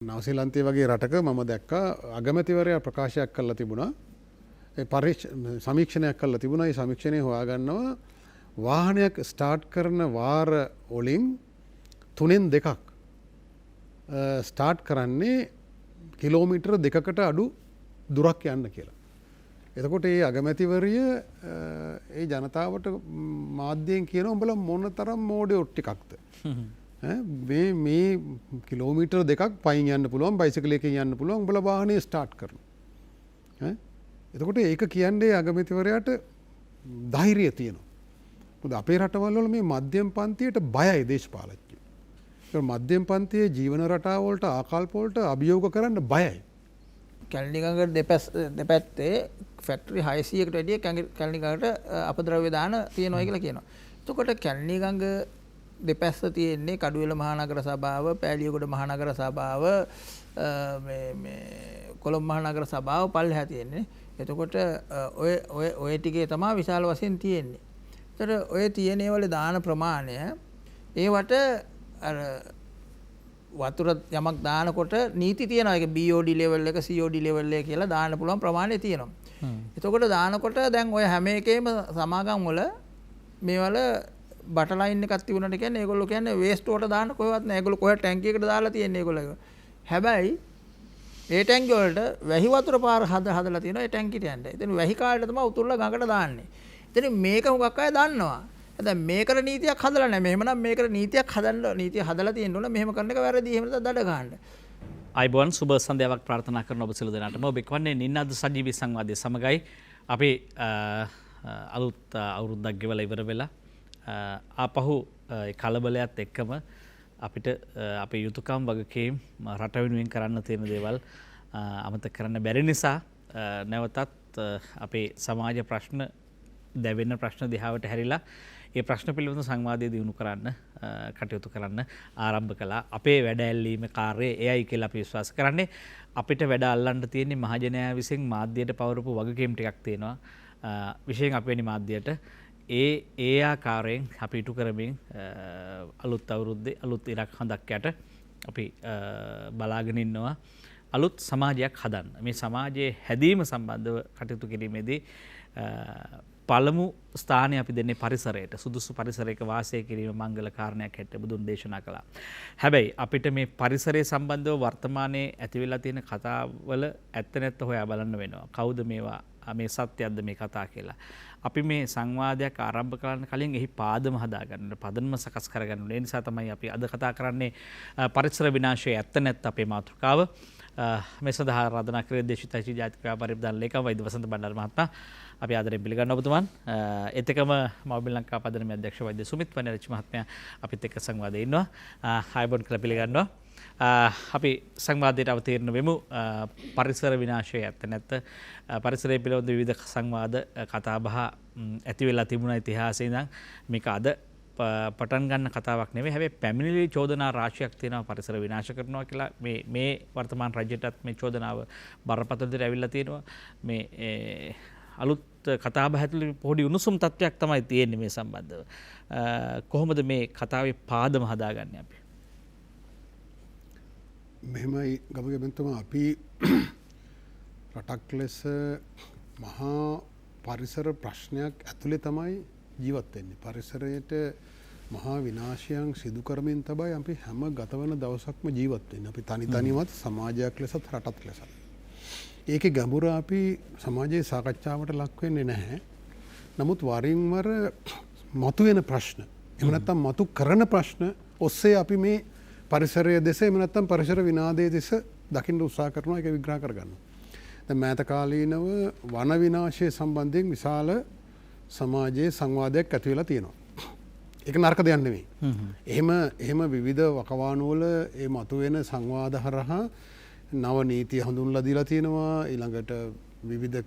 නවසීලන්තයේ වගේ රටක මම දැක්කා අගමැතිවරයා ප්‍රකාශයක් කළා තිබුණා. ඒ සමීක්ෂණයක් කළා තිබුණා. ඒ සමීක්ෂණය හොයාගන්නවා වාහනයක් ස්ටාර්ට් කරන වාර වලින් 3න් 2ක් ස්ටාර්ට් කරන්නේ කිලෝමීටර 2කට අඩු දුරක් යන්න කියලා. එතකොට මේ අගමැතිවරිය ඒ ජනතාවට මාධ්‍යයෙන් කියන උඹලා මොන තරම් මෝඩයෝ ටිකක්ද? මේ කිලෝමීටර් 2ක් පයින් යන්න පුළුවන්, බයිසිකලයකින් යන්න පුළුවන්, උඹලා වාහනේ ස්ටාර්ට් කරනවා. එතකොට ඒක කියන්නේ අගමැතිවරයාට ධෛර්යය තියෙනවා. මොකද අපේ රටවල් වල මේ මධ්‍යම පන්තියට බයයි දේශපාලඥයෝ. ඒක මධ්‍යම පන්තියේ ජීවන රටාව වලට ආකල්ප වලට අභියෝග කරන්න බයයි. කැලණිගඟ දෙපැත්තේ ෆැක්ටරි 600කට වැඩිය කැලණිගඟට අපද්‍රව්‍ය දාන තියෙනවා කියලා කියනවා. එතකොට කැලණිගඟ දෙපැස්ස තියෙන්නේ කඩුවෙල මහනගර සභාව, පෑලියගොඩ මහනගර සභාව, කොළඹ මහනගර සභාව පල්ලෙහා තියෙන්නේ. එතකොට ඔය ටිකේ තමයි විශාල වශයෙන් තියෙන්නේ. ඒතර ඔය තියෙන වල දාන ප්‍රමාණය ඒවට අර වතුර යමක් දානකොට නීති තියෙනවා. ඒක BOD level එක COD level එක කියලා දාන්න පුළුවන් ප්‍රමාණය තියෙනවා. එතකොට දානකොට දැන් ඔය හැම එකේම සමාගම් වල මේවල බට ලයින් එකක් තිබුණාට කියන්නේ ඒගොල්ලෝ කියන්නේ වේස්ට් වලට දාන්න කොහෙවත් නැහැ. ඒගොල්ලෝ කොහෙ ටැංකියකට දාලා තියෙන්නේ ඒගොල්ලෝ. හැබැයි ඒ ටැංකිය වලට වැහි වතුර පාර හදලා තියෙනවා ඒ ටැංකියට යන්න. ඉතින් වැහි කාලේ තමයි උතුරලා ගඟට දාන්නේ. ඉතින් මේක හුඟක් අය දන්නවා. දැන් මේකට නීතියක් හදලා නැහැ. මෙහෙමනම් මේකට නීතියක් නීතිය හදලා තියෙන්න ඕන. මෙහෙම කරන එක වැරදි. එහෙම නැත්නම් දඩ ගන්න. අයිබෝන් සුබ සන්ධ්‍යාවක් ප්‍රාර්ථනා කරන ඔබ සියලු දෙනාටම ඔබ එක්වන්නේ නින්නාද සජීවී සංවාදයේ සමගයි අපි අලුත් අවුරුද්දක් ගෙවලා ඉවර වෙලා ආපහු කලබලයත් එක්කම අපිට අපේ යුතුයකම් වගකීම් රට වෙනුවෙන් කරන්න තියෙන දේවල් අමතක කරන්න බැරි නිසා නැවතත් අපේ සමාජ ප්‍රශ්න දැවෙන ප්‍රශ්න දිහාවට හැරිලා ඒ ප්‍රශ්න පිළිබඳ සංවාදය දියුණු කරන්න කටයුතු කරන්න ආරම්භ කළා. අපේ වැඩ ඇල්ලීම කාර්යය එයයි කියලා අපි විශ්වාස කරන්නේ. අපිට වැඩ අල්ලන්න තියෙන්නේ මහජනයා විසින් මාධ්‍යයට පවරපු වගකීම් ටිකක් තියෙනවා. විශේෂයෙන් අපේ මාධ්‍යයට ඒ ආකාරයෙන් අපි ඉටු කරමින් අලුත් අවුරුද්දේ අලුත් ඉරක් හඳක් යට අපි බලාගෙන ඉන්නවා අලුත් සමාජයක් හදන්න. මේ සමාජයේ හැදීම සම්බන්ධව කටයුතු කිරීමේදී පළමු ස්ථානය අපි දෙන්නේ පරිසරයට. සුදුසු පරිසරයක වාසය කිරීම මංගල කාරණයක් හැටියට බුදුන් දේශනා කළා. හැබැයි අපිට මේ පරිසරය සම්බන්ධව වර්තමානයේ ඇති වෙලා තියෙන කතාවල ඇත්ත නැත්ත හොයා බලන්න වෙනවා. කවුද මේවා මේ සත්‍යයක්ද මේ කතා කියලා. අපි මේ සංවාදයක් ආරම්භ කරන්න කලින් එහි පාදම හදාගන්න, පදනම සකස් කරගන්න. ඒ නිසා තමයි අපි අද කතා කරන්නේ පරිසර විනාශයේ ඇත්ත නැත්ත අපේ මාතෘකාව. මේ සඳහා ආරාධනා කරේ දේශිතයි ජාතික ව්‍යාපාර විද්‍යාල ලේකම් වෛද්‍ය වසන්ත බණ්ඩාර මහත්මයා. අපි ආදරයෙන් පිළිගන්නවා ඔබතුමන්. එතකම මව්බිම් ලංකා පදනමේ අධ්‍යක්ෂ වෛද්‍ය සුමිත් වනරච්චි මහත්මයා අපිත් එක්ක සංවාදයේ ඉන්නවා. හයිබෝන් කියලා පිළිගන්නවා. අපි සංවාදයට අවතීර්ණ වෙමු. පරිසර විනාශය ඇත්ත නැත්ත පරිසරය පිළිබඳ විවිධ සංවාද කතාබහ ඇති වෙලා තිබුණ ඉතිහාසයේ ඉඳන් මේක අද පටන් ගන්න කතාවක් නෙවෙයි. හැබැයි පැමිණිලි චෝදනා රාශියක් තියෙනවා පරිසර විනාශ කරනවා කියලා. මේ වර්තමාන රජයටත් මේ චෝදනාව බරපතල විදිහට ඇවිල්ලා තියෙනවා. මේ අලුත් කතාබහ ඇතුළේ පොඩි උණුසුම් තත්ත්වයක් තමයි තියෙන්නේ මේ සම්බන්ධව. කොහොමද මේ කතාවේ පාදම හදාගන්නේ අපි? මෙහෙමයි ගමගෙබන්තුමා අපි රටක් ලෙස මහා පරිසර ප්‍රශ්නයක් ඇතුළේ තමයි ජීවත් වෙන්නේ. පරිසරයට මහා විනාශයන් සිදු කරමින් තමයි අපි හැම ගතවන දවසක්ම ජීවත් වෙන්නේ. අපි තනිවත් සමාජයක් ලෙසත් රටක් ලෙසත්. ඒකේ ගැඹුර අපි සමාජයේ සාකච්ඡාවට ලක් වෙන්නේ නැහැ. නමුත් වරින් වර මතුවෙන ප්‍රශ්න, එහෙම නැත්නම් මතු කරන ප්‍රශ්න ඔස්සේ අපි මේ පරිසරය දෙස එහෙම නැත්නම් පරිසර විනාශයේ දෙස දකින්න උත්සාහ කරනවා. ඒක විග්‍රහ කරගන්නවා. දැන් මෑත කාලීනව වන විනාශය සම්බන්ධයෙන් විශාල සමාජයේ සංවාදයක් ඇති වෙලා තියෙනවා. ඒක නරක දෙයක් නෙවෙයි. එහෙම විවිධ වකවානු වල ඒ මතුවෙන සංවාද හරහා නව නීති හඳුන්ලා දීලා තියෙනවා. ඊළඟට විවිධ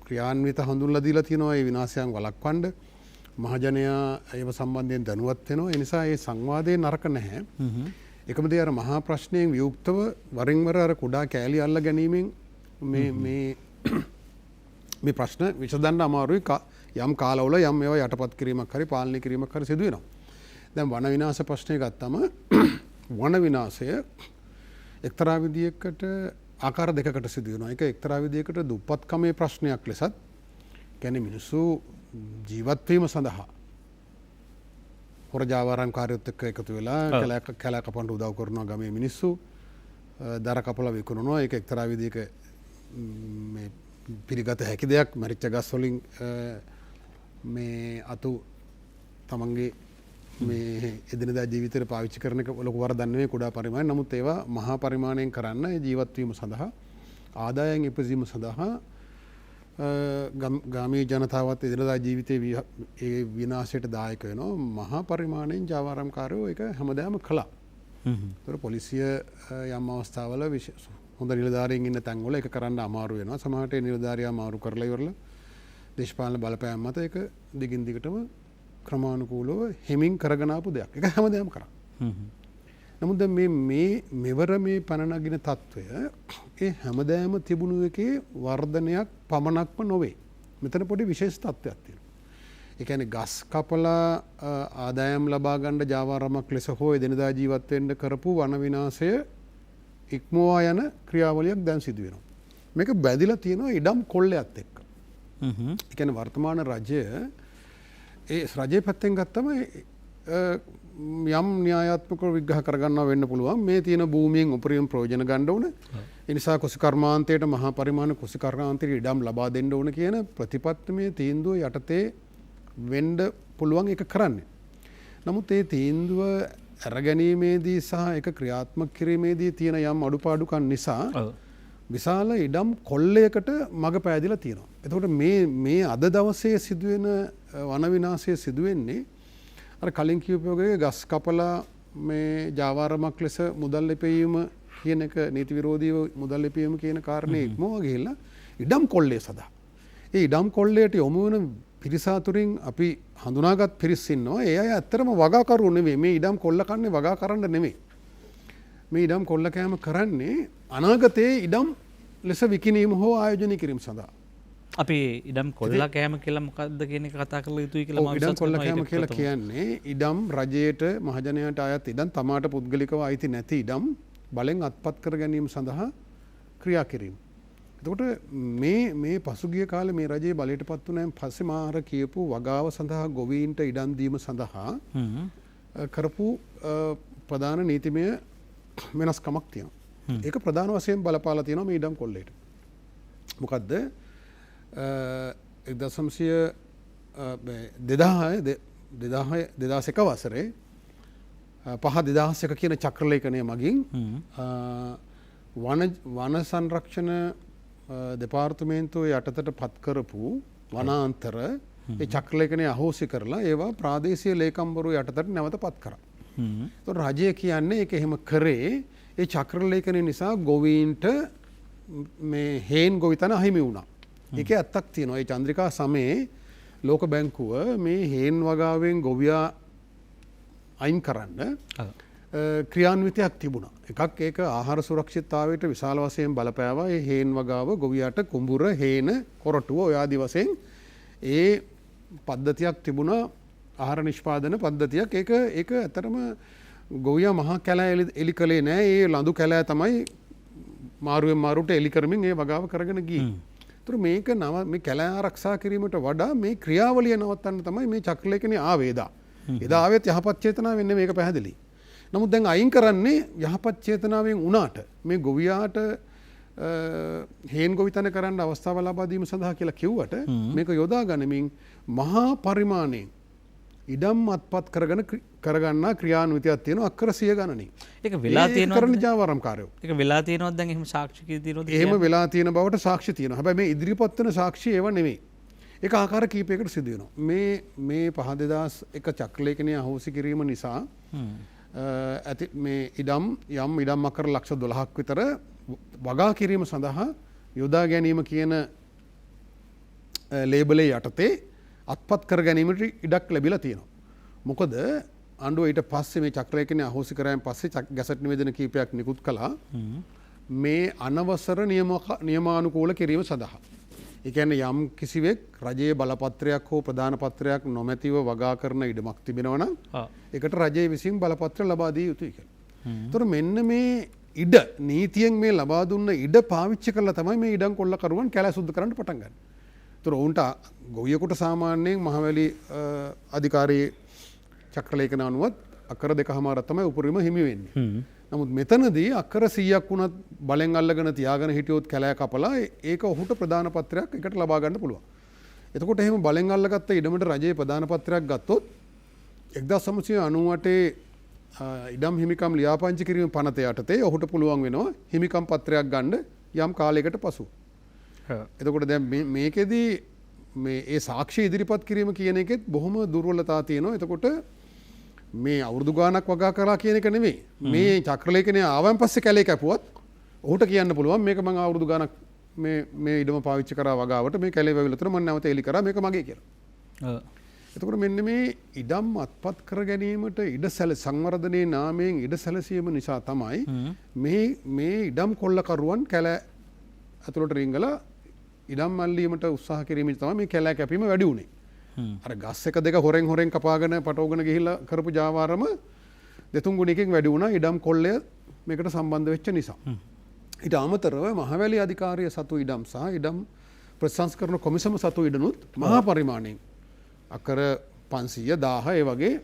ක්‍රියාන්විත හඳුන්ලා දීලා තියෙනවා. ඒ විනාශයන් වළක්වන්න මහජනයා ඒව සම්බන්ධයෙන් දැනුවත් වෙනවා. ඒ නිසා මේ සංවාදයේ නරක නැහැ. එකම දේ අර මහා ප්‍රශ්නයෙන් වියුක්තව වරින් වර අර කුඩා කෑලි අල්ල ගැනීමෙන් මේ ප්‍රශ්න විසඳන්න අමාරුයි. යම් කාලවල යම් ඒවා යටපත් කිරීමක් හරි පාලනය කිරීමක් හරි සිදු වෙනවා. දැන් වන විනාශ ප්‍රශ්නය ගත්තම වන විනාශය එක්තරා විදියකට ආකාර දෙකකට සිදු වෙනවා. ඒක එක්තරා විදියකට දුප්පත්කමේ ප්‍රශ්නයක් ලෙසත් කියන්නේ මිනිස්සු ජීවත් වීම සඳහා හොර ජාවාරම්කාරයොත් එක්ක එකතු වෙලා කැලෑ කපන්න උදව් කරනවා ගමේ මිනිස්සු. දර කපලා විකුණනවා. ඒක එක්තරා විදියක මේ පිළිගත හැකි දෙයක්. මරිච්ච ගස් වලින් මේ අතු තමන්ගේ මේ එදිනදා ජීවිතේට පාවිච්චි කරන එක ලොකු වරදක් නෙවෙයි කුඩා පරිමාණය. නමුත් ඒවා මහා පරිමාණයෙන් කරන්න ජීවත් වීම සඳහා ආදායම් ඉපසීම සඳහා ගාමී ජනතාවත් එදිනදා ජීවිතයේ ඒ විනාශයට දායක වෙනවා. මහා පරිමාණයෙන් ජාවාරම්කාරයෝ ඒක හැමදාම කළා. ඒතර පොලිසිය යම් අවස්ථාවල හොඳ නිලධාරීන් ඉන්න තැන්වල ඒක කරන්න අමාරු වෙනවා. සමහරට ඒ නිලධාරියා මාරු කරලා ඉවරලා දේශපාලන බලපෑම් මත ඒක දිගින් දිගටම ක්‍රමානුකූලව හෙමින් කරගෙන ආපු දෙයක්. ඒක හැමදාම කරා. නමුත් මෙවර මේ පණ නගින තත්වය ඒ හැමදාම තිබුණු එකේ වර්ධනයක් පමණක්ම නොවේ. මෙතන පොඩි විශේෂ තත්ත්වයක් තියෙනවා. ඒ කියන්නේ ගස් කපලා ආදායම් ලබා ගන්න ජාවාරමක් ලෙස හෝ එදිනදා ජීවත් වෙන්න කරපු වන විනාශය ඉක්මවා යන ක්‍රියාවලියක් දැන් සිදු වෙනවා. මේක බැඳිලා තියෙනවා ඉඩම් කොල්ලයත් එක්ක. ඒ කියන්නේ වර්තමාන රජය රජයේ පැත්තෙන් ගත්තම යම් න්‍යායාත්මකව විග්‍රහ කරගන්නවා වෙන්න පුළුවන්. මේ තියෙන භූමියෙන් උපරිම ප්‍රයෝජන ගන්න ඕන. ඒ නිසා කුසිකර්මාන්තයට මහා පරිමාණ කුසිකර්මාන්තයට ඉඩම් ලබා දෙන්න ඕන කියන ප්‍රතිපත්තිමය තීන්දුව යටතේ වෙන්න පුළුවන් එක කරන්නේ. නමුත් ඒ තීන්දුව අරගැනීමේදී සහ ඒක ක්‍රියාත්මක කිරීමේදී තියෙන යම් අඩුපාඩුකම් නිසා විශාල ඉඩම් කොල්ලයකට මඟ පෑදිලා තියෙනවා. එතකොට මේ අද දවසේ සිදුවෙන වන විනාශය සිදුවෙන්නේ අර කලින් කියපු වගේ ගස් කපලා මේ ජාවාරමක් ලෙස මුදල් ලැබීම කියන එක නීති විරෝධීව මුදල් ලැබීම කියන කාරණේ ඉක්මවා ගිහිල්ලා ඉඩම් කොල්ලේ සදා. ඒ ඉඩම් කොල්ලයට යොමු වෙන පිරිස අතුරින් අපි හඳුනාගත් පිරිස් ඉන්නවා. ඒ අය ඇත්තටම වගාකරු නෙවෙයි. මේ ඉඩම් කොල්ල කන්නේ වගා කරන්න නෙවෙයි. මේ ඉඩම් කොල්ල කෑම කරන්නේ අනාගතයේ ඉඩම් ලෙස විකිණීම හෝ ආයෝජනය කිරීම සඳහා. අපි ඉඩම් කොල්ලා කෑම කියලා මොකද්ද කියන එක කතා කරලා යුතුයි කියලා මම ඉඩම් කොල්ල කෑම කියලා කියන්නේ ඉඩම් රජයට මහජනයාට අයත් ඉඩම් තමාට පුද්ගලිකව අයිති නැති ඉඩම් බලෙන් අත්පත් කර ගැනීම සඳහා ක්‍රියා කිරීම. එතකොට මේ පසුගිය කාලේ මේ රජයේ බලයට පත් වුණාන් පස්සේ මාර කියපු වගාව සඳහා ගොවීන්ට ඉඩම් දීම සඳහා කරපු ප්‍රධාන නීතිමය වෙනස්කමක් තියෙනවා. ඒක ප්‍රධාන වශයෙන් බලපාලා තියෙනවා මේ ඉඩම් කොල්ලේට. මොකද්ද? 2001 වසරේ 5/2001 කියන චක්‍රලේඛනය මගින් වන සංරක්ෂණ දෙපාර්තමේන්තුව යටතට පත් කරපු වනාන්තර ඒ චක්‍රලේඛනය අහෝසි කරලා ඒවා ප්‍රාදේශීය ලේකම්වරු යටතට නැවත පත් කරා. ඒතකොට රජය කියන්නේ ඒක එහෙම කරේ ඒ චක්‍රලේඛනය නිසා ගොවීන්ට මේ හේන් ගොවිතැන අහිමි වුණා. ඒකේ ඇත්තක් තියෙනවා. ඒ චන්ද්‍රිකා සමයේ ලෝක බැංකුව මේ හේන් වගාවෙන් ගොවියා අයින් කරන්න ක්‍රියාන්විතයක් තිබුණා. එකක් ඒක ආහාර සුරක්ෂිතතාවයට විශාල වශයෙන් බලපෑවා. ඒ හේන් වගාව ගොවියාට කුඹුර හේන කොරටුව ඔය ආදි වශයෙන් ඒ පද්ධතියක් තිබුණා. ආහාර නිෂ්පාදන පද්ධතියක්. ඒක ඇත්තටම ගොවියා මහා කැලෑ එලි කළේ නෑ. ඒ ලඳු කැලෑ තමයි මාරුවෙන් මාරුට එලි කරමින් ඒ වගාව කරගෙන ගියේ. ඒතර මේක මේ කැලෑ ආරක්ෂා කිරීමට වඩා මේ ක්‍රියාවලිය නවත්තන්න තමයි මේ චක්‍රලේඛනය ආවේ එදා. එදා ආවෙත් යහපත් චේතනාවෙන් නෙමෙයි මේක පැහැදිලි. නමුත් දැන් අයින් කරන්නේ යහපත් චේතනාවෙන් උනාට මේ ගොවියාට හේන් ගොවිතැන කරන්න අවස්ථාව ලබා දීම සඳහා කියලා කිව්වට මේක යොදා ගනිමින් මහා පරිමාණයෙන් ඉඩම් අත්පත් කරගන්න ක්‍රියාන්විතයක් තියෙනවා අක්කර 100 ගණනින්. ඒක වෙලා තියෙනවා කරන ජාවාරම්කාරයෝ. ඒක වෙලා තියෙනවද දැන් එහෙම සාක්ෂි තියෙනවද? එහෙම වෙලා තියෙන බවට සාක්ෂි තියෙනවා. හැබැයි මේ ඉදිරිපත් වෙන සාක්ෂි ඒව නෙමෙයි. ඒක ආකාර කීපයකට සිදු වෙනවා. මේ 5/2001 චක්‍රලේඛනය අහෝසි කිරීම නිසා ඇති මේ ඉඩම් අක්කර ලක්ෂ 12ක් විතර වගා කිරීම සඳහා යොදා ගැනීම කියන ලේබලේ යටතේ අත්පත් කර ගැනීමට ඉඩක් ලැබිලා තියෙනවා. මොකද ආණ්ඩුව ඊට පස්සේ මේ චක්‍රලේඛනය අහෝසි කරායින් පස්සේ ගැසට් නිවේදන කීපයක් නිකුත් කළා මේ අනවසර නියමානුකූල කිරීම සඳහා. ඒ කියන්නේ යම් කිසිවෙක් රජයේ බලපත්‍රයක් හෝ ප්‍රධාන පත්‍රයක් නොමැතිව වගා කරන ඉඩමක් තිබෙනවා නම් ඒකට රජය විසින් බලපත්‍ර ලබා දිය යුතුයි කියලා. ඒතර මෙන්න ඉඩ නීතියෙන් මේ ලබා දුන්න ඉඩ පාවිච්චි කරලා තමයි මේ ඉඩම් කොල්ලකරුවන් කැලෑ සුද්ධ කරන්න පටන් ගන්න. ඒතර ඔවුන්ට ගොවියෙකුට සාමාන්‍යයෙන් මහවැලි අධිකාරී චක්‍රලේඛන අනුවත් අක්කර 2.5 තමයි උපරිම හිමි වෙන්නේ. නමුත් මෙතනදී අක්කර 100ක් වුණත් බලෙන් අල්ලගෙන තියාගෙන හිටියොත් කැලෑ කපලා ඒක ඔහුට ප්‍රධාන පත්‍රයක් එකට ලබා ගන්න පුළුවන්. එතකොට එහෙම බලෙන් අල්ලගත්ත ඉඩමට රජයේ ප්‍රධාන පත්‍රයක් ගත්තොත් 1998 ඉඩම් හිමිකම් ලියාපදිංචි කිරීම පනත යටතේ ඔහුට පුළුවන් වෙනවා හිමිකම් පත්‍රයක් ගන්න යම් කාලයකට පසු. එතකොට දැන් මේකෙදී මේ ඒ සාක්ෂි ඉදිරිපත් කිරීම කියන එකෙත් බොහොම දුර්වලතා තියෙනවා. එතකොට මේ අවුරුදු ගානක් වගා කරලා කියන එක නෙමෙයි. මේ චක්‍රලේඛනය ආවන් පස්සේ කැලේ කැපුවත් ඔහුට කියන්න පුළුවන් මේක මම අවුරුදු ගානක් මේ ඉඩම පාවිච්චි කරා වගාවට මේ කැලේ වැවිලා තුන මම නැවත එලි කරා මේක මගේ කියලා. එතකොට මෙන්න මේ ඉඩම් අත්පත් කර ගැනීමට ඉඩ සංවර්ධනයේ නාමයෙන් ඉඩ සැලසීම නිසා තමයි මේ ඉඩම් කොල්ලකරුවන් කැලෑ ඇතුළට රිංගලා ඉඩම් මල්ලීමට උත්සාහ කිරීමෙන් තමයි මේ කැලෑ කැපීම වැඩි වුණේ. අර ගස් එක දෙක හොරෙන් කපාගෙන පටවගෙන ගිහිල්ලා කරපු ජාවාරම දෙතුන් ගුණයකින් වැඩි වුණා ඉඩම් කොල්ලය මේකට සම්බන්ධ වෙච්ච නිසා. ඊට අමතරව මහවැලි අධිකාරිය සතු ඉඩම් සහ ඉඩම් ප්‍රතිසංස්කරණ කොමිසම සතු ඉඩනුත් මහා පරිමාණයෙන් අක්කර 500 1000 ඒ වගේ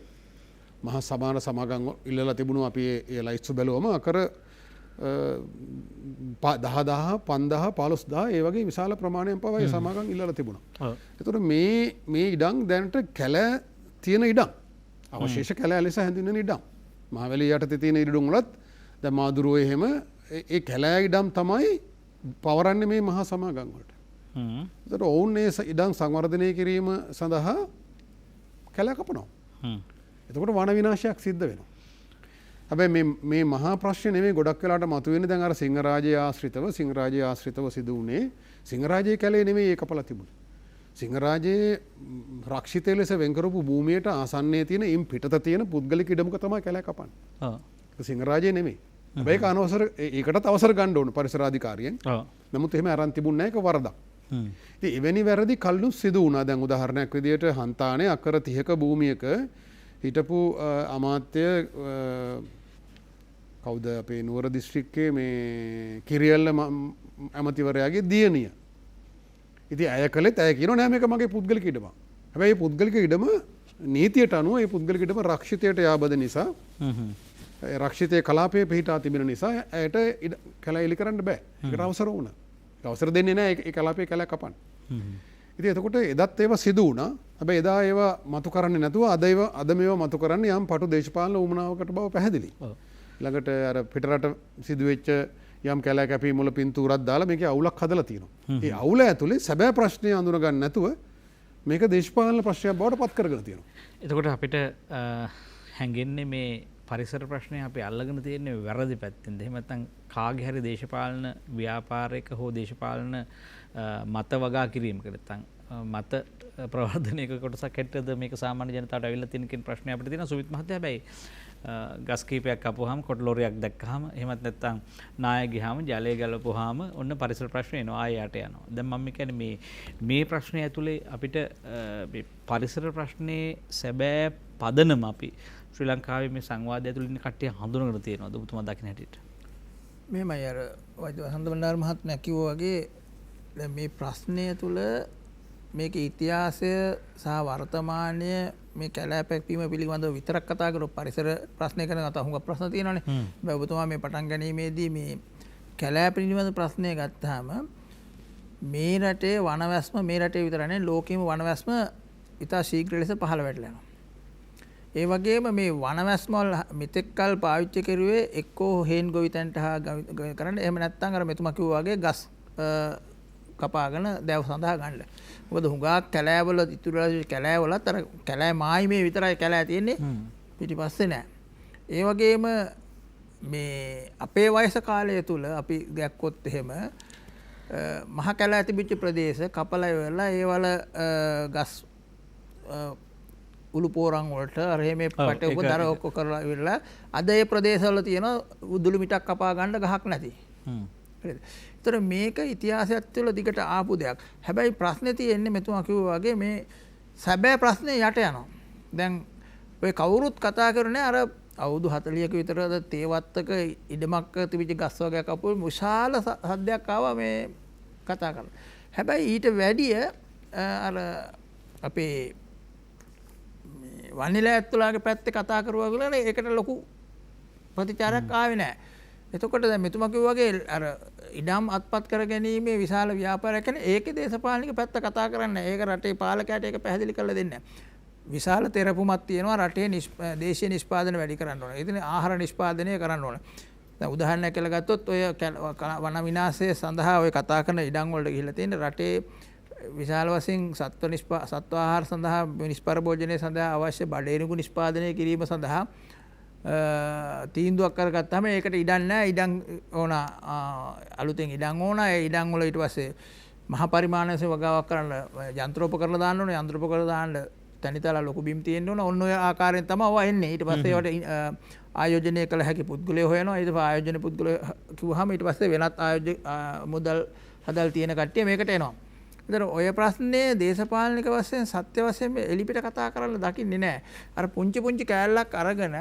මහා සමාන සමාගම් ඉල්ලලා තිබුණු අපි ඒ ලයිස්ට් බැලුවම අක්කර 10,000 5,000 15,000 ඒ වගේ විශාල ප්‍රමාණයක් පවා ඒ සමාගම් ඉල්ලලා තිබුණා. ඒතකොට මේ ඉඩම් දැනට කැලෑ තියෙන ඉඩම් අවශේෂ කැලෑ ලෙස හැඳින්වෙන ඉඩම්. මහවැලි යටතේ තියෙන ඉඩම් වලත් දැන් මාදුරුවේ එහෙම ඒ කැලෑ ඉඩම් තමයි පවරන්නේ මේ මහා සමාගම් වලට. ඒතකොට ඔවුන් මේ ඉඩම් සංවර්ධනය කිරීම සඳහා කැලෑ කපනවා. එතකොට වන විනාශයක් සිද්ධ වෙනවා. හැබැයි මේ මහා ප්‍රශ්නේ නෙමෙයි ගොඩක් වෙලාට මතුවෙන්නේ දැන් අර සිංහරාජය ආශ්‍රිතව සිදු වුණේ සිංහරාජයේ කැලේ නෙමෙයි ඒක කපලා තිබුණේ. සිංහරාජයේ රක්ෂිතය ලෙස වෙන් කරපු භූමියට ආසන්නයේ තියෙන ඉම් පිටත තියෙන පුද්ගලික ඉඩමක තමයි කැලෑ කපන්නේ. සිංහරාජයේ නෙමෙයි. හැබැයි ඒක අනවසර ඒකටත් අවසර ගන්න ඕන පරිසරාධිකාරියෙන්. නමුත් එහෙම අරන් තිබුණේ නැහැ ඒක වරදක්. ඉතින් එවැනි වැරදි කල්ලු සිදු වුණා. දැන් උදාහරණයක් විදියට හන්තානේ අක්කර 30ක භූමියක හිටපු අමාත්‍ය කවුද අපේ නුවර දිස්ත්‍රික්කයේ මේ කිරියල්ල ඇමතිවරයාගේ දියණිය. ඉතින් ඇය කළෙත් ඇය කියනවා නෑ මේක මගේ පුද්ගලික ඉඩම. හැබැයි මේ පුද්ගලික ඉඩම නීතියට අනුව මේ පුද්ගලික ඉඩම රක්ෂිතයට යාබද නිසා රක්ෂිතයේ කලාපයේ පිහිටා තිබෙන නිසා ඇයට කැලෑ එලි කරන්න බෑ. ඒකට අවසර වුණා. අවසර දෙන්නේ නෑ ඒ කලාපයේ කැලෑ කපන්න. ඉතින් එතකොට එදත් ඒවා සිදු වුණා. හැබැයි එදා ඒවා මතු කරන්නේ නැතුව අද මේවා මතු කරන්නේ යම් පටු දේශපාලන උමනාවකට බව පැහැදිලි. ළඟට අර පිටරට සිදුවෙච්ච යම් කැලෑ කැපීම් වල පින්තූරක් දාලා මේකේ අවුලක් හදලා තියෙනවා. ඒ අවුල ඇතුලේ සැබෑ ප්‍රශ්නේ අඳුන ගන්න නැතුව මේක දේශපාලන ප්‍රශ්නයක් බවට පත් කරගෙන තියෙනවා. එතකොට අපිට හැඟෙන්නේ මේ පරිසර ප්‍රශ්නය අපි අල්ලගෙන තියෙන්නේ වැරදි පැත්තෙන්ද? එහෙම නැත්නම් කාගේ හරි දේශපාලන ව්‍යාපාරයක හෝ දේශපාලන මත වගා කිරීමකට නැත්නම් මත ප්‍රවර්ධනයක කොටසක් හැටියටද මේක සාමාන්‍ය ජනතාවට අවිල්ලා තියෙන කියන ප්‍රශ්නය අපිට තියෙනවා සුමිත් මහත්තයා. හැබැයි ගස් කීපයක් කපුවාම කොට ලොරියක් දැක්කහම එහෙමත් නැත්නම් නාය ගියාම ජලය ගලපුවාම ඔන්න පරිසර ප්‍රශ්න එනවා ආය යට යනවා. දැන් මම කියන්නේ මේ ප්‍රශ්නේ ඇතුලේ අපිට මේ පරිසර ප්‍රශ්නේ සැබෑ පදනම අපි ශ්‍රී ලංකාවේ මේ සංවාදය ඇතුළේ ඉන්න කට්ටිය හඳුනගෙන තියෙනවද ඔබතුමා දකින්න හැටියට? මෙහෙමයි අර වසන්ත බණ්ඩාර මහත්මයා කිව්වා වගේ දැන් මේ ප්‍රශ්නය තුළ මේක ඉතිහාසය සහ වර්තමානය මේ කැලෑ පැක්වීම පිළිබඳව විතරක් කතා කරොත් පරිසර ප්‍රශ්නය ගැන කතා හුඟක් ප්‍රශ්න තියෙනවානේ. හැබැයි ඔබතුමා මේ පටන් ගැනීමේදී මේ කැලෑ පිළිබඳ ප්‍රශ්නය ගත්තාම මේ රටේ වනවැස්ම මේ රටේ විතර නෙවෙයි ලෝකෙම වනවැස්ම ඉතා ශීඝ්‍ර ලෙස පහළ වැටලා යනවා. ඒ වගේම මේ වනවැස්ම වල මෙතෙක් කල් පාවිච්චි කරුවේ එක්කෝ හේන් ගොවිතැන්ට කරන්න එහෙම නැත්නම් අර මෙතුමා කිව්වා වගේ ගස් කපාගෙන දැව සඳහා ගන්න. මොකද හුඟක් කැලෑවල ඉතුරු කැලෑවලත් අර කැලෑ මායිමේ විතරයි කැලෑ තියෙන්නේ පිටිපස්සේ නෑ. ඒ වගේම මේ අපේ වයස කාලය තුල අපි දැක්කොත් එහෙම මහ කැලෑ තිබිච්ච ප්‍රදේශ කපලා ඉවරලා ඒවල ගස් උළු පෝරන් වලට අර මේ පැට උප දර ඔක්කො කරලා ඉවරලා අද ඒ ප්‍රදේශවල තියෙන උදුළු මිටක් කපා ගන්න ගහක් නැති. ඒතර මේක ඉතිහාසයත් තුළ දිගට ආපු දෙයක්. හැබැයි ප්‍රශ්නේ තියෙන්නේ මෙතුමා කිව්වා වගේ මේ සැබෑ ප්‍රශ්නේ යට යනවා. දැන් ඔය කවුරුත් කතා කරන්නේ අර අවුරුදු 40ක විතරද තේවත්තක ඉඩමක් තිබිච්ච ගස් වර්ගයක් අපු විශාල සද්දයක් ආවා මේ කතා කරලා. හැබැයි ඊට වැඩිය අර අපේ වනිලා ඇතුළාගේ පැත්තේ කතා කරුවා කියලා ඒකට ලොකු ප්‍රතිචාරයක් ආවේ නැහැ. එතකොට දැන් මෙතුමා කිව්වා වගේ අර ඉඩම් අත්පත් කර ගැනීමේ විශාල ව්‍යාපාරයක් කරන ඒකේ දේශපාලනික පැත්ත කතා කරන්නේ. ඒක රටේ පාලකයාට ඒක පැහැදිලි කරලා දෙන්නේ නැහැ. විශාල තෙරපුමක් තියෙනවා රටේ දේශීය නිෂ්පාදන වැඩි කරන්න ඕන. ඒ කියන්නේ ආහාර නිෂ්පාදනය කරන්න ඕන. දැන් උදාහරණයක් කියලා ගත්තොත් ඔය වන විනාශය සඳහා ඔය කතා කරන ඉඩම් වලට ගිහිල්ලා තියෙන රටේ විශාල වශයෙන් සත්ව ආහාර සඳහා මිනිස් පරිභෝජනය සඳහා අවශ්‍ය බඩේරුගු නිෂ්පාදනය කිරීම සඳහා තීන්දුවක් කරගත්තාම ඒකට ඉඩම් නැහැ. ඉඩම් ඕන අලුතෙන් ඉඩම් ඕන. ඒ ඉඩම් වල ඊට පස්සේ මහා පරිමාණයේ වගාවක් කරන්න යන්ත්‍රෝපකරණ දාන්න ඕනේ. යන්ත්‍රෝපකරණ දාන්න තනිතලා ලොකු බිම් තියෙන්න ඕන. ඔන්න ඔය ආකාරයෙන් තමයි ඔවා එන්නේ. ඊට පස්සේ ඒවට ආයෝජනය කළ හැකි පුද්ගලයෝ හොයනවා. ඊට පස්සේ ආයෝජන පුද්ගලයෝ කිව්වහම ඊට පස්සේ වෙනත් මුදල් හදල් තියෙන කට්ටිය මේකට එනවා. ඒතර ඔය ප්‍රශ්නේ දේශපාලනික වශයෙන් සත්‍ය වශයෙන් එලිපිට කතා කරලා දකින්නේ නැහැ. අර පුංචි පුංචි කෑල්ලක් අරගෙන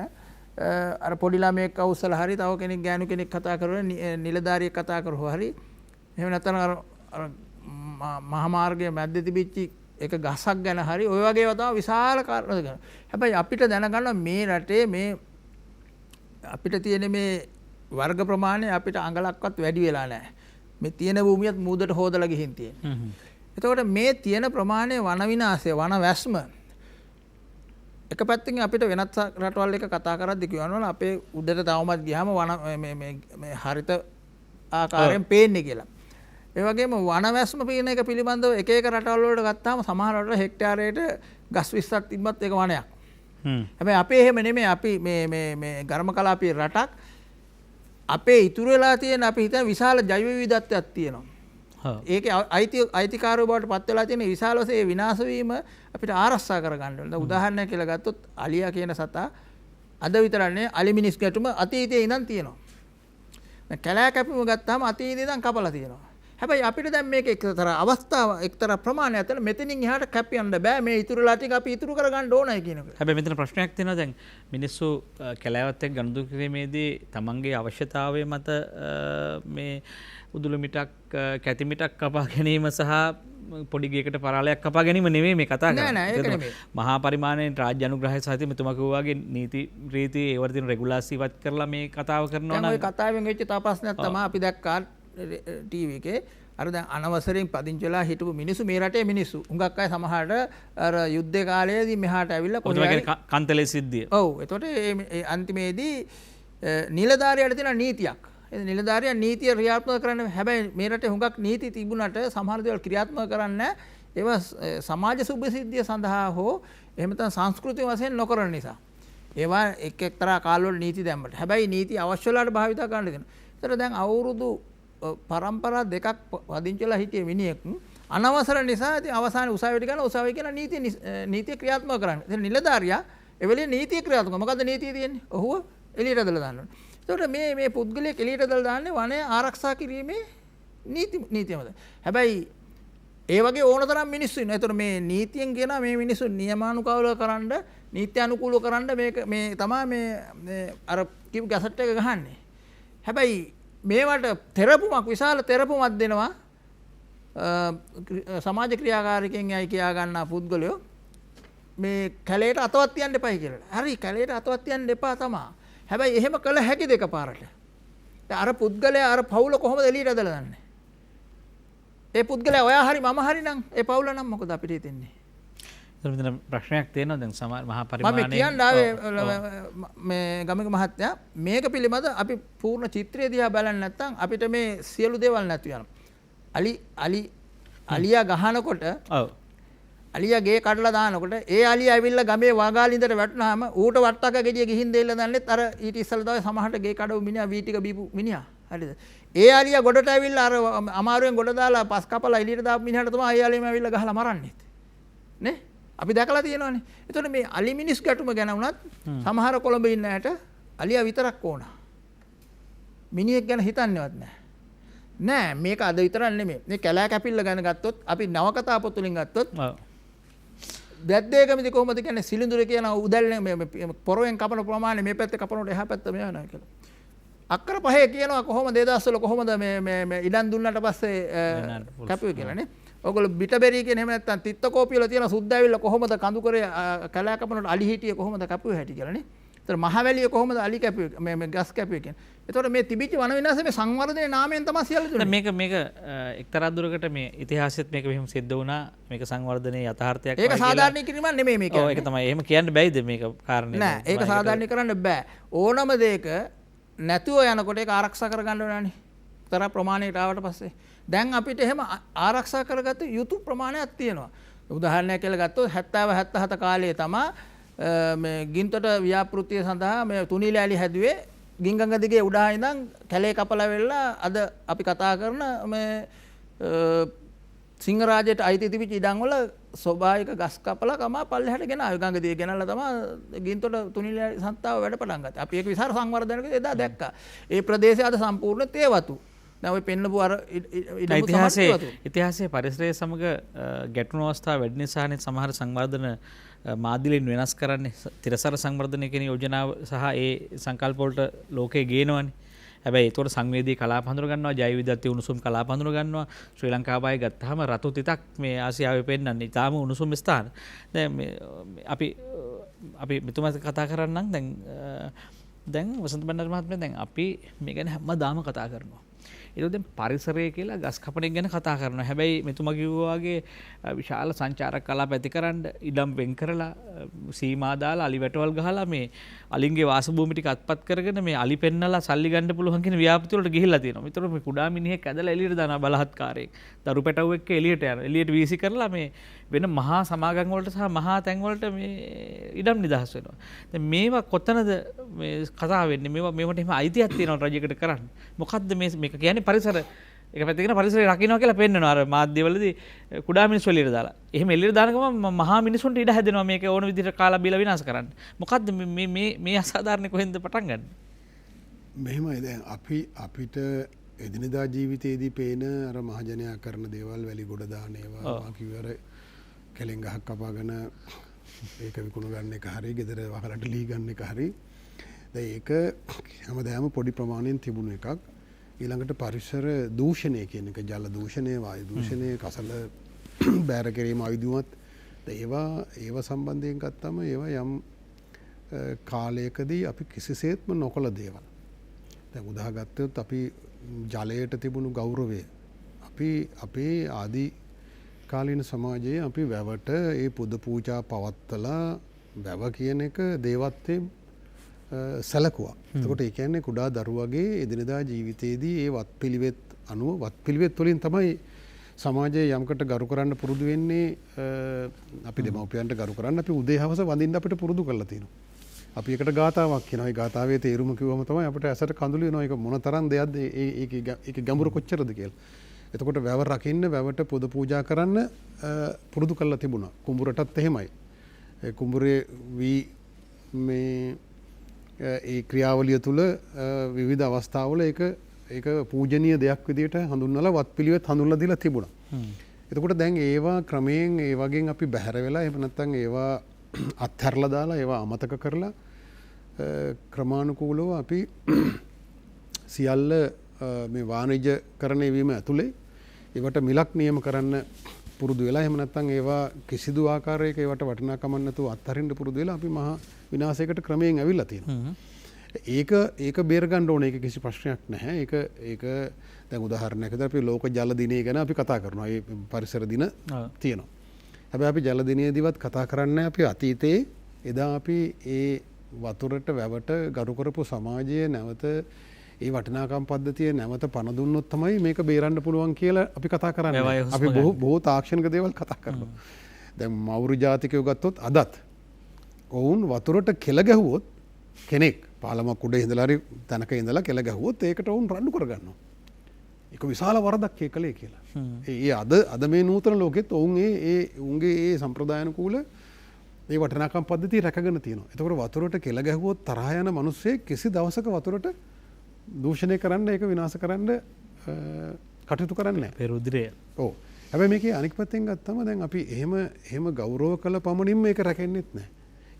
අර පොඩි ළමයෙක් අවුස්සලා හරි තව කෙනෙක් ගෑනු කෙනෙක් කතා කරන නිලධාරියෙක් කතා කරුවා හරි එහෙම නැත්නම් අර මහා මාර්ගයේ මැද්දේ තිබිච්ච එක ගසක් ගැන හරි ඔය වගේ වතාව විශාල කාරණා දෙනවා. හැබැයි අපිට දැනගන්න මේ රටේ මේ අපිට තියෙන මේ වර්ග ප්‍රමාණය අපිට අඟලක්වත් වැඩි වෙලා නැහැ. මේ තියෙන භූමියත් මූදට හොදලා ගිහින් තියෙනවා. එතකොට මේ තියෙන ප්‍රමාණය වන විනාශය වන වැස්ම එක පැත්තකින් අපිට වෙනත් රටවල් එක කතා කරද්දී කියනවා අපේ උඩට තවමත් ගියාම වන මේ හරිත ආකාරයෙන් පේන්නේ කියලා. ඒ වගේම වනවැස්ම පින එක පිළිබඳව එක එක රටවල් වලට ගත්තාම සමහර රටවල හෙක්ටාරයකට ගස් 20ක් තිබ්බත් ඒක වනයක්. හැබැයි අපේ එහෙම නෙමෙයි. අපි මේ ගර්ම කලාපීය රටක් අපේ ඉතුරු වෙලා තියෙන අපි හිතන විශාල ජෛව විවිධත්වයක් තියෙනවා. ඒකේ අයිතිකාරය බවට පත් වෙලා තියෙන විශාල වශයෙන් විනාශ වීම අපිට ආරක්ෂා කරගන්න ඕනේ. උදාහරණයක් කියලා ගත්තොත් අලියා කියන සතා අද විතරක් නෙවෙයි අලි මිනිස් ගැටුම අතීතයේ ඉඳන් තියෙනවා. දැන් කැලෑ කැපීම ගත්තාම අතීතයේ ඉඳන් කපලා තියෙනවා. හැබැයි අපිට දැන් මේක එක්තරා අවස්ථාව එක්තරා ප්‍රමාණයක් ඇතුළේ මෙතනින් එහාට කැපියන්න බෑ. මේ ඉතුරුලා ටික අපි ඉතුරු කරගන්න ඕනයි කියන එක. හැබැයි මෙතන ප්‍රශ්නයක් තියෙනවා. දැන් මිනිස්සු කැලෑවත් එක්ක ගනුදෙනු කිරීමේදී තමන්ගේ අවශ්‍යතාවය මත මේ උදුළු මිටක් කැටි මිටක් කපා ගැනීම සහ පොඩි ගේකට පරාලයක් කපා ගැනීම නෙමෙයි මේ කතා කරන්නේ. නෑ ඒක නෙමෙයි. මහා පරිමාණයෙන් රාජ්‍ය අනුග්‍රහය සහිත මෙතුමා කිව්වා වගේ නීති රීති ඒවට තියෙන රෙගුලාසි ඉවත් කරලා මේ කතාව කරනවා නම් දැන් ওই කතාවෙන් වෙච්ච තව ප්‍රශ්නයක් තමයි අපි දැක්කා ටීවී එකේ. අර දැන් අනවසරයෙන් පදිංචි වෙලා හිටපු මිනිස්සු මේ රටේ මිනිස්සු. හුඟක් අය සමහරට අර යුද්ධ කාලයේදී මෙහාට ඇවිල්ලා කොහේ කන්තලේ සිද්ධිය. ඔව්. එතකොට මේ අන්තිමේදී නිලධාරියාට තියෙන නීතියක්. ඒ නිලධාරියා නීතිය ක්‍රියාත්මක කරන්න හැබැයි මේ රටේ හුඟක් නීති තිබුණාට සමහර දේවල් ක්‍රියාත්මක කරන්නේ ඒවා සමාජ සුභසිද්ධිය සඳහා හෝ එහෙම නැත්නම් සංස්කෘතික වශයෙන් නොකරන නිසා. ඒවා එක්තරා කාලවල නීති දැම්මට. හැබැයි නීති අවශ්‍ය වෙලාවට භාවිත කරන්න දෙනවා. ඒතර දැන් අවුරුදු පරම්පරා දෙකක් පදිංචිලා හිටිය මිනිහෙක් අනවසර නිසා ඉතින් අවසානයේ උසාවියට ගන්න උසාවිය කියන නීතිය ක්‍රියාත්මක කරන්න. ඉතින් නිලධාරියා එවෙලේ නීතිය ක්‍රියාත්මක. මොකද්ද නීතිය තියෙන්නේ? ඔහුව එළියට දාලා දාන්න ඕනේ. ඒතකොට මේ පුද්ගලයෙක් එළියට දාලා දාන්නේ වනය ආරක්ෂා කිරීමේ නීතිය මත. හැබැයි ඒ වගේ ඕන තරම් මිනිස්සු ඉන්නවා. ඒතකොට මේ නීතියෙන් කියන මේ මිනිස්සු නියමානුකූලව කරන්න නීත්‍ය අනුකූලව කරන්න මේ තමයි මේ අර කිව් ගැසට් එක ගහන්නේ. හැබැයි මේවට තෙරපුමක් විශාල තෙරපුමක් දෙනවා සමාජ ක්‍රියාකාරකයන් යයි කියා ගන්නා පුද්ගලයෝ මේ කැලේට අතවත් තියන්න එපයි කියලා. හරි කැලේට අතවත් තියන්න එපා තමයි. හැබැයි එහෙම කළ හැකි දෙකපාරට. දැන් අර පුද්ගලයා අර පවුල කොහොමද එළියට ඇදලා දාන්නේ? ඒ පුද්ගලයා ඔයා හරි මම හරි නම් ඒ පවුල නම් මොකද අපිට හිතෙන්නේ? මෙතන ප්‍රශ්නයක් තියෙනවා දැන් සමහර මහා පරිමාණයේ මම කියන්න ආවේ මේ ගමික මහත්තයා මේක පිළිබඳ අපි පූර්ණ චිත්‍රය දිහා බලන්න නැත්නම් අපිට මේ සියලු දේවල් නැති වෙනවා. අලියා ගහනකොට ඔව් අලියා ගේ කඩලා දානකොට ඒ අලියා ඇවිල්ලා ගමේ වගාලින්දට වැටුනහම ඌට වට්ටක ගෙඩිය ගිහින් දෙilla දන්නෙත් අර ඊට ඉස්සෙල්ලා තමයි සමහරට ගේ කඩව මිනිහා වී ටික බීපු මිනිහා. හරිද? ඒ අලියා ගොඩට ඇවිල්ලා අර අමාරුවෙන් ගොඩ දාලා පස් කපලා එළියට දාපු මිනිහට තමයි ඒ අලියම ඇවිල්ලා ගහලා මරන්නේ. නේ? අපි දැකලා තියෙනවානේ. එතකොට මේ අලි මිනිස් ගැටුම ගැන වුණත් සමහර කොළඹ ඉන්න ඇයට අලියා විතරක් ඕන. මිනිහෙක් ගැන හිතන්නේවත් නැහැ. නෑ මේක අද විතරක් නෙමෙයි. මේ කැලෑ කැපිල්ල ගැන ගත්තොත් අපි නවකතා පොත් වලින් ගත්තොත් වැද්දේකමති කොහොමද කියන්නේ සිලිඳුර කියන උදැල්ලේ මේ පොරවෙන් කපන ප්‍රමාණය මේ පැත්තේ කපනකොට එහා පැත්ත මේ යනවා කියලා. අක්කර 5 කියනවා කොහොමද 2000 වල කොහොමද මේ ඉඩම් දුන්නාට පස්සේ කැපුවේ කියලා නේ. ඔයගොල්ලෝ බිටබෙරි කියන එහෙම නැත්නම් තිත්තකෝපි වල තියෙන සුද්ද ඇවිල්ලා කොහොමද කඳු කරේ කැලෑ කපනකොට අලි හිටියේ කොහොමද කැපුවේ හැටි කියලා නේ. ඒතර මහවැලිය කොහොමද අලි කැපුවේ මේ ගස් කැපුවේ කියන්නේ. ඒතකොට මේ තිබිච්ච වන විනාශය මේ සංවර්ධනයේ නාමයෙන් තමයි සියල්ල දුන්නේ. මේක එක්තරා දුරකට මේ ඉතිහාසෙත් මේක මෙහෙම සිද්ධ වුණා. මේක සංවර්ධනයේ යථාර්ථයක් ඒක සාධාරණීකරණයක් නෙමෙයි මේක. ඔව් ඒක තමයි. එහෙම කියන්න බැයිද මේක කාරණේ? නෑ ඒක සාධාරණීකරන්න බෑ. ඕනම දෙයක නැතුව යනකොට ඒක ආරක්ෂා කරගන්න ඕනනේ. තර ප්‍රමාණයට ආවට පස්සේ දැන් අපිට එහෙම ආරක්ෂා කරගත්ත යුතු ප්‍රමාණයක් තියෙනවා. උදාහරණයක් කියලා ගත්තොත් 70 77 කාලේ තමයි මේ ගින්තොට ව්‍යාපෘතිය සඳහා මේ තුනිලෑලි හැදුවේ ගින්ගඟ දිගේ උඩහා ඉඳන් කැලේ කපලා වෙලා අද අපි කතා කරන මේ සිංහරාජයට අයිති තිබිච්ච ඉඩම් වල ස්වභාවික ගස් කපලා කමා පල්ලෙහාට ගෙන ආවේ ගඟ දිගේ ගෙනල්ලා තමයි ගින්තොට තුනිලෑලි සංස්ථාව වැඩ පටන් ගත්තේ. අපි ඒක විසර සංවර්ධනයක එදා දැක්කා. ඒ ප්‍රදේශය අද සම්පූර්ණ තේ වතු. දැන් ඔය පෙන්නපු අර ඉතිහාසයේ පරිසරය සමග ගැටුණු අවස්ථා වැඩි නිසානේ සමහර සංවර්ධන මාදිලින් වෙනස් කරන්නේ තිරසර සංවර්ධනය කියන යෝජනාව සහ ඒ සංකල්ප වලට ලෝකේ ගේනවනේ. හැබැයි ඒතකොට සංවේදී කලාප හඳුන ගන්නවා, ජෛව විවිධත්වයේ උණුසුම් කලාප හඳුන ගන්නවා. ශ්‍රී ලංකාව ආයේ ගත්තාම රතු තිතක් මේ ආසියාවේ පෙන්නන්නේ. ඊටාම උණුසුම් ස්ථාන. දැන් මේ අපි මෙතුමා කතා කරන්නම් දැන් වසන්ත බණ්ඩාර මහත්මයා දැන් අපි මේ ගැන හැමදාම කතා කරනවා. ඒක දැන් පරිසරය කියලා ගස් කපන එක ගැන කතා කරනවා. හැබැයි මෙතුමා කිව්වා වගේ විශාල සංචාරක කලාප ඇතිකරන්න ඉඩම් වෙන් කරලා සීමා දාලා අලි වැටවල් ගහලා මේ අලින්ගේ වාසභූමි ටික අත්පත් කරගෙන මේ අලි පෙන්නලා සල්ලි ගන්න පුළුවන් කියන ව්‍යාපෘති වලට ගිහිල්ලා තියෙනවා. ඒතර මේ කුඩා මිනිහෙක් ඇදලා එළියට දානවා බලහත්කාරයෙක්. දරු පැටවු එක්ක එළියට යනවා. එළියට වීසි කරලා මේ වෙන මහා සමාගම් වලට සහ මහා තැන් වලට මේ ඉඩම් නිදහස් වෙනවා. දැන් මේවා කොතනද මේ කතා වෙන්නේ? මේවට එහෙම අයිතියක් තියෙනවා රජයකට කරන්න. මොකද්ද මේක කියන්නේ පරිසර එක පැත්තකින් පරිසරය රකින්නවා කියලා පෙන්නනවා අර මාධ්‍යවලදී කුඩා මිනිස්සු එළියට දාලා. එහෙම එළියට දාන ගමන් මහා මිනිසුන්ට ඉඩ හැදෙනවා මේක ඕන විදිහට කාලා බීලා විනාශ කරන්න. මොකද්ද මේ අසාධාරණ කොහෙන්ද පටන් ගන්න? මෙහෙමයි දැන් අපිට එදිනදා ජීවිතයේදී පේන අර මහජනයා කරන දේවල් වැලි ගොඩ දාන ඒවා කිව්වර කෙලෙන් ගහක් කපාගෙන ඒක විකුණු ගන්න එක හරි ගෙදර වහලට ලී ගන්න එක හරි. දැන් ඒක හැමදාම පොඩි ප්‍රමාණයෙන් තිබුණු එකක්. ඊළඟට පරිසර දූෂණය කියන එක ජල දූෂණය වායු දූෂණය කසල බෑර කිරීම අවිදුමත් ඒවා සම්බන්ධයෙන් ගත්තම ඒවා යම් කාලයකදී අපි කිසිසේත්ම නොකළ දේවල්. දැන් උදාහරණයක් අපි ජලයට තිබුණු ගෞරවය අපි අපේ ආදි කාලීන සමාජයේ අපි වැවට ඒ පුද පූජා පවත්වලා වැව කියන එක දේවත්වයෙන් සැලකුවා. එතකොට ඒ කියන්නේ කුඩා දරුවගේ එදිනදා ජීවිතයේදී ඒ වත්පිළිවෙත් අනුව වත්පිළිවෙත් වලින් තමයි සමාජයේ යම්කට ගරු කරන්න පුරුදු වෙන්නේ. අපි දෙමව්පියන්ට ගරු කරන්න අපි උදේ හවස වඳින්න අපිට පුරුදු කරලා තියෙනවා. අපි එකට ගාතාවක් කියනවා. ඒ ගාතාවේ තේරුම කිව්වම තමයි අපිට ඇසට කඳුළු වෙනවා. ඒක මොන තරම් දෙයක්ද ඒකේ ගැඹුර කොච්චරද කියලා. එතකොට වැව රකින්න වැවට පුද පූජා කරන්න පුරුදු කරලා තිබුණා. කුඹුරටත් එහෙමයි. ඒ කුඹුරේ වී මේ ඒ ක්‍රියාවලිය තුළ විවිධ අවස්ථාවල ඒක පූජනීය දෙයක් විදිහට හඳුන්වලා වත්පිළිවෙත් හඳුන්වලා දීලා තිබුණා. එතකොට දැන් ඒවා ක්‍රමයෙන් ඒ වගේ අපි බැහැර වෙලා එහෙම නැත්නම් ඒවා අත්හැරලා දාලා ඒවා අමතක කරලා ක්‍රමානුකූලව අපි සියල්ල මේ වාණිජකරණය වීම ඇතුලේ ඒවට මිලක් නියම කරන්න පුරුදු වෙලා එහෙම නැත්නම් ඒවා කිසිදු ආකාරයක ඒවට වටිනාකමක් නැතුව අත්හරින්න පුරුදු වෙලා අපි මහා විනාශයකට ක්‍රමයෙන් ඇවිල්ලා තියෙනවා. ඒක බේර ගන්න ඕනේ. ඒක කිසි ප්‍රශ්නයක් නැහැ. ඒක දැන් උදාහරණයකට අපි ලෝක ජල දිනය ගැන අපි කතා කරනවා. ඒ පරිසර දින තියෙනවා. හැබැයි අපි ජල දිනයේදීවත් කතා කරන්නේ අපි අතීතයේ එදා අපි ඒ වතුරට වැවට ගරු කරපු සමාජයේ නැවත ඒ වටිනාකම් පද්ධතිය නැවත පණ දුන්නොත් තමයි මේක බේරන්න පුළුවන් කියලා අපි කතා කරන්නේ. අපි බොහෝ තාක්ෂණික දේවල් කතා කරනවා. දැන් මවුරු ජාතිකයෝ ගත්තොත් අදත් ඔවුන් වතුරට කෙල ගැහුවොත් කෙනෙක් පාලමක් උඩ ඉඳලා හරි තැනක ඉඳලා කෙල ගැහුවොත් ඒකට ඔවුන් රණ්ඩු කරගන්නවා. ඒක විශාල වරදක් ඒ කලේ කියලා. ඒ අද මේ නූතන ලෝකෙත් ඔවුන් උන්ගේ ඒ සම්ප්‍රදායනුකූල ඒ වටිනාකම් පද්ධතිය රැකගෙන තියෙනවා. එතකොට වතුරට කෙල ගැහුවොත් තරහ යන මිනිස්සෙක් කිසි දවසක වතුරට දූෂණය කරන්න ඒක විනාශ කරන්න කටයුතු කරන්නේ නැහැ. පෙරුදිරය. ඔව්. හැබැයි මේකේ අනික් පැත්තෙන් ගත්තම දැන් අපි එහෙම ගෞරව කළ පමණින් මේක රැකෙන්නෙත් නැහැ.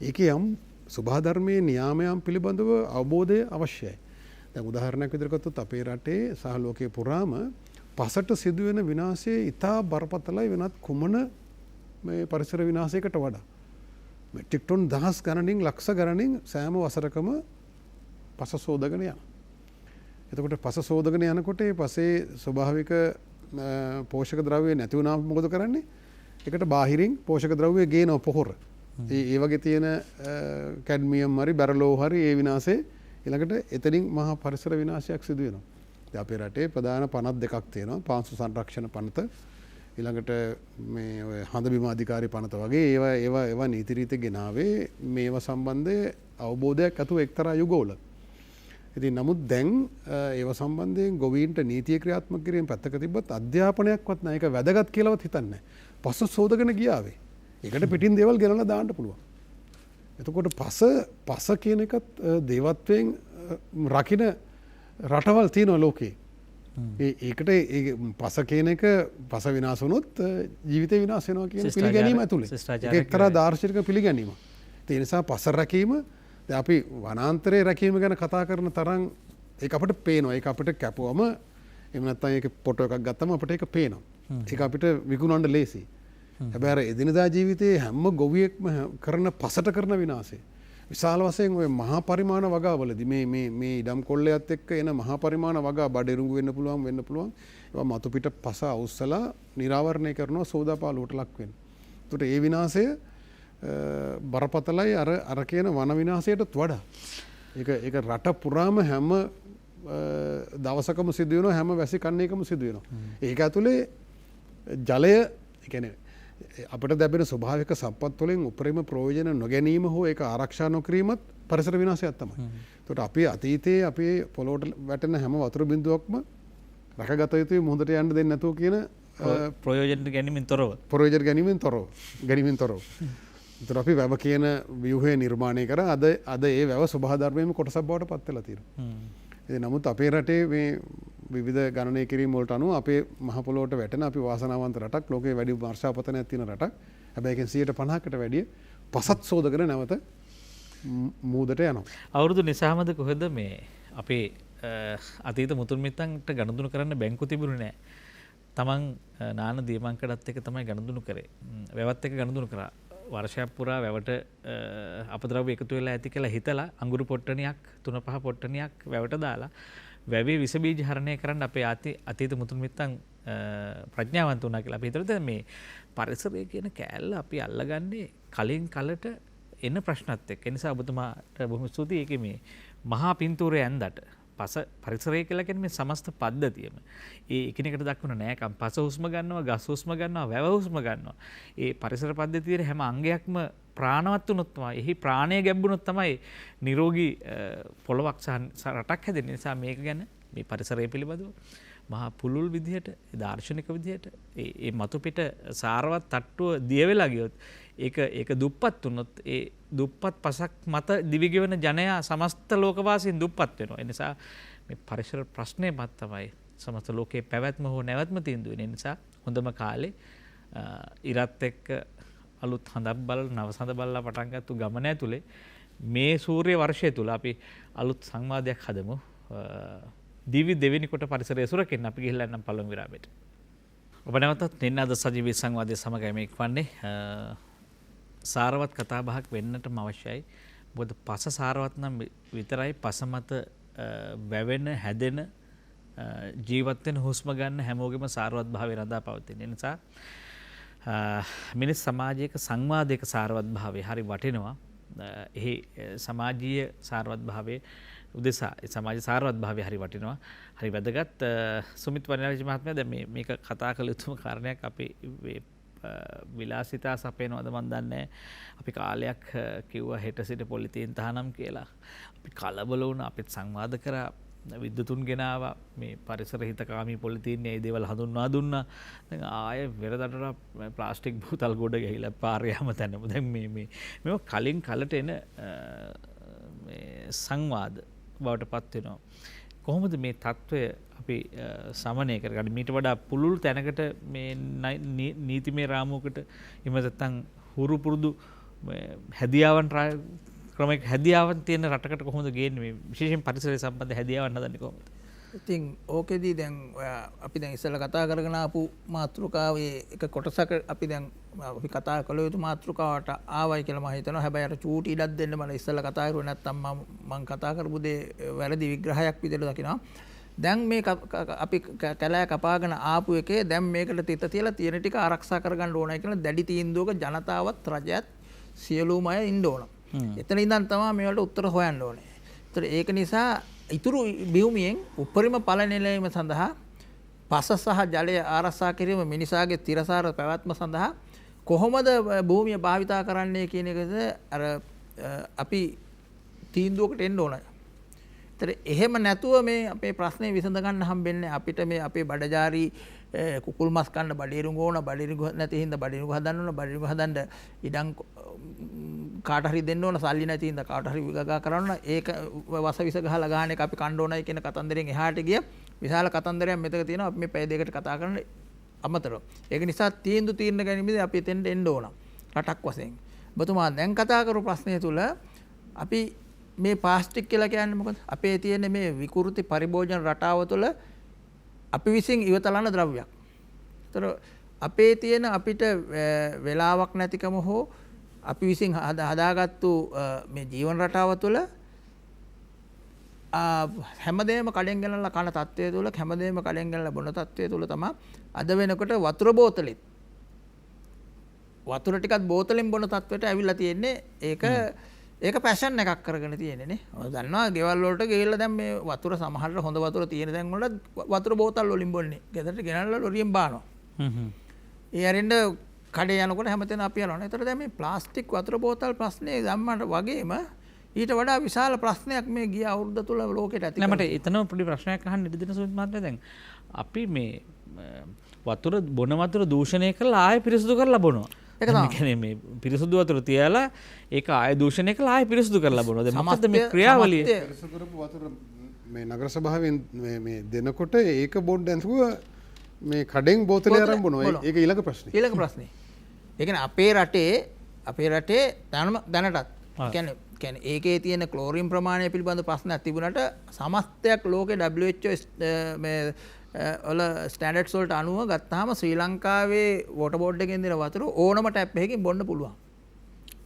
ඒකේ යම් සුභාධර්මයේ නියාමයන් පිළිබඳව අවබෝධය අවශ්‍යයි. දැන් උදාහරණයක් විදිහට ගත්තොත් අපේ රටේ සහ ලෝකයේ පුරාම පසට සිදුවෙන විනාශය ඉතා බරපතලයි වෙනත් කුමන මේ පරිසර විනාශයකට වඩා. මෙට්‍රික් ටොන් දහස් ගණනින් ලක්ෂ ගණනින් සෑම වසරකම පස සෝදගෙන යනවා. එතකොට පස සෝදගෙන යනකොට ඒ පසේ ස්වභාවික පෝෂක ද්‍රව්‍ය නැති වුණාම මොකද කරන්නේ? ඒකට බාහිරින් පෝෂක ද්‍රව්‍ය ගේනවා පොහොර. ඒ වගේ තියෙන කැඩ්මියම් හරි බැරලෝ හරි ඒ විනාශේ ඊළඟට එතනින් මහා පරිසර විනාශයක් සිදු වෙනවා. දැන් අපේ රටේ ප්‍රධාන පනත් දෙකක් තියෙනවා. පාංශු සංරක්ෂණ පනත ඊළඟට මේ ඔය හඳ බිම අධිකාරී පනත වගේ ඒවා නීති රීති ගෙනාවේ මේවා සම්බන්ධයේ අවබෝධයක් ඇතුව එක්තරා යුගවල. ඉතින් නමුත් දැන් ඒව සම්බන්ධයෙන් ගොවීන්ට නීතිය ක්‍රියාත්මක කිරීම පැත්තක තිබ්බත් අධ්‍යාපනයක්වත් නැහැ. ඒක වැදගත් කියලාවත් හිතන්නේ නැහැ. පස සෝදගෙන ගියාවේ. ඒකට පිටින් දේවල් ගෙනලා දාන්න පුළුවන්. එතකොට පස කියන එකත් දේවත්වයෙන් රකින්න රටවල් තියෙනවා ලෝකේ. ඒකට පස කියන එක පස විනාශ වුණොත් ජීවිතේ විනාශ වෙනවා කියන පිළිගැනීම ඇතුලේ. ඒක එක්තරා දාර්ශනික පිළිගැනීමක්. ඒ නිසා පස රැකීම දැන් අපි වනාන්තරයේ රැකීම ගැන කතා කරන තරම් ඒක අපිට පේනවා. ඒක අපිට කැපුවම එහෙම නැත්නම් ඒක ෆොටෝ එකක් ගත්තම අපිට ඒක පේනවා. ඒක අපිට විකුණන්න ලේසි. හැබැයි අර එදිනදා ජීවිතයේ හැම ගොවියෙක්ම කරන පසට කරන විනාශය විශාල වශයෙන් ඔය මහා පරිමාණ වගාවලදී මේ ඉඩම් කොල්ලයත් එක්ක එන මහා පරිමාණ වගා බඩෙරුඟු වෙන්න පුළුවන් ඒවා මතු පිට පස අවුස්සලා නිරාවරණය කරනවා සෝදාපාලුවට ලක් වෙන. ඒකට ඒ විනාශය බරපතලයි අර කියන වන විනාශයටත් වඩා. ඒක රට පුරාම හැම දවසකම සිදු වෙනවා හැම වැසි කන්නේකම සිදු වෙනවා. ඒක ඇතුලේ ජලය කියන්නේ අපිට ලැබෙන ස්වභාවික සම්පත් වලින් උපරිම ප්‍රයෝජන නොගැනීම හෝ ඒක ආරක්ෂා නොකිරීමත් පරිසර විනාශයක් තමයි. ඒකට අපි අතීතයේ අපේ පොළොවට වැටෙන හැම වතුර බිඳුවක්ම රැකගත යුතුයි මුහුදට යන්න දෙන්නේ නැතුව කියන ප්‍රයෝජන ගැනීමෙන් තොරව. ඒතර අපි වැව කියන ව්‍යුහය නිර්මාණය කර අද ඒ වැව ස්වභාධර්මයේම කොටසක් බවට පත් වෙලා තියෙනවා. ඉතින් නමුත් අපේ රටේ මේ විවිධ ගණනය කිරීම් වලට අනුව අපේ මහ පොළොවට වැටෙන අපි වාසනාවන්ත රටක් ලෝකයේ වැඩි වර්ෂාපතනයක් තියෙන රටක්. හැබැයි ඒකෙන් 50%කට වැඩිය පසත් සෝදගෙන නැවත මූදට යනවා. අවුරුදු නිසාමද කොහෙද මේ අපේ අතීත මුතුන් මිත්තන්ට ගනුදෙනු කරන්න බැංකු තිබුණේ නැහැ. තමන් නාන දියමංකඩත් එක්ක තමයි ගනුදෙනු කරේ. වැවත් එක්ක ගනුදෙනු කරා. වර්ෂයක් පුරා වැවට අපද්‍රව්‍ය එකතු වෙලා ඇති කියලා හිතලා අඟුරු පොට්ටනියක් 3-5 පොට්ටනියක් වැවට දාලා වැවේ විස බීජ හරණය කරන්න අපේ අතීත මුතුන් මිත්තන් ප්‍රඥාවන්ත වුණා කියලා අපි හිතුවා. මේ පරිසරය කියන කෑල්ල අපි අල්ලගන්නේ කලින් කලට එන ප්‍රශ්නත් එක්ක. ඒ නිසා ඔබතුමාට බොහොම ස්තුතියි. ඒකේ මේ මහා පින්තූරය ඇඳට පරිසරය කියලා කියන්නේ මේ සමස්ත පද්ධතියම. ඒ එකිනෙකට දක්වන නෑකම් පස හුස්ම ගන්නවා, ගස් හුස්ම ගන්නවා, වැව හුස්ම ගන්නවා. ඒ පරිසර පද්ධතියේ හැම අංගයක්ම ප්‍රාණවත් වුණොත් තමයි, එහි ප්‍රාණය ගැඹුණොත් තමයි නිරෝගී පොළොවක් සහ රටක් හැදෙන්නේ. නිසා මේක ගැන මේ පරිසරය පිළිබඳව මහා පුළුල් විදිහට, දාර්ශනික විදිහට ඒ මතු පිට සාරවත් තට්ටුව දිය වෙලා ගියොත් ඒක දුප්පත් වුණොත් ඒ දුප්පත් පසක් මත දිවිගෙවන ජනයා සමස්ත ලෝකවාසීන් දුප්පත් වෙනවා. ඒ නිසා මේ පරිසර ප්‍රශ්නේ මත තමයි සමස්ත ලෝකයේ පැවැත්ම හෝ නැවැත්ම තීන්දුව වෙන නිසා හොඳම කාලේ ඉරත් එක්ක අලුත් හඳක් බලලා නව සඳ බලලා පටන් ගත්ත ගමන ඇතුලේ මේ සූර්ය වර්ෂය තුල අපි අලුත් සංවාදයක් හදමු. දිවි දෙවෙනි කොට පරිසරය සුරකින්න අපි ගිහිල්ලා යන්න පළමු විරාමයට. ඔබ නැවතත් නින්නාද සජීවී සංවාදයේ සමගයි මේක වන්නේ. සාරවත් කතා බහක් වෙන්නටම අවශ්‍යයි. මොකද පස සාරවත් නම් විතරයි පස මත වැවෙන හැදෙන ජීවත් වෙන හුස්ම ගන්න හැමෝගෙම සාරවත් භාවය රඳා පවතින. ඒ නිසා මිනිස් සමාජයක සංවාදයක සාරවත් භාවය හරි වටිනවා. එහි සමාජීය සාරවත් භාවයේ උදෙසා සමාජ සාරවත් භාවය හරි වටිනවා. හරි වැදගත්. සුමිත් වනිරාජ මහත්මයා දැන් මේක කතා කළ යුතුම කාරණයක් අපේ විලාසිතා සපයනවද මන් දන්නේ. අපි කාලයක් කිව්වා හෙට සිට පොලිතීන් තහනම් කියලා. අපි කලබල වුණා. අපිත් සංවාද කරා. විද්‍යුතුන් ගෙනාවා. මේ පරිසර හිතකාමී පොලිතීන් මේ දේවල් හඳුන්වා දුන්නා. දැන් ආයෙ වෙරදටට ප්ලාස්ටික් බෝතල් ගොඩ ගහලා පාරේ යම තැනම දැන් මේව කලින් කලට එන මේ සංවාද බවට පත් වෙනවා. කොහොමද මේ තත්ත්වය අපි සමනය කරගන්න මීට වඩා පුළුල් තැනකට මේ නීතිමය රාමුවකට එහෙම නැත්නම් හුරු පුරුදු හැදියාවන් ක්‍රමයක හැදියාවන් තියෙන රටකට කොහොමද ගේන්නේ මේ විශේෂයෙන් පරිසරය සම්බන්ධ හැදියාවන් හදන්නේ කොහොමද? ඉතින් ඕකෙදී දැන් අපි දැන් ඉස්සෙල්ලා කතා කරගෙන ආපු මාතෘකාවේ එක කොටසක අපි දැන් අපි කතා කළ යුතු මාතෘකාවට ආවයි කියලා මම හිතනවා. හැබැයි අර චූටි ඉඩක් දෙන්න මම ඉස්සෙල්ලා කතා කරුවේ නැත්තම් මම කතා කරපු දේ වැරදි විග්‍රහයක් විදිහට දකිනවා. දැන් මේ අපි කැලෑ කපාගෙන ආපු එකේ දැන් මේකට තිත තියලා තියෙන ටික ආරක්ෂා කරගන්න ඕනයි කියලා දැඩි තීන්දුවක ජනතාවත් රජයත් සියලුම අය ඉන්න ඕන. එතන ඉඳන් තමයි මේවලට උත්තර හොයන්න ඕනේ. ඒතර ඒක නිසා ඉතුරු භූමියෙන් උපරිම ඵල නෙළීම සඳහා පස සහ ජලය ආරක්ෂා කිරීම මිනිසාගේ තිරසාර පැවැත්ම සඳහා කොහොමද භූමිය භාවිතා කරන්නේ කියන එකද අර අපි තීන්දුවකට එන්න ඕන. ඒතර එහෙම නැතුව මේ අපේ ප්‍රශ්නේ විසඳ ගන්න හම්බෙන්නේ අපිට මේ අපේ බඩජාරි කුකුල් මස් කන්න බඩේරුඟ ඕන බඩේරුඟ නැති හින්දා බඩේරුඟ හදන්න ඕන බඩේරුඟ හදන්න ඉඩම් කාට හරි දෙන්න ඕන සල්ලි නැති හින්දා කාට හරි විගගා කරන්න ඒක වස විස ගහලා ගහන එක අපි කන්න ඕනයි කියන කතන්දරෙන් එහාට ගිය විශාල කතන්දරයක් මෙතක තියෙනවා අපි මේ පැය දෙකකට කතා කරන්න අමතරව. ඒක නිසා තීන්දුව ගැනීමේදී අපි එතෙන්ට එන්න ඕන රටක් වශයෙන්. ඔබතුමා දැන් කතා කරපු ප්‍රශ්නය තුල අපි මේ ප්ලාස්ටික් කියලා කියන්නේ මොකද? අපේ තියෙන මේ විකෘති පරිභෝජන රටාව තුළ අපි විසින් ඉවතලන ද්‍රව්‍යයක්. ඒතර අපේ තියෙන අපිට වෙලාවක් නැතිකම හෝ අපි විසින් හදාගත්තු මේ ජීවන රටාව තුළ හැමදේම කඩෙන් ගෙනල්ලා කන තත්ත්වය තුළ හැමදේම කඩෙන් ගෙනල්ලා බොන තත්ත්වය තුළ තමයි අද වෙනකොට වතුර බෝතලෙත් වතුර ටිකත් බෝතලෙන් බොන තත්ත්වයට ඇවිල්ලා තියෙන්නේ. ඒක පැෂන් එකක් කරගෙන තියෙන්නේ නේ. ඔය දන්නවා ගෙවල් වලට ගිහිල්ලා දැන් මේ වතුර සමහරට හොඳ වතුර තියෙන තැන් වල වතුර බෝතල් වලින් බොන්නේ. ගෙදරට ගෙනල්ලා ලොරියෙන් බානවා. ඒ අරින්න කඩේ යනකොට හැමතැන අපි යනවා. ඒතර දැන් මේ ප්ලාස්ටික් වතුර බෝතල් ප්‍රශ්නේ ධම්මට වගේම ඊට වඩා විශාල ප්‍රශ්නයක් මේ ගිය අවුරුද්ද තුල ලෝකෙට ඇති කරනවා. මට එතනම පොඩි ප්‍රශ්නයක් අහන්න ඉඩ දෙන්න සුමිත් මහත්මයා. දැන් අපි මේ වතුර බොන වතුර දූෂණය කරලා ආයෙ පිරිසිදු කරලා බොනවා. ඒක තමයි මේ පිරිසුදු වතුර තියලා ඒක ආය දූෂණය කරලා ආය පිරිසුදු කරලා බොනවා. දැන් මොකද්ද මේ ක්‍රියාවලිය? පිරිසුදු කරපු වතුර මේ නගර සභාවෙන් මේ දෙනකොට ඒක බොන්න නැතුව මේ කඩෙන් බෝතලේ අරන් බොනවා. ඒක ඊළඟ ප්‍රශ්නේ. ඊළඟ ප්‍රශ්නේ. ඒ කියන්නේ අපේ රටේ දැනටත් කියන්නේ ඒකේ තියෙන ක්ලෝරින් ප්‍රමාණය පිළිබඳ ප්‍රශ්නයක් තිබුණාට සමස්තයක් ලෝකේ WHO මේ ඔල ස්ටෑන්ඩඩ්ස් වලට අනුව ගත්තාම ශ්‍රී ලංකාවේ වෝටර් බෝඩ් එකෙන් දෙන වතුර ඕනම ටැප් එකකින් බොන්න පුළුවන්.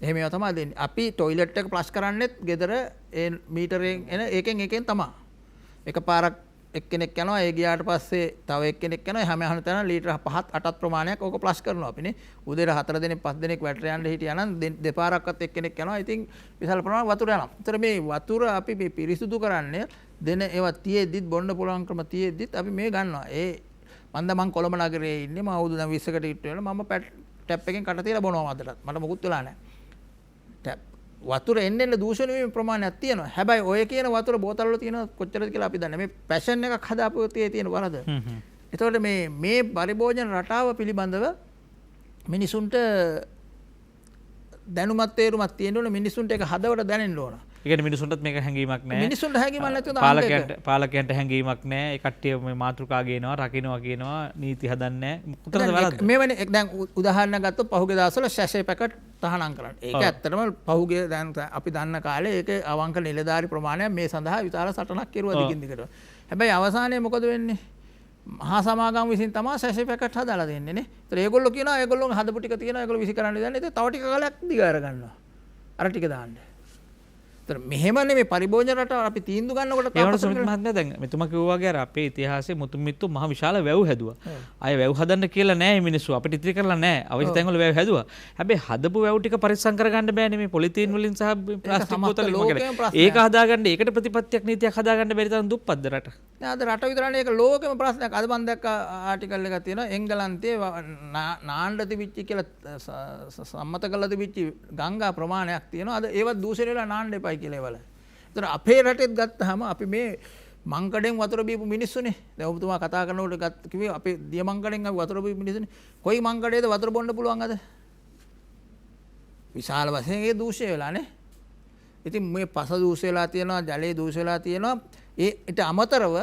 එහෙම ඒවා තමයි දෙන්නේ. අපි টয়ලට් එක ෆ්ලෂ් කරන්නේත් ගෙදර ඒ මීටරයෙන් එන එකෙන් තමයි. එකපාරක් එක්කෙනෙක් යනවා ඒ ගියාට පස්සේ තව එක්කෙනෙක් යනවා හැම හැම තැන ලීටර 5ත් 8ත් ප්‍රමාණයක් ඕක ෆ්ලෂ් කරනවා අපිනේ. උදේට 4 දෙනෙක් 5 දෙනෙක් වැටර යන්න හිටියා නම් දෙපාරක්වත් එක්කෙනෙක් යනවා. ඉතින් විශාල ප්‍රමාණයක් වතුර යනවා. ඒතර මේ වතුර අපි මේ පිරිසුදු කරන්නේ දෙන ඒවා තියෙද්දිත් බොන්න පුළුවන් ක්‍රම තියෙද්දිත් අපි මේ ගන්නවා. මම කොළඹ නගරයේ ඉන්නේ. මම අවුරුදු 20කට ඉට වෙලා මම ටැප් එකෙන් කට තියලා බොනවා අදටත්. මට මොකුත් වෙලා නැහැ. ටැප් වතුර එන්න දූෂණ වීම ප්‍රමාණයක් තියෙනවා. හැබැයි ඔය කියන වතුර බෝතල් වල තියෙන කොච්චරද කියලා අපි දන්නේ. මේ පැෂන් එකක් හදාපු තියෙන වරද. එතකොට මේ පරිභෝජන රටාව පිළිබඳව මිනිසුන්ට දැනුමත් තේරුමක් තියෙන්න ඕන. මිනිසුන්ට ඒක හදවට දැනෙන්න ඕන. ඒ කියන්නේ මිනිසුන්ටත් මේක හැංගීමක් නැහැ. මිනිසුන්ට හැංගීමක් නැතිව පාලකයන්ට හැංගීමක් නැහැ. ඒ කට්ටිය මේ මාතෘකා ගේනවා, රකින්නවා කියනවා, නීති හදන්නේ නැහැ. උතරද වරද්ද? මේවනේ දැන් උදාහරණයක් ගත්තොත් පහුගිය දවස්වල ෂැෂේ පැකට් තහනම් කරන්න. ඒක ඇත්තටම පහුගිය දැන් අපි දන්න කාලේ ඒක අවංක නිලධාරි ප්‍රමාණයක් මේ සඳහා විතර සටනක් කෙරුවා දිගින් දිගට. හැබැයි අවසානයේ මොකද වෙන්නේ? මහා සමාගම් විසින් තමයි ෂැෂේ පැකට් හදාලා දෙන්නේ නේ. ඒතර ඒගොල්ලෝ කියනවා ඒගොල්ලෝගේ හදපු ටික තියෙනවා ඒගොල්ලෝ විසි කරන්න දෙන්නේ. ඒක තව ටික කාලයක් දිගාර ගන්නවා. අර ටික දාන්න. මෙහෙමනේ මේ පරිභෝජන රටාව අපි තීන්දුව ගන්නකොට තමයි සුමිත් මහත්මයා දැන් මෙතුමා කිව්වා වගේ අර අපේ ඉතිහාසයේ මුතුන් මිත්තු මහ විශාල වැව් හැදුවා. ආය වැව් හදන්න කියලා නෑ මේ මිනිස්සු. අපිට ඉතිරි කරලා නෑ. අවශ්‍ය තැන් වල වැව් හැදුවා. හැබැයි හදපු වැව් ටික පරිස්සම් කරගන්න බෑනේ මේ පොලිතීන් වලින් සහ ප්ලාස්ටික් බෝතල් වලින්. ඒක හදාගන්න ඒකට ප්‍රතිපත්තියක් නීතියක් හදාගන්න බැරි තරම් දුප්පත්ද රට. නෑ අද රට විතරනේ ඒක ලෝකෙම ප්‍රශ්නයක්. අද මම දැක්ක ආටිකල් එකක් තියෙනවා එංගලන්තයේ නාන්න තිබිච්ච කියලා සම්මත කළ තිබිච්ච ගංගා ප්‍රමාණයක් තියෙනවා. අද ඒවත් දූෂණය වෙලා නාන්න එපයි කියලා ඒවල. ඒතර අපේ රටෙත් ගත්තාම අපි මේ මංකඩෙන් වතුර බීපු මිනිස්සුනේ. දැන් ඔබතුමා කතා කරනකොට කිව්වේ අපේ දිය මංකඩෙන් අපි වතුර බීපු මිනිස්සුනේ. කොයි මංකඩේද වතුර බොන්න පුළුවන් අද? විශාල වශයෙන් ඒ දූෂණය වෙලානේ. ඉතින් මේ පස දූෂ වෙලා තියෙනවා, ජලයේ දූෂ වෙලා තියෙනවා. ඒට අමතරව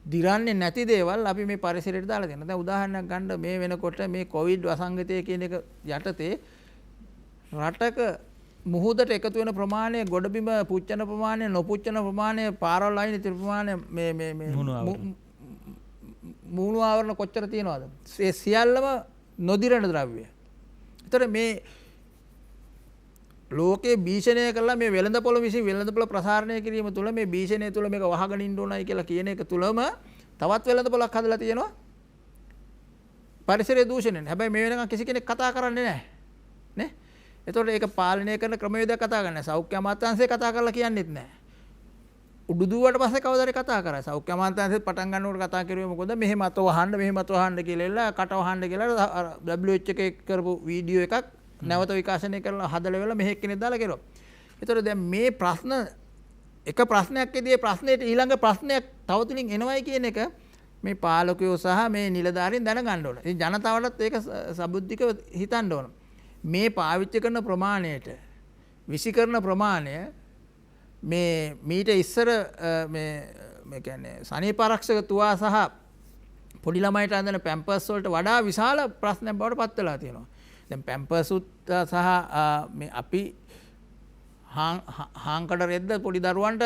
දිරන්නේ නැති දේවල් අපි මේ පරිසරයට දාලා තියෙනවා. දැන් උදාහරණයක් ගන්න මේ වෙනකොට මේ කොවිඩ් වසංගතය කියන එක යටතේ රටක මුහුදට එකතු වෙන ප්‍රමාණය, ගොඩබිම පුච්චන ප්‍රමාණය, නොපුච්චන ප්‍රමාණය, පාරවල් අයින ඉතිරි ප්‍රමාණය මේ මූණු ආවරණ කොච්චර තියෙනවද? ඒ සියල්ලම නොදිරණ ද්‍රව්‍ය. ඒතර මේ ලෝකයේ භීෂණය කරලා මේ වෙළඳපොළ විසින් වෙළඳපොළ ප්‍රසාරණය කිරීම තුළ මේ භීෂණය තුළ මේක වහගෙන ඉන්න ඕනයි කියලා කියන එක තුළම තවත් වෙළඳපොළක් හදලා තියෙනවා පරිසරයේ දූෂණයෙන්. හැබැයි මේ වෙනකන් කිසි කෙනෙක් කතා කරන්නේ නැහැ නේ. එතකොට ඒක පාලනය කරන ක්‍රමවේදයක් කතා කරන්නේ නැහැ. සෞඛ්‍ය අමාත්‍යාංශය කතා කරලා කියන්නේත් නැහැ. උඩුදුවට පස්සේ කවදාද කතා කරා. සෞඛ්‍ය අමාත්‍යාංශෙත් පටන් ගන්නකොට කතා කරුවේ මොකද? මෙහෙම අත වහන්න කියලා කට වහන්න කියලා WHO එකේ කරපු වීඩියෝ එකක් නැවත විකාශනය කරලා හදලා වෙලා මෙහෙ කෙනෙක් දාලා කෙරුවා. ඒතකොට දැන් මේ ප්‍රශ්න එක ප්‍රශ්නයක්දී ප්‍රශ්නෙට ඊළඟ ප්‍රශ්නයක් තවතුලින් එනවයි කියන එක මේ පාලකයෝ සහ මේ නිලධාරීන් දැනගන්න ඕන. ඉතින් ජනතාවටත් ඒක සබුද්ධිකව හිතන්න ඕන. මේ පාවිච්චි කරන ප්‍රමාණයට විසි කරන ප්‍රමාණය මේ මීට ඉස්සර මේ කියන්නේ සනීපාරක්ෂක තුවා සහ පොඩි ළමයිට අඳින පැම්පර්ස් වලට වඩා විශාල ප්‍රශ්නයක් බවට පත් වෙලා තියෙනවා. දැන් පැම්පර්ස් සහ මේ අපි හාංකඩ රෙද්ද පොඩි දරුවන්ට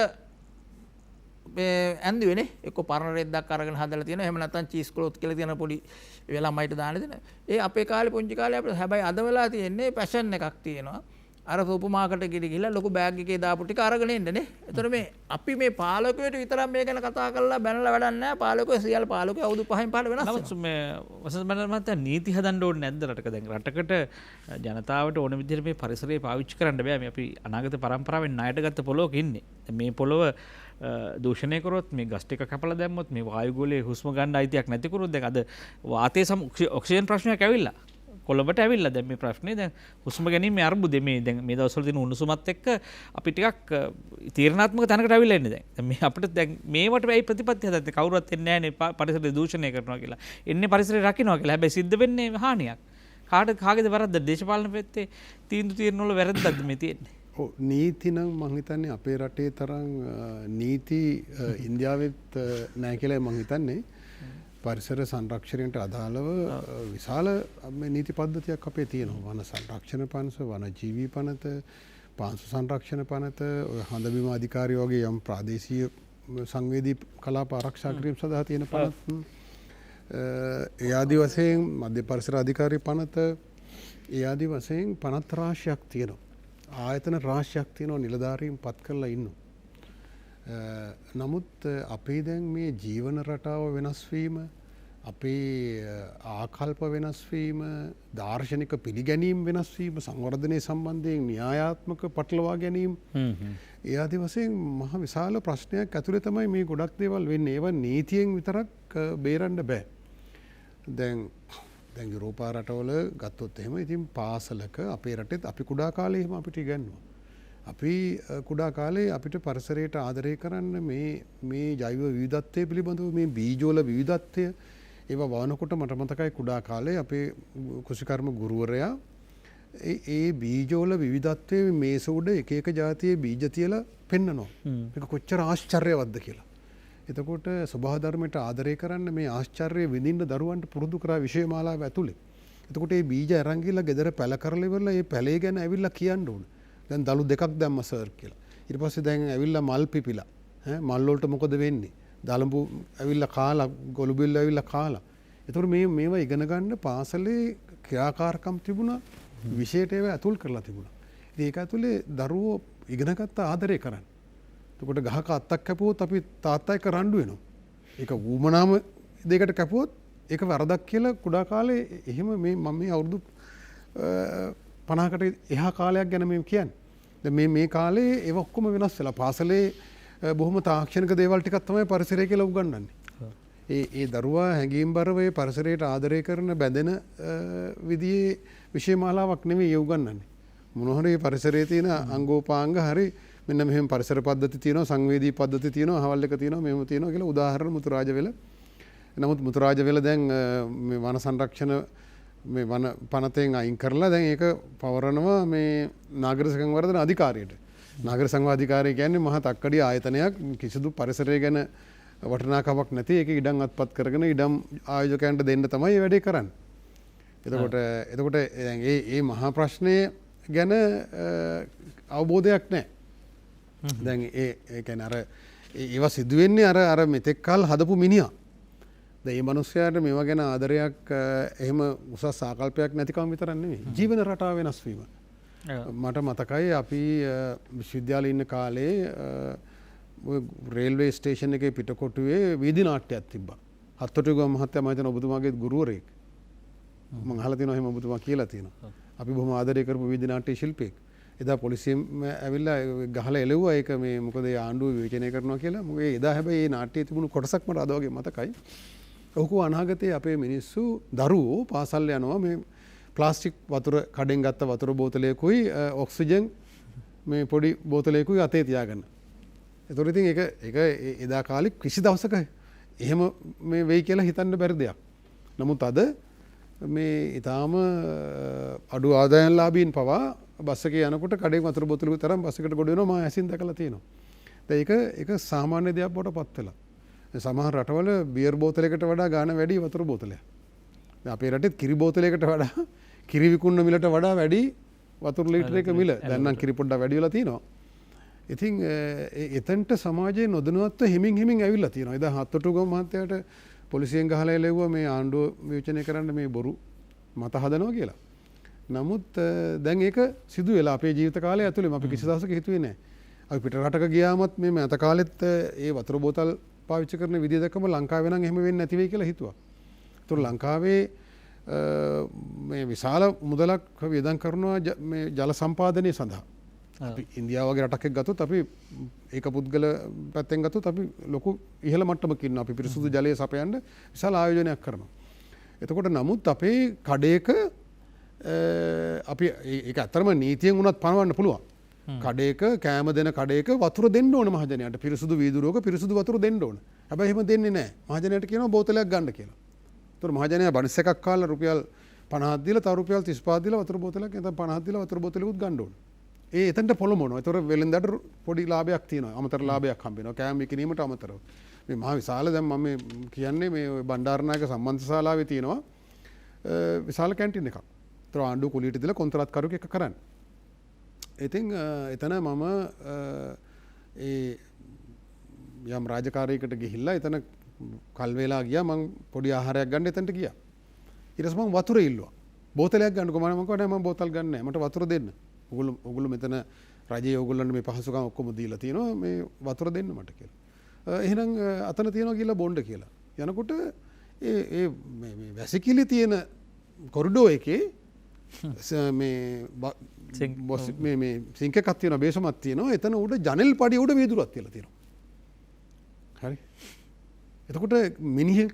ඇඳුවේනේ. එක්ක පරණ රෙද්දක් අරගෙන හදලා තියෙනවා. එහෙම නැත්නම් චීස් ක්ලොත් කියලා තියෙන පොඩි ඒ ළමයිට දාන්න දෙන. ඒ අපේ කාලේ පුංචි කාලේ අපිට හැබැයි අද වෙලා තියෙන්නේ ෆැෂන් එකක් තියෙනවා. අර සුපර් මාකට් එකට ගිහිල්ලා ලොකු බෑග් එකේ දාපු ටික අරගෙන එන්නනේ. ඒතර මේ අපි මේ පාලකයට විතරක් මේ ගැන කතා කරලා බැනලා වැඩක් නැහැ. පාලකයෝ සියල්ල පාලකයෝ අවුරුදු 5න් පහළ වෙනස් වෙනවා. නමුත් මේ වසන්ත බණ්ඩාර මහත්තයා නීති හදන්න ඕනේ නැද්ද රටක? දැන් රටකට ජනතාවට ඕන විදිහට මේ පරිසරය පාවිච්චි කරන්න බෑ. මේ අපි අනාගත පරම්පරාවෙන් ණයට ගත්ත පොළොවක ඉන්නේ. මේ පොළොව දූෂණය කරොත්, මේ ගස් ටික කපලා දැම්මොත්, මේ වායුගෝලයේ හුස්ම ගන්න අයිතියක් නැති කරොත්, දැන් අද වාතයේ ඔක්සිජන් ප්‍රශ්නයක් ඇවිල්ලා කොළඹට ඇවිල්ලා දැන් මේ ප්‍රශ්නේ දැන් හුස්ම ගැනීම අර්බුදේ මේ දැන් මේ දවස්වල තියෙන උණුසුමත් එක්ක අපි ටිකක් තීරණාත්මක තැනකට ඇවිල්ලා ඉන්නේ දැන් මේ අපිට දැන් මේවට වෙයි ප්‍රතිපත්ති හදන්නේ කවුරුත් එන්නේ නැහැ නේ පරිසරය දූෂණය කරනවා කියලා. එන්නේ පරිසරය රකින්නවා කියලා. හැබැයි සිද්ධ වෙන්නේ හානියක්. කාගේද වැරද්ද? දේශපාලන පැත්තේ තීන්දුව తీරන වල වැරද්දක්ද මේ තියෙන්නේ? ඔව් නීති නම් මං හිතන්නේ අපේ රටේ තරම් නීති ඉන්දියාවෙත් නැහැ කියලා මං හිතන්නේ. පරිසර සංරක්ෂණයට අදාළව විශාල නීති පද්ධතියක් අපේ තියෙනවා. වන සංරක්ෂණ පනත, වන ජීවී පනත, පාංශු සංරක්ෂණ පනත, ඔය හඳබිම අධිකාරිය වගේ යම් ප්‍රාදේශීය සංවේදී කලාප ආරක්ෂා කිරීම සඳහා තියෙන පනත්, ඒ ආදි වශයෙන් මධ්‍ය පරිසර අධිකාරිය පනත, ඒ ආදි වශයෙන් පනත් රාශියක් තියෙනවා. ආයතන රාශියක් තියෙනවා නිලධාරීන් පත් කරලා ඉන්නවා. නමුත් අපේ දැන් මේ ජීවන රටාව වෙනස් වීම, අපේ ආකල්ප වෙනස් වීම, දාර්ශනික පිළිගැනීම් වෙනස් වීම, සංවර්ධනය සම්බන්ධයෙන් න්‍යායාත්මක පටලවා ගැනීම, ඒ ආදි වශයෙන් මහ විශාල ප්‍රශ්නයක් ඇතුලේ තමයි මේ ගොඩක් දේවල් වෙන්නේ. ඒවා නීතියෙන් විතරක් බේරන්න බෑ. දැන් යුරෝපා රටවල ගත්තොත් එහෙම ඉතින් පාසලක අපේ රටෙත් අපි කුඩා කාලේ එහෙම අපිට ඉගන්වනවා. අපි කුඩා කාලේ අපිට පරිසරයට ආදරය කරන්න මේ ජෛව විවිධත්වය පිළිබඳව මේ බීජවල විවිධත්වය ඒවා වවනකොට මට මතකයි කුඩා කාලේ අපේ කෘෂිකර්ම ගුරුවරයා ඒ බීජවල විවිධත්වය මේස උඩ එක එක ජාතියේ බීජ තියලා පෙන්නනවා. මේක කොච්චර ආශ්චර්යවත්ද කියලා. එතකොට ස්වභාව ධර්මයට ආදරය කරන්න මේ ආශ්චර්යය විඳින්න දරුවන්ට පුරුදු කරා විෂය මාලාව ඇතුලේ. එතකොට මේ බීජ අරන් ගිහලා ගෙදර පැල කරලා ඉවරලා මේ පැලේ ගැන ඇවිල්ලා කියන්න ඕනේ. දැන් දළු දෙකක් දැම්ම සර් කියලා. ඊට පස්සේ දැන් ඇවිල්ලා මල් පිපිලා. මල් වලට මොකද වෙන්නේ? දලඹු ඇවිල්ලා කාලා, ගොළුබිල්ල ඇවිල්ලා කාලා. ඒතකොට මේවා ඉගෙන ගන්න පාසලේ ක්‍රියාකාරකම් තිබුණා. විෂයට ඒවා ඇතුල් කරලා තිබුණා. ඉතින් ඒක ඇතුලේ දරුවෝ ඉගෙන ගත්ත ආදරය කරන්න. එතකොට ගහක අත්තක් කැපුවොත් අපි තාත්තා එක්ක රණ්ඩු වෙනවා. ඒක ඌමනාම දෙයකට කැපුවොත් ඒක වරදක් කියලා කුඩා කාලේ එහෙම මම මේ අවුරුදු 50කට එහා කාලයක් ගැන මේ කියන්නේ. දැන් මේ කාලේ ඒව ඔක්කොම වෙනස් වෙලා පාසලේ බොහොම තාක්ෂණික දේවල් ටිකක් තමයි පරිසරය කියලා උගන්වන්නේ. ඒ දරුවා හැඟීම්බරව ඒ පරිසරයට ආදරය කරන බැඳෙන විදිහේ විෂය මාලාවක් නෙමෙයි ඒ උගන්වන්නේ. මොනවා හරි පරිසරයේ තියෙන අංගෝපාංග හරි මෙන්න මෙහෙම පරිසර පද්ධති තියෙනවා, සංවේදී පද්ධති තියෙනවා, අහවල් එක තියෙනවා, මෙහෙම තියෙනවා කියලා උදාහරණ මුතුරාජවෙල. නමුත් මුතුරාජවෙල දැන් මේ වන සංරක්ෂණ මේ වන පනතෙන් අයින් කරලා දැන් ඒක පවරනවා මේ නාගරික සංවර්ධන අධිකාරියට. නාගර සංවාධිකාරය කියන්නේ මහා තක්කඩිය ආයතනයක් කිසිදු පරිසරය ගැන වටිනාකමක් නැති ඒක ඉඩම් අත්පත් කරගෙන ඉඩම් ආයෝජකයන්ට දෙන්න තමයි වැඩේ කරන්නේ. එතකොට ඒ මහා ප්‍රශ්නය ගැන අවබෝධයක් නැහැ. දැන් ඒ කියන්නේ අර ඒවා සිදුවෙන්නේ අර මෙතෙක් කල් හදපු මිනිහා. දැන් මේ මිනිස්යාට මේවා ගැන ආදරයක් එහෙම උසස් ආකල්පයක් නැතිකම විතරක් නෙමෙයි. ජීවන රටාව වෙනස් වීම. මට මතකයි අපි විශ්වවිද්‍යාලේ ඉන්න කාලේ රේල්වේ ස්ටේෂන් එකේ පිටකොටුවේ වීදි නාට්‍යයක් තිබ්බා. හත්තොටුගම මහත්තයා මම හිතන ඔබතුමාගේ ගුරුවරයෙක්. මම අහලා තියෙනවා එහෙම ඔබතුමා කියලා තියෙනවා. අපි බොහොම ආදරය කරපු වීදි නාට්‍ය ශිල්පියෙක්. එදා පොලිසියෙන් ඇවිල්ලා ගහලා එළවුවා ඒක මේ මොකද ඒ ආණ්ඩුව විවේචනය කරනවා කියලා. මොකද එදා හැබැයි මේ නාට්‍යයේ තිබුණු කොටසක් මට අද වගේ මතකයි. ඔහු අනාගතයේ අපේ මිනිස්සු දරුවෝ පාසල් යනවා මේ ප්ලාස්ටික් වතුර කඩෙන් ගත්ත වතුර බෝතලයකුයි ඔක්සිජන් මේ පොඩි බෝතලයකුයි අතේ තියාගන්න. ඒතොර ඉතින් ඒක එදා කාලේ කිසි දවසක එහෙම මේ වෙයි කියලා හිතන්න බැරි දෙයක්. නමුත් අද මේ ඊටාම අඩු ආදායම්ලාභීන් පවා බස් එකේ යනකොට කඩේ වතුර බෝතලෙක තරම් බස් එකට ගොඩ වෙනවා මම ඇසින් දැකලා තියෙනවා. දැන් ඒක සාමාන්‍ය දෙයක් බවට පත් වෙලා. සමහර රටවල බියර් බෝතලයකට වඩා ගාණ වැඩි වතුර බෝතලයක්. දැන් අපේ රටෙත් කිරි බෝතලයකට වඩා කිරි විකුණන මිලට වඩා වැඩි වතුර ලීටර එක මිල. දැන් නම් කිරි පොඩ්ඩක් වැඩි වෙලා තියෙනවා. ඉතින් එතනට සමාජයේ නොදැනුවත්ව හිමින් ඇවිල්ලා තියෙනවා. එදා හත්තොටුගම මහත්තයාට පොලිසියෙන් ගහලා එළෙව්වා මේ ආණ්ඩුව විවේචනය කරන්න මේ බොරු මත හදනවා කියලා. නමුත් දැන් ඒක සිදු වෙලා අපේ ජීවිත කාලය ඇතුළේම අපි කිසි දවසක හිතුවේ නැහැ. අපි පිට රටක ගියාමත් මේ මෑත කාලෙත් ඒ වතුර බෝතල් පාවිච්චි කරන විදිය දැක්කම ලංකාවේ නම් එහෙම වෙන්නේ නැති වෙයි කියලා හිතුවා. ඒතකොට ලංකාවේ මේ විශාල මුදලක් වියදම් කරනවා මේ ජල සම්පාදනය සඳහා. අපි ඉන්දියාව වගේ රටක් ගත්තොත් අපි ඒක පුද්ගල පැත්තෙන් ගත්තොත් අපි ලොකු ඉහළ මට්ටමක ඉන්නවා. අපි පිරිසුදු ජලය සපයන්න විශාල ආයෝජනයක් කරනවා. එතකොට නමුත් අපේ කඩේක අපි ඒක අතරම නීතියෙන් උනත් පනවන්න පුළුවන්. කඩේක කෑම දෙන කඩේක වතුර දෙන්න ඕන මහජනයාට. පිරිසුදු වීදුරුවක පිරිසුදු වතුර දෙන්න ඕන. හැබැයි එහෙම දෙන්නේ නැහැ. මහජනයාට කියනවා බෝතලයක් ගන්න කියලා. ඒතර මහජනයා බනිස් එකක් කාලා රුපියල් 50ක් දීලා තව රුපියල් 35ක් දීලා වතුර බෝතලයක් නැත්නම් 50ක් දීලා වතුර බෝතලෙකුත් ගන්න ඕන. එතනට පොළඹවනවා. ඒතර වෙලෙන්දාට පොඩි ලාභයක් තියෙනවා. අමතර ලාභයක් හම්බ වෙනවා. කෑම විකිණීමට අමතරව. මේ මහා විශාල දැන් මම මේ කියන්නේ මේ බණ්ඩාරනායක සම්මන්ත්‍රණ ශාලාවේ තියෙනවා විශාල කැන්ටින් එකක්. ඒතර ආණ්ඩුව කුලියට දීලා කොන්ත්‍රාත්කරුවෙක් එක කරන්නේ. ඉතින් එතන මම යම් රාජකාරියකට ගිහිල්ලා එතන කල් වේලා ගියා මං පොඩි ආහාරයක් ගන්න එතනට ගියා. ඊට පස්සේ මං වතුර ඉල්ලුවා. බෝතලයක් ගන්නකො මම කිව්වා මම බෝතල් ගන්න නැහැ. මට වතුර දෙන්න. ඔගොල්ලෝ මෙතන රජයේ ඔයගොල්ලන්ට මේ පහසුකම් ඔක්කොම දීලා තියෙනවා මේ වතුර දෙන්න මට කියලා. එහෙනම් අතන තියෙනවා කියලා බොණ්ඩ කියලා. යනකොට ඒ මේ වැසිකිලි තියෙන කොරිඩෝ එකේ මේ සිංක එකක් තියෙනවා බේසමක් තියෙනවා. එතන උඩ ජනෙල් පඩිය උඩ වීදුරුවක් තියලා තියෙනවා. හරි. එතකොට මිනිහෙක්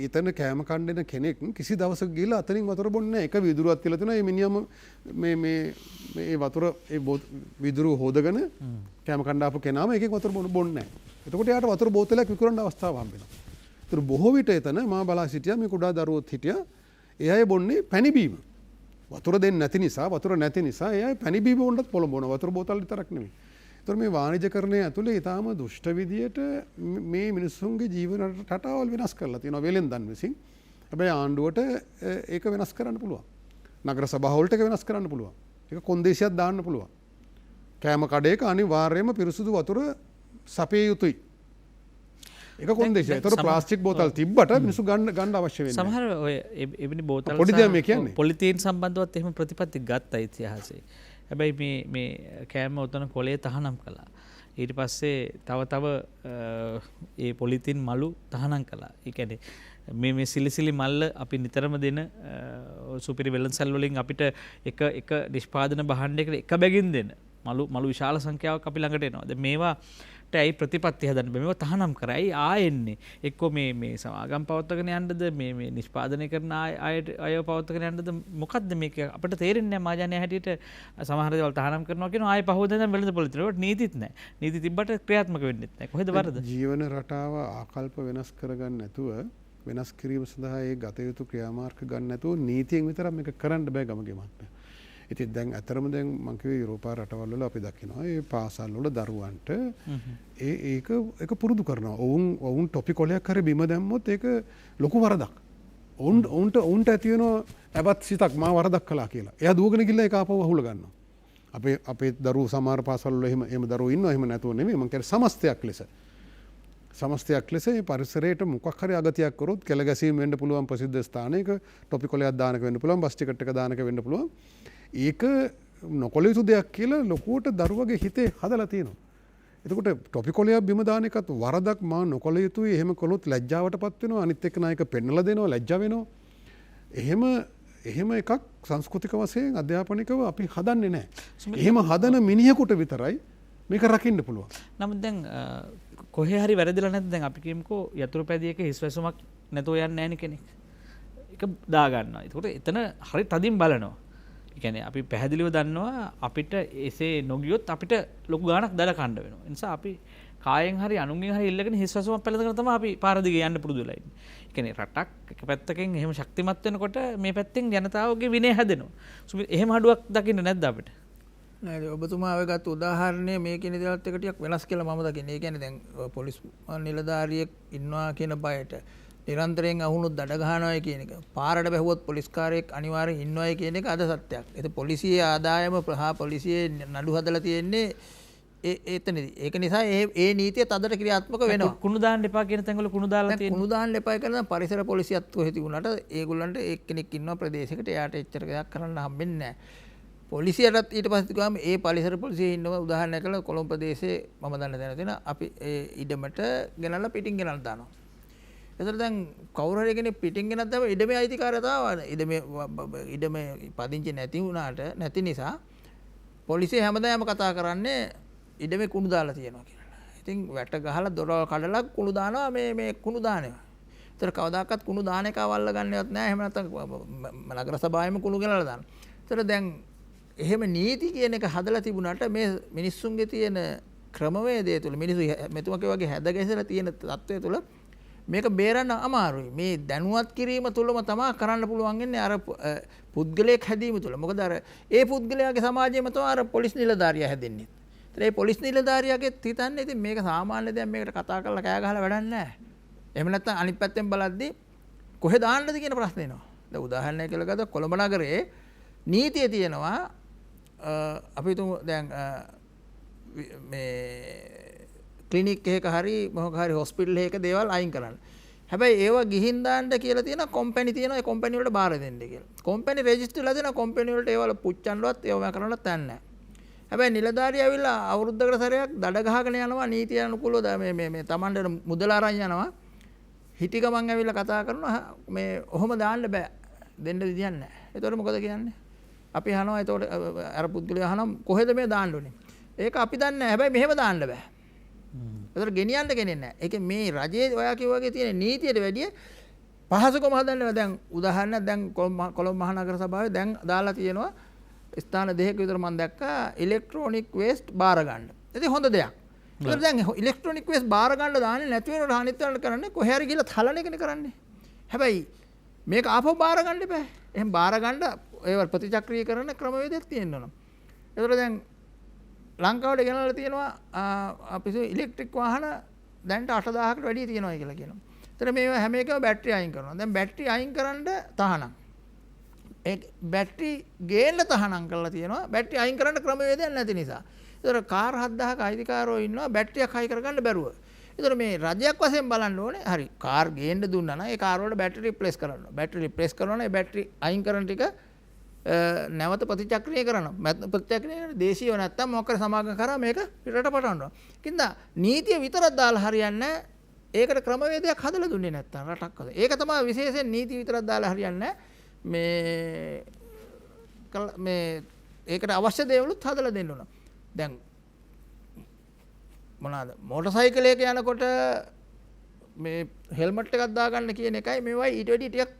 එතන කෑම කණ්ඩෙන කෙනෙක් කිසි දවසක ගිහලා අතනින් වතුර බොන්නේ නැහැ. එක වීදුරුවක් තියලා තියෙනවා. මේ මිනිහම මේ වතුර ඒ වීදුරුව හොදගෙන කෑම කණ්ඩ ආපු කෙනාම එකෙක් වතුර බොන්නේ නැහැ. එතකොට එයාට වතුර බෝතලයක් විකුණන්න අවස්ථාවක් හම්බ වෙනවා. ඒතර බොහෝ විට එතන මා බලා සිටියා මේ කුඩා දරුවොත් හිටියා. ඒ අය බොන්නේ පැණි බීම. වතුර දෙන්නේ නැති නිසා වතුර නැති නිසා ඒ අය පැණි බීම බොන්නත් පොළඹවනවා. වතුර බෝතල් විතරක් නෙමෙයි. ඒතර මේ වාණිජකරණය ඇතුලේ ඊටාම දුෂ්ට විදියට මේ මිනිස්සුන්ගේ ජීවන රටාවල් වෙනස් කරලා තියෙනවා වෙලෙන්දන් විසින්. හැබැයි ආණ්ඩුවට ඒක වෙනස් කරන්න පුළුවන්. නගර සභාවලට ඒක වෙනස් කරන්න පුළුවන්. ඒක කොන්දේසියක් දාන්න පුළුවන්. කෑම කඩේක අනිවාර්යයෙන්ම පිරිසුදු වතුර සපිය යුතුයි. ඒක කොන්දේසිය. ඒතර ප්ලාස්ටික් බෝතල් තිබ්බට මිනිස්සු ගන්න අවශ්‍ය වෙන්නේ. සමහර ඔය එවැනි බෝතල් පොඩි දෙයක් මේ කියන්නේ. පොලිතීන් සම්බන්ධවත් එහෙම ප්‍රතිපත්ති ගත්තා ඉතිහාසයේ. හැබැයි මේ කෑම උතන කොලේ තහනම් කළා. ඊට පස්සේ තව ඒ පොලිතින් මලු තහනම් කළා. ඒ කියන්නේ මේ සිලිසිලි මල්ල අපි නිතරම දෙන සුපිරි වෙළඳසල් වලින් අපිට එක නිෂ්පාදන භාණ්ඩයකට එක බැගින් දෙන මලු විශාල සංඛ්‍යාවක් අපි ළඟට එනවා. දැන් මේවාට ඇයි ප්‍රතිපත්ති හදන්න බෑ? මේවා තහනම් කරයි ආයෙන්නේ. එක්කෝ මේ සමාගම් පවත්වාගෙන යන්නද මේ නිෂ්පාදනය කරන අය පවත්වාගෙන යන්නද මොකද්ද මේක අපිට තේරෙන්නේ නැහැ. මාජානය හැටියට සමහර දේවල් තහනම් කරනවා කියනවා ආයෙ පහුවෙන්ද වෙළඳ පොලිතියට. ඒකට නීතිත් නැහැ. නීති තිබ්බට ක්‍රියාත්මක වෙන්නේ නැහැ. කොහෙද වරද? ජීවන රටාව ආකල්ප වෙනස් කරගන්න නැතුව වෙනස් කිරීම සඳහා ඒ ගත යුතු ක්‍රියාමාර්ග ගන්න නැතුව නීතියෙන් විතරක් මේක කරන්න බෑ ගමගේ මහත්තයා. ඉතින් දැන් අතරම දැන් මං කිව්වේ යුරෝපා රටවල් වල අපි දකිනවා ඒ පාසල් වල දරුවන්ට ඒක පුරුදු කරනවා. ඔවුන් ටොපි කොලයක් හරි බිම දැම්මොත් ඒක ලොකු වරදක්. ඔවුන්ට ඇති වෙනවා ඇවත් සිතක් මා වරදක් කළා කියලා. එයා දුවගෙන ගිහලා ඒක ආපහු අහුල ගන්නවා. අපේ දරුවෝ සමහර පාසල් වල එහෙම දරුවෝ ඉන්නවා. එහෙම නැතුව නෙමෙයි. මං කියන්නේ සමස්තයක් ලෙස මේ පරිසරයට මොකක් හරි අගතියක් කරොත් කෙල ගැසීම් වෙන්න පුළුවන් ප්‍රසිද්ධ ස්ථානයක ටොපි කොලයක් දානක වෙන්න පුළුවන් බස් ටිකට් එක දානක වෙන්න පුළුවන්. ඒක නොකළ යුතු දෙයක් කියලා ලොකුවට දරුවගේ හිතේ හදලා තියෙනවා. එතකොට ටොපි කොලයක් බිම දාන එකත් වරදක් මා නොකළ යුතුයි. එහෙම කළොත් ලැජ්ජාවටපත් වෙනවා. අනිත් එක්ක නායක පෙන්නලා දෙනවා ලැජ්ජා වෙනවා. එහෙම එකක් සංස්කෘතික වශයෙන් අධ්‍යාපනිකව අපි හදන්නේ නැහැ. එහෙම හදන මිනිහෙකුට විතරයි මේක රකින්න පුළුවන්. නමුත් දැන් කොහේ හරි වැරදිලා නැද්ද? දැන් අපි කියමුකෝ යතුරු පැදියක හිස් වැසුමක් නැතුව යන්නේ නැහැ නේ කෙනෙක්. ඒක දා ගන්නවා. ඒකට එතන හරි තදින් බලනවා. ඒ කියන්නේ අපි පැහැදිලිව දන්නවා අපිට එසේ නොගියොත් අපිට ලොකු ගාණක් දඩ කණ්ඩ වෙනවා. ඒ නිසා අපි කායෙන් හරි අනුන්ගෙන් හරි ඉල්ලගෙන හිස් වැසුමක් පැලඳගෙන තමයි අපි පාර දිගේ යන්න පුරුදු වෙලා ඉන්නේ. ඒ කියන්නේ රටක් එක පැත්තකින් එහෙම ශක්තිමත් වෙනකොට මේ පැත්තෙන් ජනතාවගේ විනය හැදෙනවා. එහෙම හඩුවක් දකින්න නැද්ද අපිට? නෑ ඔබතුමා ඔය ගත්ත උදාහරණය මේ කියන දේවල්ත් එක ටිකක් වෙනස් කියලා මම දකින්නේ. ඒ කියන්නේ දැන් පොලිස් නිලධාරියෙක් ඉන්නවා කියන බයට නිරන්තරයෙන් අහුනොත් දඩ ගහනවායි කියන එක. පාරට බැහුවොත් පොලිස්කාරයෙක් අනිවාර්යෙන් ඉන්නවායි කියන එක අද සත්‍යයක්. ඒක පොලිසියේ ආදායම ප්‍රහා පොලිසියේ නඩු හදලා තියෙන්නේ එතනදී. ඒක නිසා ඒ නීතිය තදට ක්‍රියාත්මක වෙනවා. කුණු දාන්න එපා කියන තැන්වල කුණු දාලා තියෙනවා. කුණු දාන්න එපා කියලා පරිසර පොලිසියත් කොහෙ තිබුණාට ඒගොල්ලන්ට එක්කෙනෙක් ඉන්නවා ප්‍රදේශයකට එයාට එච්චර දෙයක් කරන්න හම්බෙන්නේ නැහැ. පොලිසියටත් ඊට පස්සේ ගාම ඒ පරිසර පොලිසියේ ඉන්නවා උදාහරණයක් කළා කොළඹ ප්‍රදේශයේ මම දන්න තැන තියෙන අපි ඒ ඉඩමට ගෙනල්ලා පිටින් ගෙනල්ලා දානවා. ඒතර දැන් කවුරු හරි කෙනෙක් පිටින් ගෙනත් දැම ඉඩමේ අයිතිකාරයතාව ඉඩමේ පදිංචි නැති වුණාට නැති නිසා පොලිසිය හැමදාම කතා කරන්නේ ඉඩමේ කුණු දාලා තියෙනවා කියලා. ඉතින් වැට ගහලා දොරවල් කඩලා කුණු දානවා මේ කුණු දානවා. ඒතර කවදාකවත් කුණු දාන එක අවල්ල ගන්නවත් නැහැ. එහෙම නැත්නම් නගර සභාවෙම කුණු ගෙනල්ලා දානවා. ඒතර දැන් එහෙම නීති කියන එක හදලා තිබුණාට මේ මිනිස්සුන්ගේ තියෙන ක්‍රමවේදය තුළ මිනිස්සු මෙතුමගේ වගේ හැදගැසලා තියෙන තත්ත්වය තුළ මේක බේරන්න අමාරුයි. මේ දැනුවත් කිරීම තුළම තමයි කරන්න පුළුවන් ඉන්නේ අර පුද්ගලයෙක් හැදීම තුළ. මොකද අර ඒ පුද්ගලයාගේ සමාජයේම තමයි අර පොලිස් නිලධාරියා හැදෙන්නේ. ඒතර ඒ පොලිස් නිලධාරියාගේ හිතන්නේ ඉතින් මේක සාමාන්‍ය දෙයක් මේකට කතා කරලා කෑ ගහලා වැඩක් නැහැ. එහෙම නැත්නම් අනිත් පැත්තෙන් බලද්දී කොහෙ දාන්නද කියන ප්‍රශ්නේ එනවා. දැන් උදාහරණයක් කියලා ගත්තොත් කොළඹ නගරයේ නීතිය තියෙනවා අපි තුමු දැන් මේ ක්ලිනික් එකක හරි මොකක් හරි හොස්පිටල් එකක දේවල් අයින් කරන්න. හැබැයි ඒවා ගිහින් දාන්න කියලා තියෙන කම්පැනි තියෙනවා. ඒ කම්පැනි වලට බාර දෙන්න කියලා. කම්පැනි රෙජිස්ටර්ලා දෙන කම්පැනි වලට ඒවල පුච්චන්නවත් ඒවා කරන්නවත් නැහැ. හැබැයි නිලධාරියා ඇවිල්ලා අවුරුද්දකට සැරයක් දඩ ගහගෙන යනවා නීතිය අනුකූලව මේ Tamande මුදල අරන් යනවා. හිටි ගමන් ඇවිල්ලා කතා කරනවා මේ ඔහොම දාන්න බෑ. දෙන්න විදියක් නැහැ. ඒතකොට මොකද කියන්නේ? අපි අහනවා එතකොට අර පුද්ගලයා අහනවා කොහෙද මේ දාන්න ඕනේ? ඒක අපි දන්නේ නැහැ. හැබැයි මෙහෙම දාන්න බෑ. ඒතකොට ගෙනියන්න කෙනෙක් නැහැ. ඒකේ මේ රජයේ ඔයා කිව්වා වගේ තියෙන නීතියට වැඩිය පහසුකම හදන්න. දැන් උදාහරණයක් දැන් කොළඹ මහනගර සභාවේ දැන් දාලා තියෙනවා ස්ථාන දෙකක විතර මම දැක්කා ඉලෙක්ට්‍රොනික වේස්ට් බාර ගන්න. ඉතින් හොඳ දෙයක්. ඒතකොට දැන් ඉලෙක්ට්‍රොනික වේස්ට් බාර ගන්න දාන්නේ නැති වෙනකොට අනිත් වලට කරන්නේ කොහේ හරි ගිහලා තලන එකනේ කරන්නේ. හැබැයි මේක ආපහු බාර ගන්න එපා. එහෙනම් බාර ගන්න ඒවල් ප්‍රතිචක්‍රීකරණ ක්‍රමවේදයක් තියෙන්න ඕන. ඒතකොට දැන් ලංකාවට ගෙනල්ලා තියෙනවා අපි ඉලෙක්ට්‍රික් වාහන දැන්ට 8000කට වැඩි තියෙනවා කියලා කියනවා. ඒතර මේවා හැම එකම බැටරි අයින් කරනවා. දැන් බැටරි අයින් කරන්න තහනම්. ඒ බැටරි ගේන්න තහනම් කරලා තියෙනවා. බැටරි අයින් කරන්න ක්‍රමවේදයක් නැති නිසා. ඒතර කාර් 7000ක අයිතිකාරෝ ඉන්නවා බැටරියක් හයි කරගන්න බැරුව. ඒතර මේ රජයක් වශයෙන් බලන්න ඕනේ. හරි කාර් ගේන්න දුන්නා නම් ඒ කාර් වල බැටරි රිප්ලේස් කරන්න. බැටරි රිප්ලේස් කරනවා නම් ඒ බැටරි අයින් කරන ටික නැවත ප්‍රතිචක්‍රීය කරනවා. ප්‍රතිචක්‍රීය දේශීයව නැත්තම් මොකක් කර සමාගම් කරා මේක පිටරට පටවනවා. කින්ද නීතිය විතරක් දාලා හරියන්නේ නැහැ. ඒකට ක්‍රමවේදයක් හදලා දුන්නේ නැත්තම් රටක් හද. ඒක තමයි විශේෂයෙන් නීති විතරක් දාලා හරියන්නේ මේ ඒකට අවශ්‍ය දේවලුත් හදලා දෙන්න ඕන. දැන් මොනවාද මෝටර් සයිකලයක යනකොට මේ හෙල්මට් එකක් දාගන්න කියන එකයි මේවයි ඊට වැඩි ටිකක්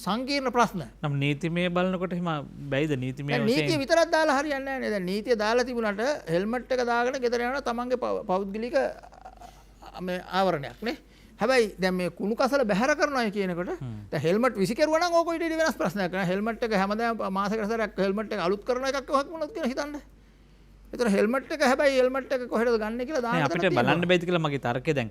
සංකීර්ණ ප්‍රශ්න. නම් නීතිමය බලනකොට එහෙම බැයිද නීතිමය වශයෙන්? නීතිය විතරක් දාලා හරියන්නේ නැහැ නේද? දැන් නීතිය දාලා තිබුණාට හෙල්මට් එක දාගෙන ගෙදර යනවා තමන්ගේ පෞද්ගලික මේ ආවරණයක් නේ. හැබැයි දැන් මේ කුණු කසල බැහැර කරනවා කියනකොට දැන් හෙල්මට් විසිකරුවා නම් ඕක ඊට වෙනස් ප්‍රශ්නයක් නෑ. හෙල්මට් එක හැමදාම මාසෙකට සැරයක් හෙල්මට් එක අලුත් කරන එකක් කොහොමද මොනවද කියලා හිතන්න. ඒතර හෙල්මට් එක හැබැයි හෙල්මට් එක කොහෙද ගන්න කියලා දාන්න අපිට බලන්න බැයිද කියලා මගේ තර්කය දැන්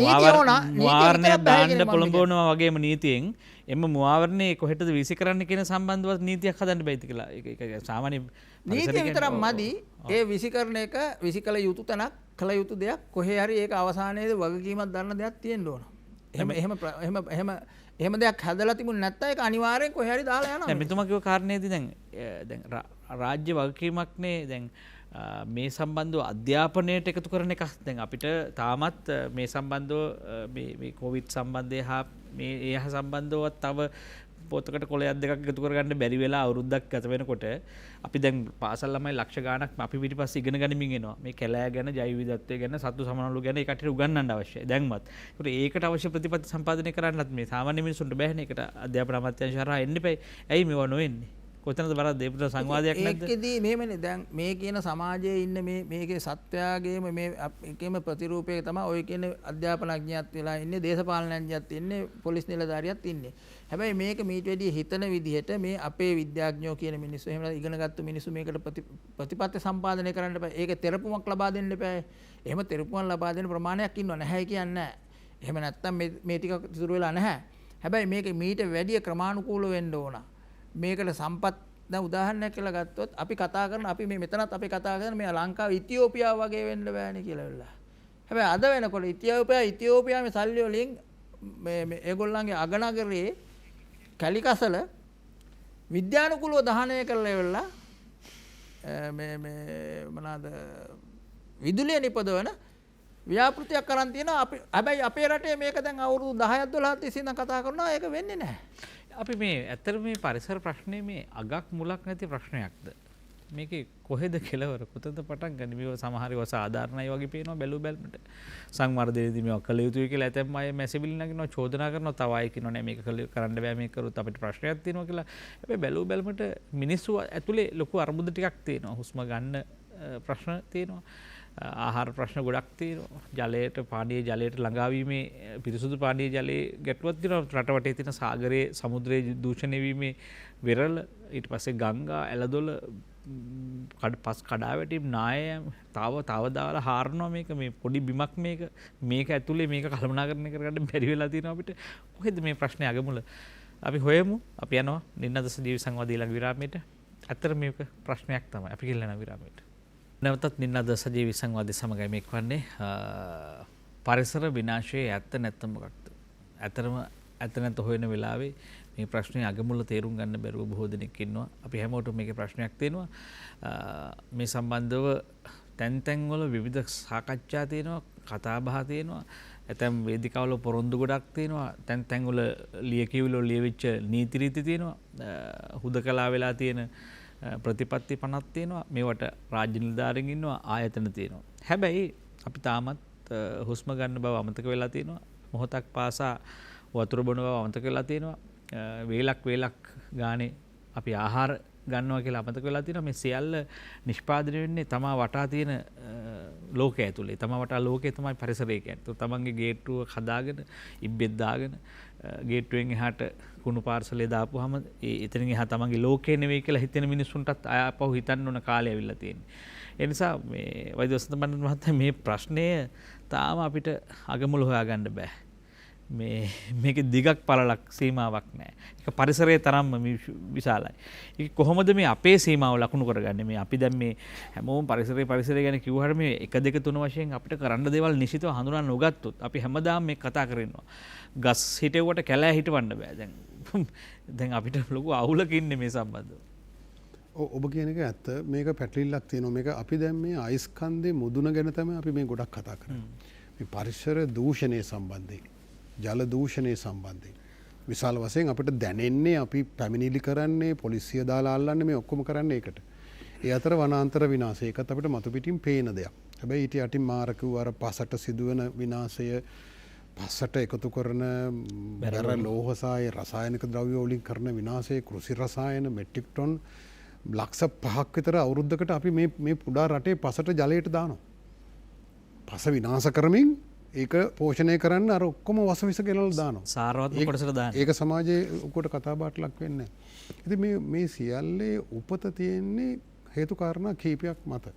මුවාවරණයක් දාන්න පොළඹවනවා වගේම නීතියෙන් එම මුවාවරණේ කොහෙටද විසි කරන්න කියන සම්බන්ධවත් නීතියක් හදන්න බැයිද කියලා. ඒක සාමාන්‍ය නීතිය විතරක් මදි. ඒ විසිකරණ එක විසිකල යුතු තැනක් කළ යුතු දෙයක් කොහේ හරි ඒක අවසානයේදී වගකීමක් ගන්න දෙයක් තියෙන්න ඕන. එහෙම දෙයක් හදලා තිබුණ නැත්නම් ඒක අනිවාර්යෙන් කොහේ හරි දාලා යනවා. දැන් මෙතුමා කිව්ව කාරණේදී දැන් රාජ්‍ය වගකීමක්නේ දැන් මේ සම්බන්ධව අධ්‍යාපනයට එකතු කරන එකක්. දැන් අපිට තාමත් මේ සම්බන්ධව මේ කොවිඩ් සම්බන්ධය හා මේ ඒ හා සම්බන්ධවත් තව පොතකට කොලයක් දෙකක් එකතු කරගන්න බැරි වෙලා අවුරුද්දක් ගත වෙනකොට අපි දැන් පාසල් ළමයි ලක්ෂ ගාණක් අපි පිටිපස්සේ ඉගෙන ගනිමින් එනවා. මේ කැලෑ ගැන, ජෛව විවිධත්වය ගැන, සත්තු සමනළු ගැන ඒ කටට උගන්වන්න අවශ්‍යයි දැන්වත්. ඒකට අවශ්‍ය ප්‍රතිපත්ති සම්පාදනය කරන්නත් මේ සාමාන්‍ය මිනිසුන්ට බැහැ නේ. ඒකට අධ්‍යාපන අමාත්‍යාංශය හරහා එන්න එපයි. ඇයි මේව නොවෙන්නේ? කොතනද බරද දෙපුට සංවාදයක් නැද්ද? ඒකෙදී මෙහෙමනේ දැන් මේ කියන සමාජයේ ඉන්න මේකේ සත්වයාගේම මේ එකේම ප්‍රතිරූපය තමයි ඔය කියන අධ්‍යාපනඥයත් වෙලා ඉන්නේ, දේශපාලනඥයත් ඉන්නේ, පොලිස් නිලධාරියත් ඉන්නේ. හැබැයි මේක මීට වැඩිය හිතන විදිහට මේ අපේ විද්‍යාඥයෝ කියන මිනිස්සු එහෙම නැත්නම් ඉගෙනගත්තු මිනිස්සු මේකට ප්‍රතිපත්ති සම්පාදනය කරන්න එපා. ඒක තෙරපුමක් ලබා දෙන්න එපා. එහෙම තෙරපුමක් ලබා දෙන ප්‍රමාණයක් ඉන්නව නැහැ කියන්නේ නැහැ. එහෙම නැත්නම් මේ ටික ඉතුරු වෙලා නැහැ. හැබැයි මේක මීට වැඩිය ක්‍රමානුකූල වෙන්න ඕන. මේකට සම්පත් දැන් උදාහරණයක් කියලා ගත්තොත් අපි කතා කරන අපි මේ මෙතනත් අපි කතා කරන මේ ලංකාව ඉතියෝපියාව වගේ වෙන්න බෑනේ කියලා වෙලා. හැබැයි අද වෙනකොට ඉතියෝපියාවේ සල්ලි වලින් මේ ඒගොල්ලන්ගේ අගනගරේ කැලිකසල විද්‍යානුකූලව දහනය කරලා ඉවරලා මේ මොනවාද විදුලිය නිපදවන ව්‍යාපෘතියක් කරන් තියෙනවා. අපි හැබැයි අපේ රටේ මේක දැන් අවුරුදු 10ක් 12ක් තිස්සේ ඉඳන් කතා කරනවා. ඒක වෙන්නේ නැහැ. අපි මේ ඇත්තට මේ පරිසර ප්‍රශ්නේ මේ අගක් මුලක් නැති ප්‍රශ්නයක්ද? මේකේ කොහෙද කෙලවර? කොතනද පටන් ගන්නේ? මේව සමහර ඒවා සාධාරණයි වගේ පේනවා බැලු බැලමට. සංවර්ධනයේදී මේවා කළ යුතුයි කියලා ඇතැම් අය මැසිවිලි නගිනවා, චෝදනා කරනවා. තව අය කියනවා නෑ මේක කරන්න බෑ, මේක කරොත් අපිට ප්‍රශ්නයක් තියෙනවා කියලා. හැබැයි බැලු බැලමට මිනිස්සු ඇතුලේ ලොකු අර්බුද ටිකක් තියෙනවා. හුස්ම ගන්න ප්‍රශ්න තියෙනවා. ආහාර ප්‍රශ්න ගොඩක් තියෙනවා. ජලයට පානීය ජලයට ළඟාවීමේ පිරිසුදු පානීය ජලයේ ගැටලුවක් තියෙනවා. රටවටේ තියෙන සාගරයේ සමුද්‍රයේ දූෂණය වීමේ වෙරළ, ඊට පස්සේ ගංගා ඇලදොල පස් කඩා වැටීම්, නායම් තව දාලා හාරනවා. මේ පොඩි බිමක් මේක ඇතුලේ මේක කළමනාකරණය කරගන්න බැරි වෙලා තියෙනවා අපිට. කොහෙද මේ ප්‍රශ්නේ අගමුල? අපි හොයමු. අපි යනවා නින්නද සජීවී සංවාදය ඊළඟ විරාමයට. ඇත්තට මේක ප්‍රශ්නයක් තමයි. අපි ගෙල්ලන විරාමයට. නැවතත් නින්නද සජීවී සංවාදය සමගයි මේක වන්නේ. පරිසර විනාශයේ ඇත්ත නැත්නම් මොකක්ද? ඇත්ත නැත්ත හොයන වෙලාවේ මේ ප්‍රශ්නේ අගමුල තේරුම් ගන්න බැරුව බොහෝ දෙනෙක් ඉන්නවා. අපි හැමෝටම මේකේ ප්‍රශ්නයක් තියෙනවා. මේ සම්බන්ධව තැන් වල විවිධ සාකච්ඡා තියෙනවා, කතා බහ තියෙනවා. ඇතැම් වේදිකාවල පොරොන්දු ගොඩක් තියෙනවා. තැන් වල ලියකියවිලි ලියවිච්ච නීති රීති තියෙනවා. හුදකලා වෙලා තියෙන ප්‍රතිපත්ති 50ක් තියෙනවා. මේවට රාජ්‍ය නිලධාරීන් ඉන්නවා, ආයතන තියෙනවා. හැබැයි අපි තාමත් හුස්ම ගන්න බව අමතක වෙලා තියෙනවා. මොහොතක් පාසා වතුර බොන බව අමතක වෙලා තියෙනවා. වේලක් ගානේ අපි ආහාර ගන්නවා කියලා අමතක වෙලා තියෙනවා. මේ සියල්ල නිෂ්පාදනය වෙන්නේ තමා වටා තියෙන ලෝකය ඇතුලේ. තමා වටා ලෝකය තමයි පරිසරය කියන්නේ. තමන්ගේ ගේට්ටුව හදාගෙන ඉබ්බෙක් දාගෙන ගේට්ටුවෙන් එහාට කුණු පාර්සලේ දාපුවාම එතනින් එහා තමන්ගේ ලෝකය නෙවෙයි කියලා හිතෙන මිනිස්සුන්ටත් ආපහු හිතන්න ඕන කාලය ඇවිල්ලා තියෙන්නේ. ඒ නිසා මේ වෛද්‍ය වසන්ත බණ්ඩාර මහත්තයා මේ ප්‍රශ්නය තාම අපිට අගමුල හොයාගන්න බෑ. මේක දිගක් පළලක් සීමාවක් නෑ. ඒක පරිසරයේ තරම්ම විශාලයි. ඒක කොහොමද මේ අපේ සීමාව ලකුණු කරගන්නේ? මේ අපි දැන් මේ හැමෝම පරිසරය ගැන කිව්වහම මේ 1 2 3 වශයෙන් අපිට කරන්න දේවල් නිශ්චිතව හඳුනා නොගත්තොත් අපි හැමදාම මේ කතා කරනවා. ගස් හිටෙව්වට කැලෑ හිටවන්න බෑ. දැන් අපිට ලොකු අවුලක ඉන්නේ මේ සම්බන්ධව. ඔබ කියන එක ඇත්ත. මේක පැටලිල්ලක් තියෙනවා. මේක අපි දැන් මේ අයිස්කන්ධේ මුදුන ගැන තමයි අපි මේ ගොඩක් කතා කරන්නේ. මේ පරිසර දූෂණය සම්බන්ධයෙන්, ජල දූෂණය සම්බන්ධයෙන් විශාල වශයෙන් අපිට දැනෙන්නේ, අපි පැමිණිලි කරන්නේ, පොලිසිය දාලා අල්ලන්නේ, මේ ඔක්කොම කරන්නේ ඒකට. ඒ අතර වනාන්තර විනාශය ඒකත් අපිට මතු පිටින් පේන දෙයක්. හැබැයි ඊට යටින් මාරකව අර පසට සිදුවන විනාශය, පසට එකතු කරන බැර ලෝහසාය රසායනික ද්‍රව්‍ය වලින් කරන විනාශය, කෘෂි රසායන මෙට්‍රික් ටොන් ලක්ෂ 5ක් විතර අවුරුද්දකට අපි මේ පුඩා රටේ පසට ජලයට දානවා. පස විනාශ කරමින් ඒක පෝෂණය කරන්න අර ඔක්කොම වසවිස ගෙනල් දානවා. සාරවත්ම කොටසට දාන්න. ඒක සමාජයේ උකට කතාබහට ලක් වෙන්නේ නැහැ. ඉතින් මේ සියල්ලේ උපත තියෙන්නේ හේතු කාරණා කීපයක් මත.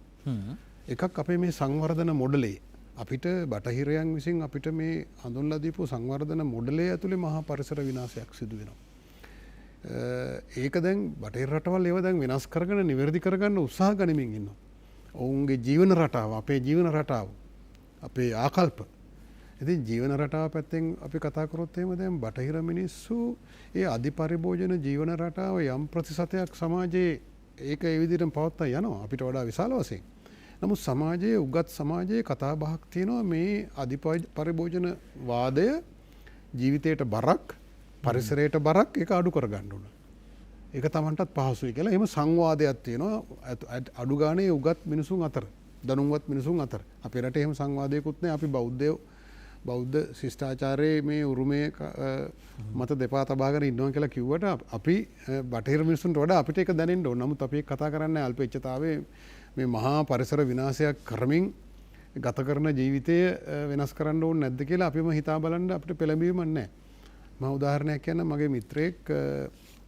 එකක් අපේ මේ සංවර්ධන මොඩලේ අපිට බටහිරයන් විසින් අපිට මේ හඳුන්ලා දීපු සංවර්ධන මොඩලේ ඇතුලේ මහා පරිසර විනාශයක් සිදු වෙනවා. ඒක දැන් බටහිර රටවල් ඒව දැන් වෙනස් කරගෙන නිවැරදි කරගන්න උත්සාහ ගනිමින් ඉන්නවා. ඔවුන්ගේ ජීවන රටාව, අපේ ජීවන රටාව, අපේ ආකල්ප. ඉතින් ජීවන රටාව පැත්තෙන් අපි කතා කරොත් එහෙම දැන් බටහිර මිනිස්සු ඒ අධිපරිභෝජන ජීවන රටාව යම් ප්‍රතිශතයක් සමාජයේ ඒක ඒ විදිහටම පවත්වා යනවා අපිට වඩා විශාල වශයෙන්. නමුත් සමාජයේ උගත් සමාජයේ කතා බහක් තියෙනවා මේ අධිපරිභෝජන වාදය ජීවිතයට බරක්, පරිසරයට බරක් ඒක අඩු කරගන්න ඕන. ඒක Tamanටත් පහසුයි කියලා. එහෙම සංවාදයක් තියෙනවා අඩු ගානේ උගත් මිනිසුන් අතර, දැනුම්වත් මිනිසුන් අතර. අපේ රටේ එහෙම සංවාදයකුත් නැහැ. අපි බෞද්ධ ශිෂ්ටාචාරයේ මේ උරුමයේ මත දෙපා තබාගෙන ඉන්නවා කියලා කිව්වට අපි බටහිර මිනිසුන්ට වඩා අපිට ඒක දැනෙන්න ඕන. නමුත් අපි කතා කරන්නේ අල්පෙච්චතාවයේ මේ මහා පරිසර විනාශයක් කරමින් ගත කරන ජීවිතය වෙනස් කරන්න ඕනේ නැද්ද කියලා අපිම හිතා බලන්න අපිට පෙළඹීමක් නැහැ. මම උදාහරණයක් කියන්න මගේ මිත්‍රයෙක්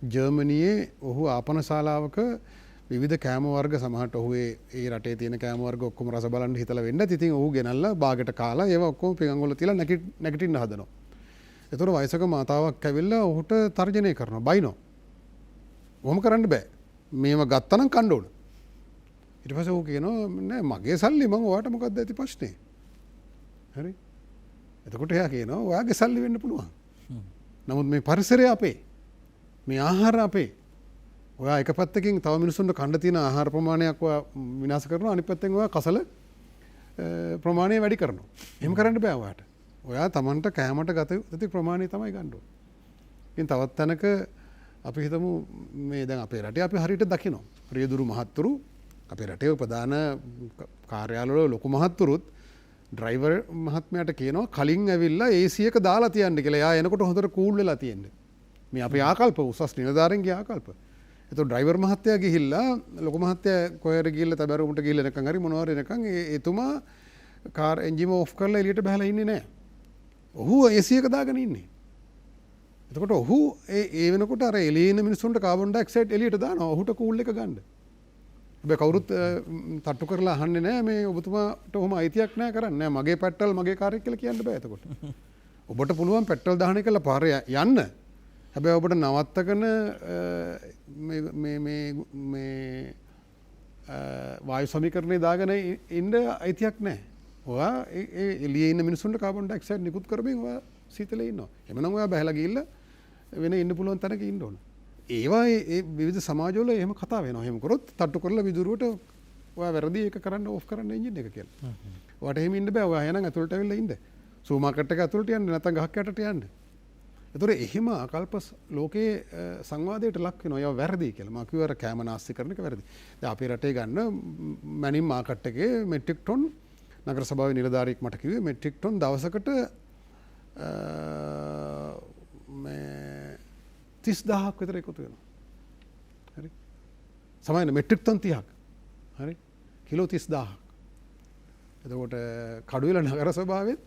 ජර්මනියේ ඔහු ආපන ශාලාවක විවිධ කෑම වර්ග සමහරට ඔහු ඒ රටේ තියෙන කෑම වර්ග ඔක්කොම රස බලන්න හිතලා වෙන්න. ඉතින් ඔහු ගෙනල්ලා බාගෙට කාලා ඒවා ඔක්කොම පිඟන් වල තියලා නැගිටින්න හදනවා. ඒතර වයසක මාතාවක් ඇවිල්ලා ඔහුට තර්ජනය කරනවා, බයිනවා. ඔහොම කරන්න බෑ. මේව ගත්තා නම් කන්න ඕන. ඊට පස්සේ ඔහු කියනවා නෑ මගේ සල්ලි මම ඔයාට මොකක්ද ඇති ප්‍රශ්නේ? හරි. එතකොට එයා කියනවා ඔයාගේ සල්ලි වෙන්න පුළුවන්. නමුත් මේ පරිසරය අපේ. මේ ආහාර අපේ. ඔයා එක පැත්තකින් තව මිනිස්සුන්ට කන්න තියෙන ආහාර ප්‍රමාණයක් ඔයා විනාශ කරනවා, අනිත් පැත්තෙන් ඔයා කසල ප්‍රමාණය වැඩි කරනවා. එහෙම කරන්න බෑ ඔයාට. ඔයා Tamanට කෑමට ගත යුතු ප්‍රමාණය තමයි ගන්න ඕනේ. ඉතින් තවත් තැනක අපි හිතමු මේ දැන් අපේ රටේ අපි හරියට දකිනවා. රියදුරු මහත්තුරු අපේ රටේ ප්‍රධාන කාර්යාලවල ලොකු මහත්තුරුත් ඩ්‍රයිවර් මහත්මයාට කියනවා කලින් ඇවිල්ලා AC එක දාලා තියන්න කියලා. එයා එනකොට හොඳට කූල් වෙලා තියෙන්න. මේ අපේ ආකල්ප උසස් නිලධාරීන්ගේ ආකල්ප. එතකොට ඩ්‍රයිවර් මහත්තයා ගිහිල්ලා ලොකු මහත්තයා කොහෙර ගිහිල්ලා තබරුමට ගිහිල්ලා එනකන් හරි මොනවා හරි එනකන් එතුමා කාර් එන්ජිම ඔෆ් කරලා එළියට බහලා ඉන්නේ නැහැ. ඔහු AC එක දාගෙන ඉන්නේ. එතකොට ඔහු ඒ වෙනකොට අර එළියේ ඉන්න මිනිස්සුන්ට කාබන් ඩයොක්සයිඩ් එළියට දානවා. ඔහුට කූල් එක ගන්න. හැබැයි කවුරුත් තට්ටු කරලා අහන්නේ නැහැ මේ ඔබතුමාට ඔහොම අයිතියක් නැහැ කරන්නේ. නෑ මගේ පෙට්‍රල් මගේ කාර් එක කියලා කියන්න බෑ එතකොට. ඔබට පුළුවන් පෙට්‍රල් දාහන එකලා පාරේ යන්න. හැබැයි ඔබට නවත්තගෙන මේ වායු සමීකරණය දාගෙන ඉන්න අයිතියක් නැහැ. ඔයා ඒ එළියේ ඉන්න මිනිස්සුන්ට කාබන් ඩයොක්සයිඩ් නිකුත් කරමින් ඔයා සීතලේ ඉන්නවා. එමනම් ඔයා බහැලා ගිහිල්ලා වෙන ඉන්න පුළුවන් තැනක ඉන්න ඕන. ඒවා ඒ විවිධ සමාජවල එහෙම කතා වෙනවා. එහෙම කරොත් තට්ටු කරලා විදුරුවට ඔයා වැරදි ඒක කරන්න ඕෆ් කරන්න එන්ජින් එක කියලා. ඔයාට එහෙම ඉන්න බෑ. ඔයා එහෙනම් ඇතුළට ඇවිල්ලා ඉන්න. සූපර් මාකට් එක ඇතුළට යන්න නැත්නම් ගහක් යටට යන්න. ඒතොර එහෙම ආකල්ප ලෝකයේ සංවාදයට ලක් වෙනවා. ඒවා වැරදි කියලා. මම කිව්වා අර කෑම නාස්ති කරන එක වැරදි. දැන් අපේ රටේ ගන්න මැනින් මාකට් එකේ මෙට්‍රික් ටොන් නගර සභාවේ නිලධාරියෙක් මට කිව්වේ මෙට්‍රික් ටොන් දවසකට මේ 30000ක් විතර එකතු වෙනවා. හරි. සමහරවිට මෙට්‍රික් ටන් 30ක්. හරි. කිලෝ 30000ක්. එතකොට කඩුවෙල නගර සභාවෙත්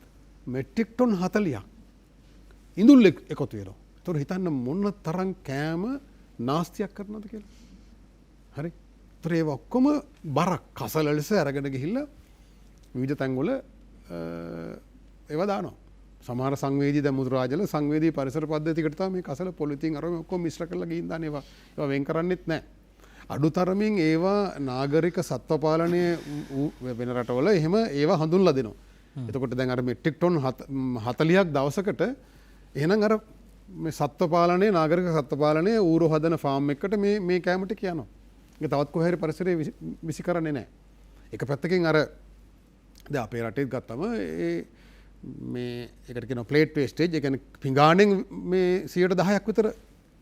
මෙට්‍රික් ටන් 40ක් ඉඳුල් එකතු වෙනවා. ඒතකොට හිතන්න මොන තරම් කෑම නාස්තියක් කරනවද කියලා. හරි. ඒතර ඒ ඔක්කොම බරක් කසල ලෙස අරගෙන ගිහිල්ලා විවිධ තැන්වල ඒවා දානවා. සමහර සංවේදී දැන් මුද්‍රාජල සංවේදී පරිසර පද්ධතියකට තමයි මේ කසල පොලිතින් අරගෙන ඔක්කොම මිශ්‍ර කරලා ගිහින් දාන්නේ. ඒවා වෙන් කරන්නෙත් නැහැ. අඩුතරමින් ඒවා නාගරික සත්ව පාලනය වෙන රටවල එහෙම ඒවා හඳුන්ලා දෙනවා. එතකොට දැන් අර මෙට්‍රික් ටොන් 40ක් දවසකට එහෙනම් අර මේ සත්ව පාලනයේ නාගරික සත්ව පාලනයේ ඌරු හදන ෆාම් එකකට මේ කැම ටික යනවා. ඒක තවත් කොහේ හරි පරිසරයේ විසි කරන්නේ නැහැ. එක පැත්තකින් අර දැන් අපේ රටේත් ගත්තම මේ එකට කියනවා ප්ලේට් වේස්ටේජ්. ඒ කියන්නේ පිඟානෙන් මේ 10%ක් විතර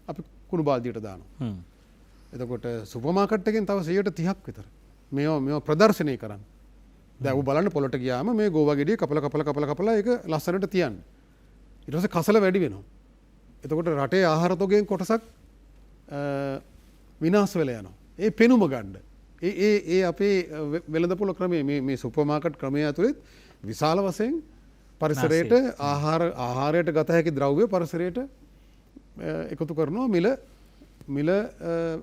අපි කුණු බාල්දියට දානවා. එතකොට සුපර් මාකට් එකෙන් තව 30ක් විතර මේවා ප්‍රදර්ශනය කරන්න. දැන් ඔබ බලන්න පොළට ගියාම මේ ගෝවා ගෙඩිය කපලා ඒක ලස්සනට තියන්න. ඊට පස්සේ කසල වැඩි වෙනවා. එතකොට රටේ ආහාර තොගයෙන් කොටසක් විනාශ වෙලා යනවා. ඒ පෙනුම ගන්න. ඒ අපේ වෙළඳපොළ ක්‍රමයේ මේ සුපර් මාකට් ක්‍රමය ඇතුළේ විශාල වශයෙන් පරිසරයට ආහාරයට ගත හැකි ද්‍රව්‍ය පරිසරයට එකතු කරනවා මිල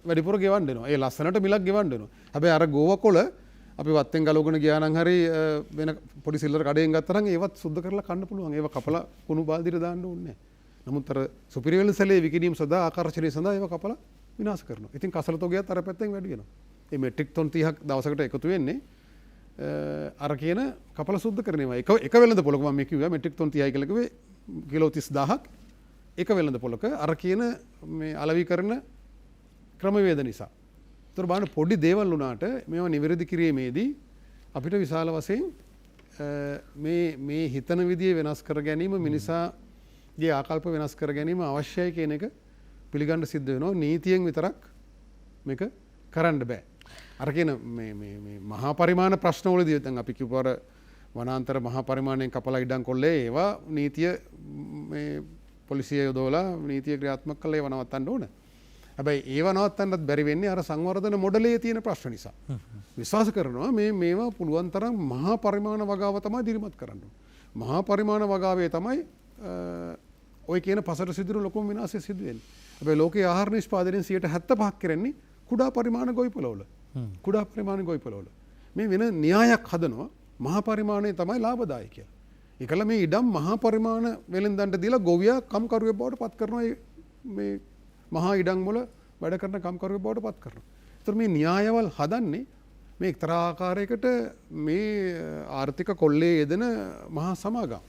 වැඩිපුර ගෙවන්න දෙනවා. ඒ ලස්සනට මිලක් ගෙවන්න දෙනවා. හැබැයි අර ගෝව කොළ අපි වත්තෙන් ගලවගෙන ගියා නම් හරි වෙන පොඩි සිල්ලර කඩේන් ගත්තා නම් ඒවත් සුද්ධ කරලා කන්න පුළුවන්. ඒව කපලා කුණු බාල්දියට දාන්න ඕනේ නැහැ. නමුත් අර සුපිරිවෙල සැලේ විකිණීම සඳහා ආකර්ෂණය සඳහා ඒව කපලා විනාශ කරනවා. ඉතින් කසල තොගයත් අර පැත්තෙන් වැඩි වෙනවා. මේ මෙට්‍රික් ටොන් 30ක් දවසකට එකතු වෙන්නේ අර කියන කපලා සුද්ධ කරනවා. එක වෙළඳ පොලක මම කිව්වා මෙට්‍රික් ටොන් 30යි කියලා කිව්වේ කිලෝ 30000ක් එක වෙළඳ පොලක අර කියන මේ අලෙවිකරණ ක්‍රමවේද නිසා. ඒතර බලන්න පොඩි දේවල් වුණාට මේවා නිවැරදි කිරීමේදී අපිට විශාල වශයෙන් මේ හිතන විදිය වෙනස් කර ගැනීම මිනිසාගේ ආකල්ප වෙනස් කර ගැනීම අවශ්‍යයි කියන එක පිළිගන්න සිද්ධ වෙනවා. නීතියෙන් විතරක් මේක කරන්න බෑ. අර කියන මේ මහා පරිමාණ ප්‍රශ්නවලදී දැන් අපි කිව්වර වනාන්තර මහා පරිමාණයෙන් කපලා ඉඩම් කොල්ලේ ඒවා නීතිය මේ පොලිසිය යොදවලා නීතිය ක්‍රියාත්මක කළා ඒව නවත්තන්න ඕන. හැබැයි ඒව නවත්තන්නත් බැරි වෙන්නේ අර සංවර්ධන මොඩලයේ තියෙන ප්‍රශ්න නිසා. විශ්වාස කරනවා මේවා පුළුවන් තරම් මහා පරිමාණ වගාව තමයි දිරිමත් කරන්න ඕන. මහා පරිමාණ වගාවේ තමයි ඔය කියන පසට සිදුරු ලොකුම විනාශය සිදු වෙන්නේ. හැබැයි ලෝකයේ ආහාර නිෂ්පාදනයෙන් 75% කරන්නේ කුඩා පරිමාණ ගොවිපළවල. කුඩා පරිමාණ ගොවිපළවල. මේ වෙන න්‍යායක් හදනවා මහා පරිමාණය තමයි ලාභදායී කියලා. ඒකල මේ ඉඩම් මහා පරිමාණ වෙළෙන්දන්ට දීලා ගොවියා කම්කරුවෙක් බවට පත් කරනවා මේ මහා ඉඩම් වල වැඩ කරන කම්කරුවෙක් බවට පත් කරනවා. ඒතර මේ න්‍යායවල් හදන්නේ මේ එක්තරා ආකාරයකට මේ ආර්ථික කොල්ලේ යෙදෙන මහා සමාගම්.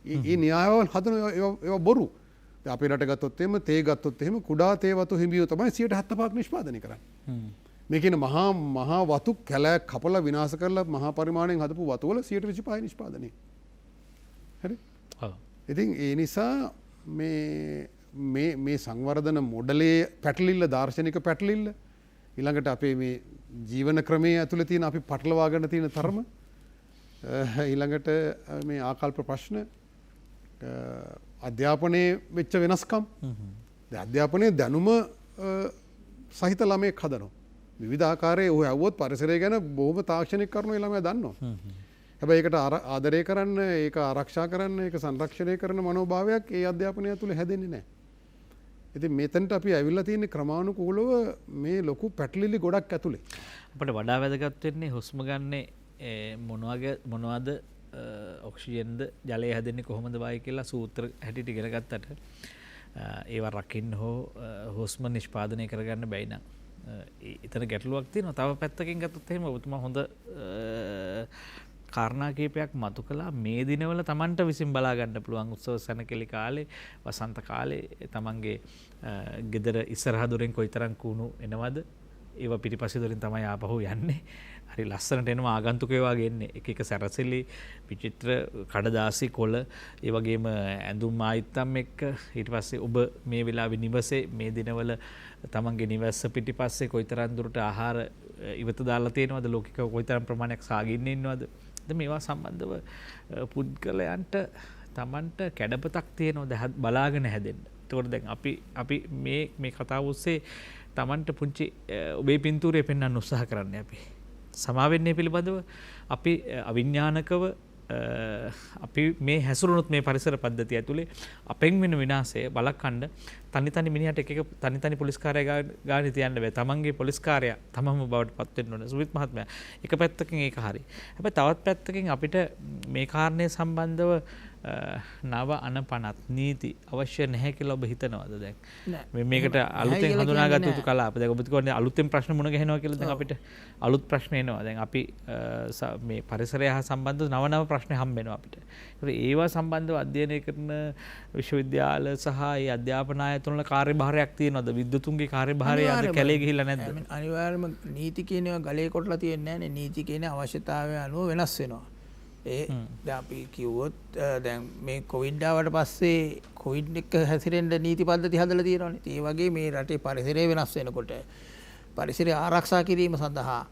මේ න්‍යායවල් හදන ඒවා බොරු. අපේ රට ගත්තොත් එහෙම තේ ගත්තොත් එහෙම කුඩා තේ වතු හිමියෝ තමයි 75% නිෂ්පාදනය කරන්නේ. මේ කියන මහා වතු කැලයක් කපලා විනාශ කරලා මහා පරිමාණයෙන් හදපු වතු වල 25% නිෂ්පාදනය. හරි? ඉතින් ඒ නිසා මේ සංවර්ධන මොඩලේ පැටලිල්ල දාර්ශනික පැටලිල්ල ඊළඟට අපේ මේ ජීවන ක්‍රමයේ ඇතුළේ තියෙන අපි පටලවාගෙන තියෙන තරම ඊළඟට මේ ආකල්ප ප්‍රශ්න අධ්‍යාපනයේ වෙච්ච වෙනස්කම් අධ්‍යාපනයේ දැනුම සහිත ළමයෙක් හදනවා. විවිධ ආකාරයේ ඔය ඇව්වොත් පරිසරය ගැන බොහොම තාක්ෂණික කරුණු ළමයා දන්නවා. හැබැයි ඒකට ආදරය කරන්න, ඒක ආරක්ෂා කරන්න, ඒක සංරක්ෂණය කරන මනෝභාවයක් ඒ අධ්‍යාපනය ඇතුළේ හැදෙන්නේ නැහැ. ඉතින් මෙතනට අපි ඇවිල්ලා තියෙන ක්‍රමානුකූලව මේ ලොකු පැටලිලි ගොඩක් ඇතුළේ. අපිට වඩා වැදගත් වෙන්නේ හුස්ම ගන්නේ මොනවද ඔක්සිජන්ද ජලය හැදෙන්නේ කොහොමද බයි කියලා සූත්‍ර හැටියට ඉගෙන ගත්තට ඒවා රකින්න හෝ හුස්ම නිෂ්පාදනය කරගන්න බැයි නම් එතන ගැටලුවක් තියෙනවා. තව පැත්තකින් ගත්තොත් එහෙම ඔබතුමා හොඳ කාරණා කීපයක් මතු කළා. මේ දිනවල Tamanට විසින් බලා ගන්න පුළුවන් උත්සව සැනකෙලි කාලේ වසන්ත කාලේ තමන්ගේ ගෙදර ඉස්සරහ දොරෙන් කොයිතරම් කුණු එනවද? ඒව පිටිපස්සේ දොරින් තමයි ආපහු යන්නේ. හරි ලස්සනට එනවා ආගන්තුකයෝ වගේ එන්නේ. එක එක සැරසිලි විචිත්‍ර කඩදාසි කොළ ඒ වගේම ඇඳුම් ආයිත්තම් එක්ක ඊට පස්සේ ඔබ මේ වෙලාවේ නිවසේ මේ දිනවල තමන්ගේ නිවස පිටිපස්සේ කොයිතරම් දුරට ආහාර ඉවත දාලා තියෙනවද? ලෞකික කොයිතරම් ප්‍රමාණයක් සාගින්න ඉන්නවද? මේවා සම්බන්ධව පුද්ගලයන්ට තමන්ට කැඩපතක් තියෙනවද බලාගෙන හැදෙන්න. එතකොට දැන් අපි මේ කතාව ඔස්සේ තමන්ට පුංචි ඔබේ පින්තූරය පෙන්වන්න උත්සාහ කරන්නේ අපි. සමාවෙන්නේ පිළිබඳව අපි අවිඥානිකව අපි මේ හැසිරුණොත් මේ පරිසර පද්ධතිය ඇතුලේ අපෙන් වෙන විනාශය බලකණ්ඩ තනි මිනිහට එක තනි පොලිස් කාර්යය ගානේ තියන්න බෑ. තමන්ගේ පොලිස් කාර්යය තමම බවට පත් වෙන්න ඕනේ. සුවිත් මහත්මයා එක පැත්තකින් ඒක හරි. හැබැයි තවත් පැත්තකින් අපිට මේ කාරණේ සම්බන්ධව නව අනපනත් නීති අවශ්‍ය නැහැ කියලා ඔබ හිතනවද දැන්? මේකට අලුතෙන් හඳුනාගත්තු යුතු කලාප. දැන් ඔබ කියන්නේ අලුතෙන් ප්‍රශ්න මුණ ගැහෙනවා කියලා දැන් අපිට අලුත් ප්‍රශ්න එනවා. දැන් අපි මේ පරිසරය හා සම්බන්ධ නව ප්‍රශ්න හම්බ වෙනවා අපිට. ඒවා සම්බන්ධව අධ්‍යයනය කරන විශ්වවිද්‍යාල සහ ඒ අධ්‍යාපන ආයතන වල කාර්යභාරයක් තියෙනවද? විද්වතුන්ගේ කාර්යභාරය අද කැලේ ගිහිල්ලා නැද්ද? අනිවාර්යයෙන්ම නීති කියන ඒවා ගලේ කොටලා තියෙන්නේ නැහැ නේ. නීති කියන අවශ්‍යතාවය අනුව වෙනස් වෙනවා. දැන් අපි කිව්වොත් දැන් මේ කොවිඩ් ආවට පස්සේ කොවිඩ් එක හැසිරෙන්න නීති පද්ධති හදලා තියෙනවානේ. ඒ වගේ මේ රටේ පරිසරය වෙනස් වෙනකොට පරිසරය ආරක්ෂා කිරීම සඳහා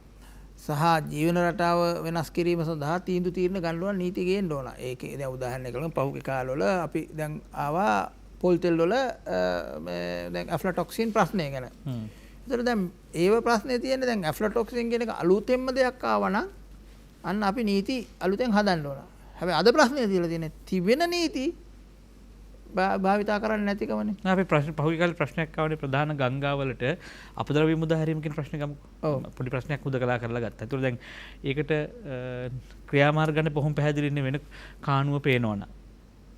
සහ ජීවන රටාව වෙනස් කිරීම සඳහා තීන්දුව తీරන ගන්නවන නීති ගේන්න ඕන. ඒකේ දැන් උදාහරණයක් ගමු පහුගිය කාලවල අපි දැන් ආවා පොල් තෙල් වල දැන් ඇෆ්ලටොක්සින් ප්‍රශ්නය ගැන. ඒතර දැන් ඒව ප්‍රශ්නේ තියෙන්නේ දැන් ඇෆ්ලටොක්සින් කියන එක අලුතෙන්ම දෙයක් ආවනම් අන්න අපි නීති අලුතෙන් හදන්න ඕන. හැබැයි අද ප්‍රශ්නේ තියලා තියෙන්නේ තිබෙන නීති භාවිතා කරන්න නැතිකමනේ. අපි ප්‍රශ්න පහුගිය කාලේ ප්‍රශ්නයක් ආවනේ ප්‍රධාන ගංගාවලට අපද්‍රව්‍ය මුදා හැරීම කියන ප්‍රශ්නේ ගමුකෝ. පොඩි ප්‍රශ්නයක් හුදකලා කරලා ගත්තා. ඒතකොට දැන් ඒකට ක්‍රියාමාර්ග ගන්න බොහොම පැහැදිලිනේ වෙන කානුව පේනවනම්.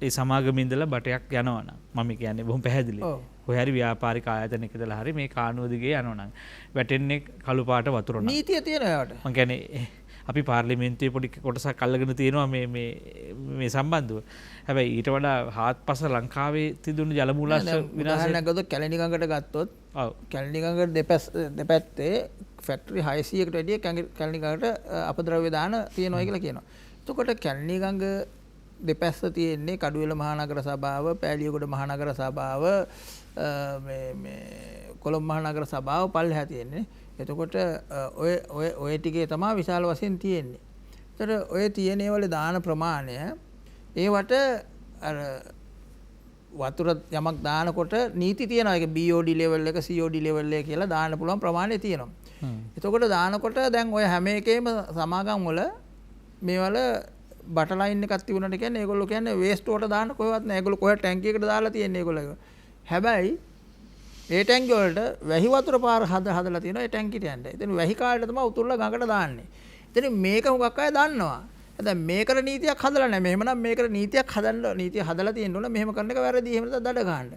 ඒ සමාගම ඉඳලා බටයක් යනවනම් මම කියන්නේ බොහොම පැහැදිලි. ඔය හරි ව්‍යාපාරික ආයතනයක ඉඳලා හරි මේ කානුව දිගේ යනවනම් වැටෙන්නේ කළු පාට වතුර නං. නීතිය තියෙනවා ඒවට. මම කියන්නේ අපි පාර්ලිමේන්තුවේ පොඩි කොටසක් අල්ලගෙන තියෙනවා මේ සම්බන්ධව. හැබැයි ඊට වඩා හාත්පස ලංකාවේ තිබුණු ජල මූලාශ්‍ර විනාශයක් ගත්තොත් කැලණි ගඟට ගත්තොත් කැලණි ගඟ දෙපැත්තේ ෆැක්ටරි 600කට වැඩිය කැලණි ගඟට අපද්‍රව්‍ය දාන තියෙනවා කියලා කියනවා. එතකොට කැලණි ගඟ දෙපැස්ස තියෙන්නේ කඩුවෙල මහනගර සභාව, පෑලියගොඩ මහනගර සභාව, මේ කොළඹ මහනගර සභාව පල්ලෙහා තියෙන්නේ. එතකොට ඔය ටිකේ තමයි විශාල වශයෙන් තියෙන්නේ. ඒතර ඔය තියෙන ඒවල දාන ප්‍රමාණය ඒවට අර වතුර යමක් දානකොට නීති තියෙනවා. ඒක BOD level එක COD level එක කියලා දාන්න පුළුවන් ප්‍රමාණය තියෙනවා. එතකොට දානකොට දැන් ඔය හැම එකේම සමාගම් වල මේවල බට ලයින් එකක් තිබුණාට කියන්නේ ඒගොල්ලෝ කියන්නේ වේස්ට් වලට දාන්න කොහෙවත් නැහැ. ඒගොල්ලෝ කොහෙ ටැංකියකට දාලා තියෙන්නේ ඒගොල්ලෝ. හැබැයි ඒ ටැංකිය වලට වැහි වතුර පාර හදලා තියෙනවා ඒ ටැංකියට යන්න. ඉතින් වැහි කාලේට තමයි උතුරලා ගඟට දාන්නේ. ඉතින් මේක හුඟක් අය දන්නවා. දැන් මේකට නීතියක් හදලා නැහැ. මෙහෙමනම් මේකට නීතියක් හදන්න නීතිය හදලා තියෙන්න ඕන. මෙහෙම කරන එක වැරදි. එහෙම නැත්නම් දඩ ගන්න.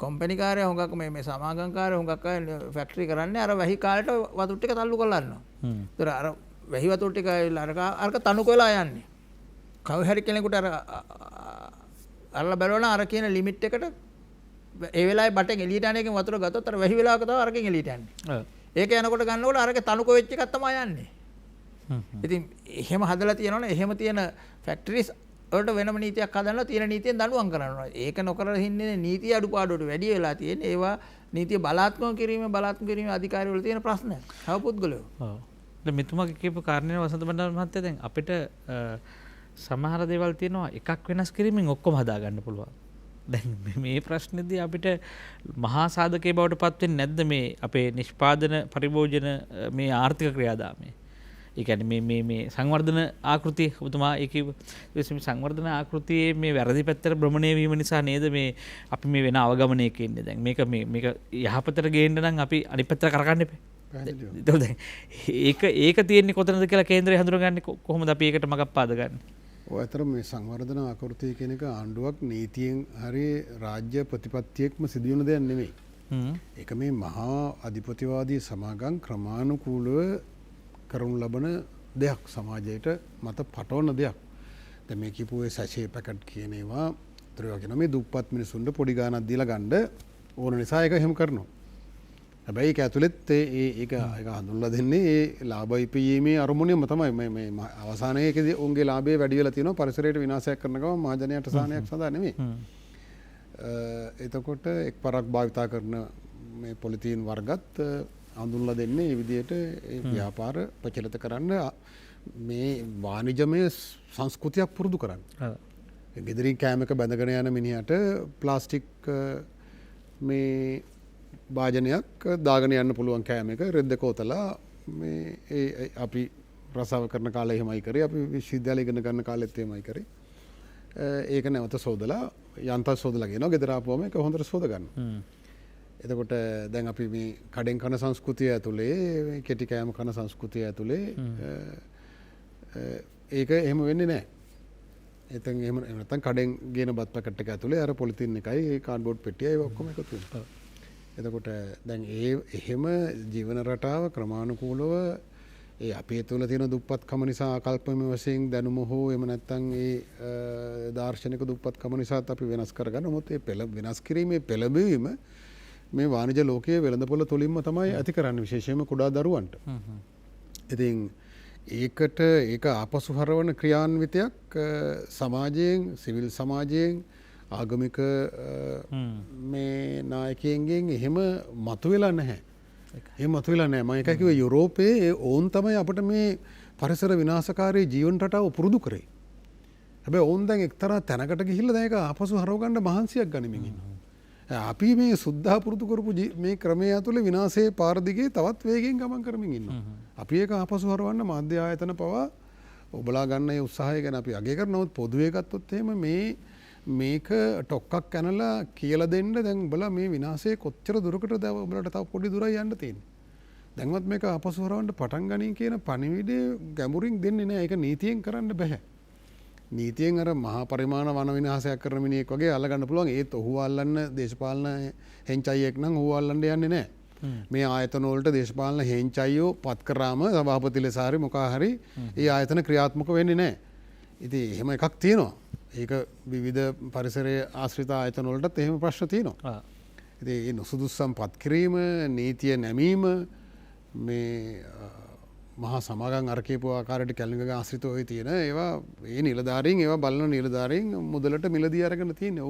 කම්පැනි කාර්යය හුඟක් මේ සමාගම් කාර්යය හුඟක් අය ෆැක්ටරි කරන්නේ අර වැහි කාලේට වතුර ටික තල්ලු කරලා යනවා. ඒතර අර වැහි වතුර ටික අරක තණු කොලා යන්නේ. කවුරු හරි කෙනෙකුට අරලා බලවන අර කියන ලිමිට් එකට ඒ වෙලාවේ බටෙන් එළියට යන එකෙන් වතුර ගත්තොත් අර වැහි වෙලාවක තමයි අරකින් එළියට යන්නේ. ඒක යනකොට ගන්නකොට අරක තණුක වෙච්ච එකක් තමයි යන්නේ. ඉතින් එහෙම හදලා තියෙනවනේ එහෙම තියෙන ෆැක්ටරිස් වලට වෙනම නීතියක් හදලා තියෙන නීතියෙන් දඬුවම් කරනවා. ඒක නොකර හින්නේ නීතිය අඩුපාඩුවට වැඩි වෙලා තියෙන්නේ. ඒවා නීතිය බලාත්මක කිරීමේ අධිකාරිය වල තියෙන ප්‍රශ්න. තව පුද්ගලයෝ. ඔව්. දැන් මෙතුමාගේ කියපු කාරණේ වසන්ත බණ්ඩාර මහත්තයා දැන් අපිට සමහර දේවල් තියෙනවා එකක් වෙනස් කිරීමෙන් ඔක්කොම හදා ගන්න පුළුවන්. දැන් මේ ප්‍රශ්නේදී අපිට මහා සාධකයේ බවට පත් වෙන්නේ නැද්ද මේ අපේ නිෂ්පාදන පරිභෝජන මේ ආර්ථික ක්‍රියාදාමයේ? ඒ කියන්නේ මේ සංවර්ධන ආකෘතිය ඔබතුමා ඒකේ සංවර්ධන ආකෘතියේ මේ වැරදි පැත්තට භ්‍රමණය වීම නිසා නේද මේ අපි මේ වෙන අවගමනයක ඉන්නේ. දැන් මේක යහපතට ගේන්න නම් අපි අනිත් පැත්තට කරකන්න එපා. ඒක තියෙන්නේ කොතනද කියලා කේන්ද්‍රය හඳුනගන්නේ කොහොමද අපි ඒකට මගක් පාද ගන්න? ඔය අතර මේ සංවර්ධන ආකෘතිය කියන එක ආණ්ඩුවක් නීතියෙන් හරි රාජ්‍ය ප්‍රතිපත්තියක්ම සිදුවන දෙයක් නෙමෙයි. ඒක මේ මහා අධිපතිවාදී සමාගම් ක්‍රමානුකූලව කරනු ලබන දෙයක්, සමාජයට මත පටවන දෙයක්. දැන් මේ කියපු සැෂේ පැකට් කියන ඒවා ත්‍රිවා කියන මේ දුප්පත් මිනිසුන්ට පොඩි ගාණක් දීලා ගන්න ඕන නිසා ඒක එහෙම කරනවා. හැබැයි ඒක ඇතුළෙත් ඒක හඳුන්ලා දෙන්නේ ඒ ලාභ ඉපීමේ අරමුණෙම තමයි. මේ අවසානයේදී උන්ගේ ලාභය වැඩි වෙලා තියෙනවා පරිසරයට විනාශයක් කරන ගමන් මහජනයාට සාහනයක් සඳහා නෙමෙයි. එතකොට එක්වරක් භාවිතා කරන මේ පොලිතීන් වර්ගත් හඳුන්ලා දෙන්නේ මේ විදිහට ඒ ව්‍යාපාර ප්‍රචලිත කරන්න මේ වාණිජමය සංස්කෘතියක් පුරුදු කරන්න. ගෙදරින් කෑමක බැඳගෙන යන මිනිහට ප්ලාස්ටික් මේ භාජනයක් දාගෙන යන්න පුළුවන් කෑමක රෙද්ද කෝතලා මේ අපි රසාව කරන කාලේ එහෙමයි කරේ. අපි විශ්වවිද්‍යාලේ ඉගෙන ගන්න කාලෙත් එහෙමයි කරේ. ඒක නැවත සෝදලා යන්තම් සෝදලා ගෙනවා. ගෙදර ආපුවම ඒක හොඳට සෝද ගන්නවා. එතකොට දැන් අපි මේ කඩෙන් කන සංස්කෘතිය ඇතුලේ කෙටි කෑම කන සංස්කෘතිය ඇතුලේ ඒක එහෙම වෙන්නේ නැහැ. එතෙන් එහෙම නැත්නම් කඩෙන් ගේන බත් පැකට් එක ඇතුලේ අර පොලිතින් එකයි කාඩ්බෝඩ් පෙට්ටියයි ඔක්කොම එකතු වෙනවා. එතකොට දැන් එහෙම ජීවන රටාව ක්‍රමානුකූලව ඒ අපේ තුළ තියෙන දුප්පත්කම නිසා ආකල්පමය වශයෙන් දැනුම හෝ එහෙම නැත්නම් ඒ දාර්ශනික දුප්පත්කම නිසාත් අපි වෙනස් කරගන්න. මොකද ඒ වෙනස් කිරීමේ පෙළඹවීම මේ වාණිජ ලෝකයේ වෙළඳපොළ තුලින්ම තමයි ඇති කරන්නේ, විශේෂයෙන්ම කුඩා දරුවන්ට. ඉතින් ඒක ආපසු හරවන ක්‍රියාන්විතයක් සමාජයෙන්, සිවිල් සමාජයෙන්, ආගමික මේ නායකයන්ගෙන් එහෙම මතුවෙලා නැහැ. එහෙම මතුවෙලා නැහැ. මම එකයි කිව්වේ යුරෝපයේ ඕන් තමයි අපිට මේ පරිසර විනාශකාරී ජීවන රටාව පුරුදු කරේ. හැබැයි ඕන් දැන් එක්තරා තැනකට ගිහිල්ලා දැන් ඒක ආපසු හරව ගන්න මහන්සියක් ගනිමින් ඉන්නවා. අපි මේ සුද්ධා පුරුදු කරපු මේ ක්‍රමය ඇතුලේ විනාශයේ පාර දිගේ තවත් වේගයෙන් ගමන් කරමින් ඉන්නවා. අපි ඒක ආපසු හරවන්න මාධ්‍ය ආයතන පවා ඔබලා ගන්න ඒ උත්සාහය ගැන අපි අගය කරනවත් පොදුවේ ගත්තොත් එහෙම මේක ටොක්කක් කැනලා කියලා දෙන්න දැන් උඹලා මේ විනාශයේ කොච්චර දුරකට දැන් උඹලට තව පොඩි දුරයි යන්න තියෙන්නේ. දැන්වත් මේක අපසු හරවන්න පටන් ගනින් කියන පණිවිඩය ගැඹුරින් දෙන්නේ නැහැ. ඒක නීතියෙන් කරන්න බෑ. නීතියෙන් අර මහා පරිමාණ වන විනාශයක් කරන මිනිහෙක් වගේ අල්ලගන්න පුළුවන්. ඒත් ඔහු අල්ලන්න දේශපාලන හෙන්චයියෙක් නම් ඔහු අල්ලන්න යන්නේ නැහැ. මේ ආයතන වලට දේශපාලන හෙන්චයියෝ පත් කරාම සභාපති ලෙස හරි මොකා හරි ඒ ආයතන ක්‍රියාත්මක වෙන්නේ නැහැ. ඉතින් එහෙම එකක් තියෙනවා. ඒක විවිධ පරිසරයේ ආශ්‍රිත ආයතන වලටත් එහෙම ප්‍රශ්න තියෙනවා. ඉතින් ඒ නුසුදුස්සම් පත් කිරීම, නීතිය නැමීම මේ මහා සමාගම් අර කියපු ආකාරයට කැලණික ආශ්‍රිතව ඔය තියෙන ඒවා ඒ නිලධාරීන් ඒවා බලන නිලධාරීන් මුදලට මිලදී අරගෙන තියෙන්නේ.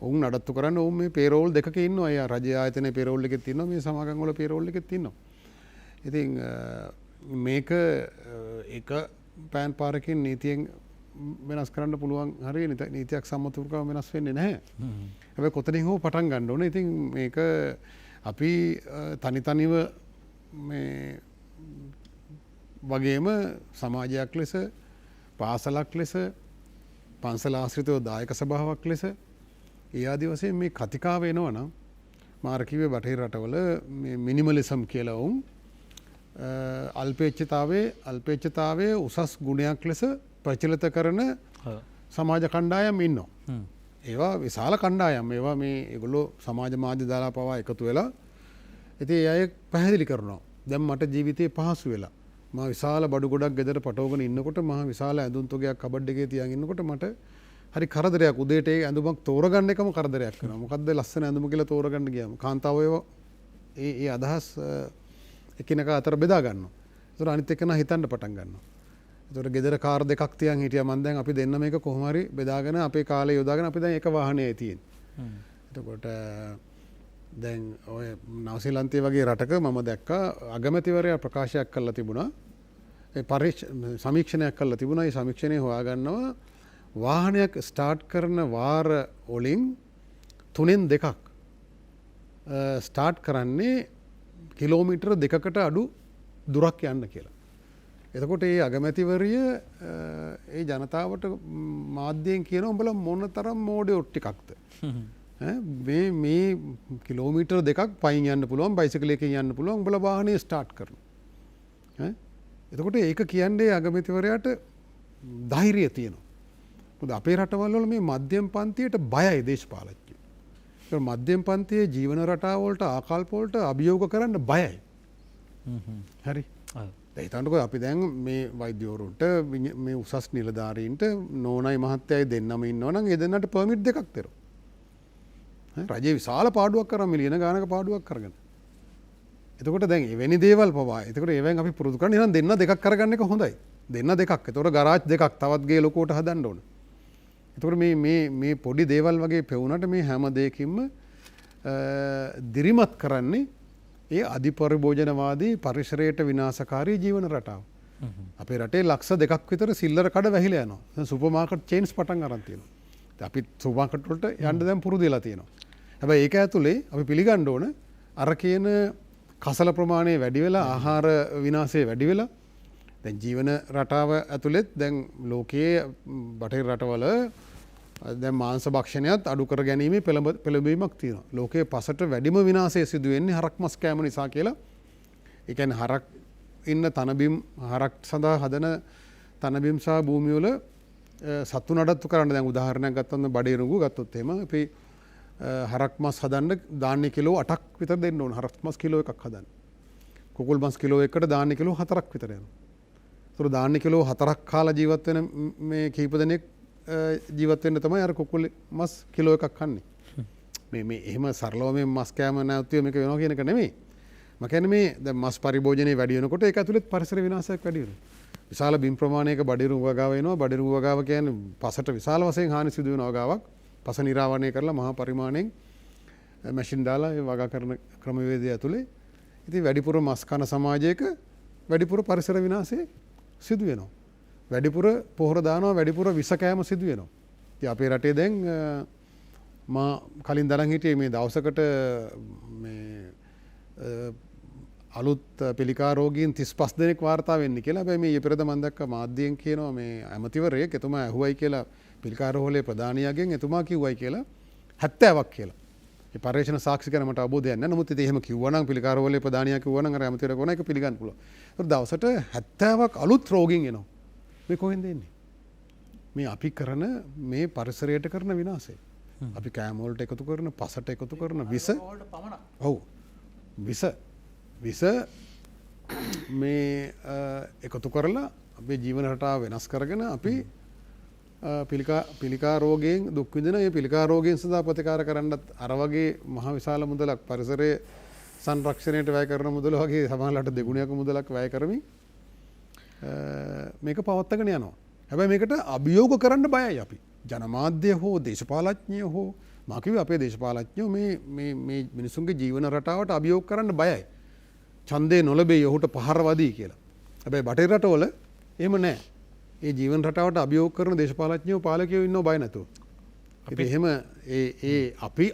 ඔවුන් නඩත්තු කරන්න ඔවුන් මේ පේරෝල් දෙකක ඉන්නවා. අය රජ ආයතනයේ පේරෝල් එකෙත් ඉන්නවා, මේ සමාගම් වල පේරෝල් එකෙත් ඉන්නවා. ඉතින් මේක එක පෑන් පාරකින් නීතියෙන් වෙනස් කරන්න පුළුවන් හරි නීතියක් සම්මතව වෙනස් වෙන්නේ නැහැ. හැබැයි කොතනින් හෝ පටන් ගන්න ඕනේ. ඉතින් මේක අපි තනිව මේ වගේම සමාජයක් ලෙස, පාසලක් ලෙස, පන්සල ආශ්‍රිතව දායක සභාවක් ලෙස ඒ ආදි වශයෙන් මේ කතිකාව එනවා නම් මාර කිව්වේ බටහිර රටවල මේ මිනිමලිසම් කියලා වුන් අල්පේච්ඡතාවයේ උසස් ගුණයක් ලෙස ප්‍රචලිත කරන සමාජ කණ්ඩායම් ඉන්නවා. ඒවා විශාල කණ්ඩායම්. ඒවා මේ ඒගොල්ලෝ සමාජ මාධ්‍ය දාලා පවා එකතු වෙලා ඉතින් ඒ අය පැහැදිලි කරනවා. දැන් මට ජීවිතේ පහසු වෙලා. මම විශාල බඩු ගොඩක් ගෙදර පටවගෙන ඉන්නකොට මම විශාල ඇඳුම් තොගයක් කබඩ් එකේ තියන් ඉන්නකොට මට හරි කරදරයක්. උදේට ඒ ඇඳුමක් තෝරගන්න එකම කරදරයක් වෙනවා. මොකද්ද ලස්සන ඇඳුම කියලා තෝරගන්න ගියාම කාන්තාවෝ ඒ අදහස් එකිනෙකා අතර බෙදා ගන්නවා. ඒතර අනිත් එක්කෙනා හිතන්න පටන් ගන්නවා. ඒතර ගෙදර කාර් දෙකක් තියන් හිටියා. මම දැන් අපි දෙන්න මේක කොහොම හරි බෙදාගෙන අපේ කාලේ යොදාගෙන අපි දැන් එක වාහනේ තියෙන්නේ. එතකොට දැන් ඔය නවසීලන්තයේ වගේ රටක මම දැක්කා අගමැතිවරයා ප්‍රකාශයක් කරලා තිබුණා. ඒ සමීක්ෂණයක් කරලා තිබුණා. ඒ සමීක්ෂණය හොයාගන්නවා වාහනයක් ස්ටාර්ට් කරන වාර වලින් 3න් 2ක් ස්ටාර්ට් කරන්නේ කිලෝමීටර 2කට අඩු දුරක් යන්න කියලා. එතකොට ඒ අගමැතිවරිය ඒ ජනතාවට මාධ්‍යයෙන් කියන උඹලා මොන තරම් මෝඩයෝ ටිකක්ද. මේ කිලෝමීටර් 2ක් පයින් යන්න පුළුවන්, බයිසිකලයකින් යන්න පුළුවන්, උඹලා වාහනේ ස්ටාර්ට් කරනවා. එතකොට ඒක කියන්නේ අගමැතිවරයාට ධෛර්යය තියෙනවා. මොකද අපේ රටවල් වල මේ මධ්‍යම පන්තියට බයයි දේශපාලකයෝ. ඒ මධ්‍යම පන්තියේ ජීවන රටාව වලට ආකල්ප වලට අභියෝග කරන්න බයයි. හරි. ඒතනකො අපි දැන් මේ වෛද්‍යවරුන්ට මේ උසස් නිලධාරීන්ට නෝනයි මහත්තයයි දෙන්නම ඉන්නවා නම් ඒ දෙන්නට පර්මිට් දෙකක් දෙනවා. රජයේ විශාල පාඩුවක් කරා මිලියන ගානක පාඩුවක් කරගෙන. එතකොට දැන් එවැනි දේවල් පවා. එතකොට ඒවෙන් අපි පුරුදු කරන ඉතින් දෙන්න දෙකක් කරගන්න එක හොඳයි. දෙන්න දෙකක්. එතකොට ගරාජ් දෙකක් තවත් ගේ ලොකුවට හදන්න ඕන. එතකොට මේ පොඩි දේවල් වගේ පෙවුනට මේ හැම දෙයකින්ම දිරිමත් කරන්නේ ඒ අධිපරිභෝජනවාදී පරිසරයට විනාශකාරී ජීවන රටාව. අපේ රටේ ලක්ෂ 2ක් විතර සිල්ලර කඩ වැහිලා යනවා. දැන් සුපර් මාකට් චේන්ස් පටන් අරන් තියෙනවා. අපි සුපර් මාකට් වලට යන්න දැන් පුරුදු වෙලා තියෙනවා. හැබැයි ඒක ඇතුලේ අපි පිළිගන්න ඕන අර කියන කසල ප්‍රමාණය වැඩි වෙලා ආහාර විනාශය වැඩි වෙලා දැන් ජීවන රටාව ඇතුළෙත් දැන් ලෝකයේ බටහිර රටවල දැන් මාංශ භක්ෂණයත් අඩු කර ගැනීමේ පෙළඹීමක් තියෙනවා. ලෝකයේ පසට වැඩිම විනාශය සිදු වෙන්නේ හරක් මස් කෑම නිසා කියලා. ඒ කියන්නේ හරක් ඉන්න තනබිම් හරක් සඳහා හදන තනබිම් සහ භූමිය වල සත්තු නඩත්තු කරන්න දැන් උදාහරණයක් ගත්තොත් බඩේරුඟු ගත්තොත් එහෙම අපි හරක් මස් හදන්න ධාන්‍ය කිලෝ 8ක් විතර දෙන්න ඕන. හරක් මස් කිලෝ එකක් හදන්න. කුකුල් මස් කිලෝ එකකට ධාන්‍ය කිලෝ 4ක් විතර යනවා. ඒතර ධාන්‍ය කිලෝ 4ක් කාලා ජීවත් වෙන මේ කීප දෙනෙක් ජීවත් වෙන්න තමයි අර කුකුල් මස් කිලෝ එකක් කන්නේ. මේ එහෙම සරලව මේ මස් කෑම නැවතුව මේක වෙනවා කියන එක නෙමෙයි. මම කියන්නේ මේ දැන් මස් පරිභෝජනයේ වැඩි වෙනකොට ඒක ඇතුළේ පරිසර විනාශයක් වැඩි වෙනවා. විශාල බිම් ප්‍රමාණයක බඩිරුඟ වගාව එනවා. බඩිරුඟ වගාව කියන්නේ පසට විශාල වශයෙන් හානි සිදු වෙන වගාවක්. පස නිරාවරණය කරලා මහා පරිමාණයෙන් මැෂින් දාලා ඒ වගා කරන ක්‍රමවේදය ඇතුලේ ඉතින් වැඩිපුර මස් කන සමාජයක වැඩිපුර පරිසර විනාශය සිදු වෙනවා. වැඩිපුර පොහොර දානවා, වැඩිපුර විස කෑම සිදු වෙනවා. ඉතින් අපේ රටේ දැන් මා කලින් දරන් හිටියේ මේ දවසකට මේ අලුත් පිළිකා රෝගීන් 35 දෙනෙක් වාර්තා වෙන්නේ කියලා. හැබැයි මේ ඊපෙරද මම දැක්ක මාධ්‍යයෙන් කියනවා මේ ඇමතිවරයෙක් එතුමා ඇහුවයි කියලා පිළිකා රෝහලේ ප්‍රධානියාගෙන් එතුමා කිව්වයි කියලා 70ක් කියලා. ඒ පරීක්ෂණ සාක්ෂි ගැන මට අවබෝධයක් නැහැ. නමුත් ඉතින් එහෙම කිව්වනම් පිළිකා රෝහලේ ප්‍රධානියා කිව්වනම් අර ඇමතිවරයා කොන එක පිළිගන්න පුළුවන්. ඒක දවසට 70ක් අලුත් රෝගීන් එනවා. මේ කොහෙන්ද එන්නේ? මේ අපි කරන මේ පරිසරයට කරන විනාශය. අපි කෑම වලට එකතු කරන පසට එකතු කරන විස ඔව් විස මේ එකතු කරලා අපේ ජීවන රටාව වෙනස් කරගෙන අපි පිළිකා රෝගයෙන් දුක් විඳින ඒ පිළිකා රෝගයෙන් සඳහා ප්‍රතිකාර කරන්නත් අර වගේ මහ විශාල මුදලක් පරිසරයේ සංරක්ෂණයට වැය කරන මුදල වගේ සමහරවිට දෙගුණයක මුදලක් වැය කරමින් මේක පවත්වාගෙන යනවා. හැබැයි මේකට අභියෝග කරන්න බයයි අපි. ජනමාධ්‍ය හෝ දේශපාලඥයෝ හෝ මා කිව්වේ අපේ දේශපාලඥයෝ මේ මිනිසුන්ගේ ජීවන රටාවට අභියෝග කරන්න බයයි. ඡන්දේ නොලැබෙයි ඔහුට පහර වදී කියලා. හැබැයි බටහිර රටවල එහෙම නැහැ. ඒ ජීවන රටාවට අභියෝග කරන දේශපාලඥයෝ පාලකයෝ ඉන්නව බය නැතුව. ඉතින් එහෙම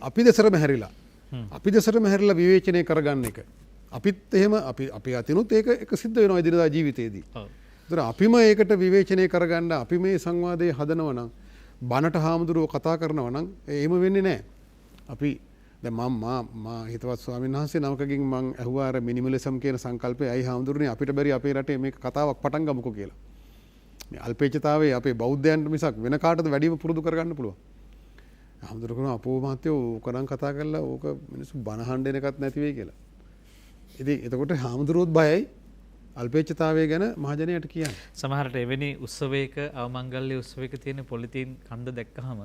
අපි දෙසරම හැරිලා. අපි දෙසරම හැරිලා විවේචනය කරගන්න එක. අපිත් එහෙම අපි අතිනුත් ඒක සිද්ධ වෙනවා එදිනදා ජීවිතේදී. ඒතර අපිම ඒකට විවේචනය කරගන්න අපි මේ සංවාදයේ හදනවා නම් බනට හාමුදුරුවෝ කතා කරනවා නම් එහෙම වෙන්නේ නැහැ. අපි දැන් මම හිතවත් ස්වාමීන් වහන්සේ නමකගෙන් මම ඇහුවා අර මිනිමලිසම් කියන සංකල්පය අයි හාමුදුරනේ අපිට බැරි අපේ රටේ මේක කතාවක් පටන් ගමුකෝ කියලා. මේ අල්පේච්ඡතාවයේ අපේ බෞද්ධයන්ට මිසක් වෙන කාටද වැඩිම පුරුදු කරගන්න පුළුවන්. හාමුදුරුවෝ අපෝ මහත්තයෝ ඕක නම් කතා කරලා ඕක මිනිස්සු බන හඬ එනකත් නැති වෙයි කියලා. ඉතින් එතකොට හාමුදුරුවෝත් බයයි අල්පේච්ඡතාවය ගැන මහජනයට කියන්න. සමහරට එවැනි උත්සවයක අවමංගල්‍ය උත්සවයක තියෙන පොලිතීන් කන්ද දැක්කහම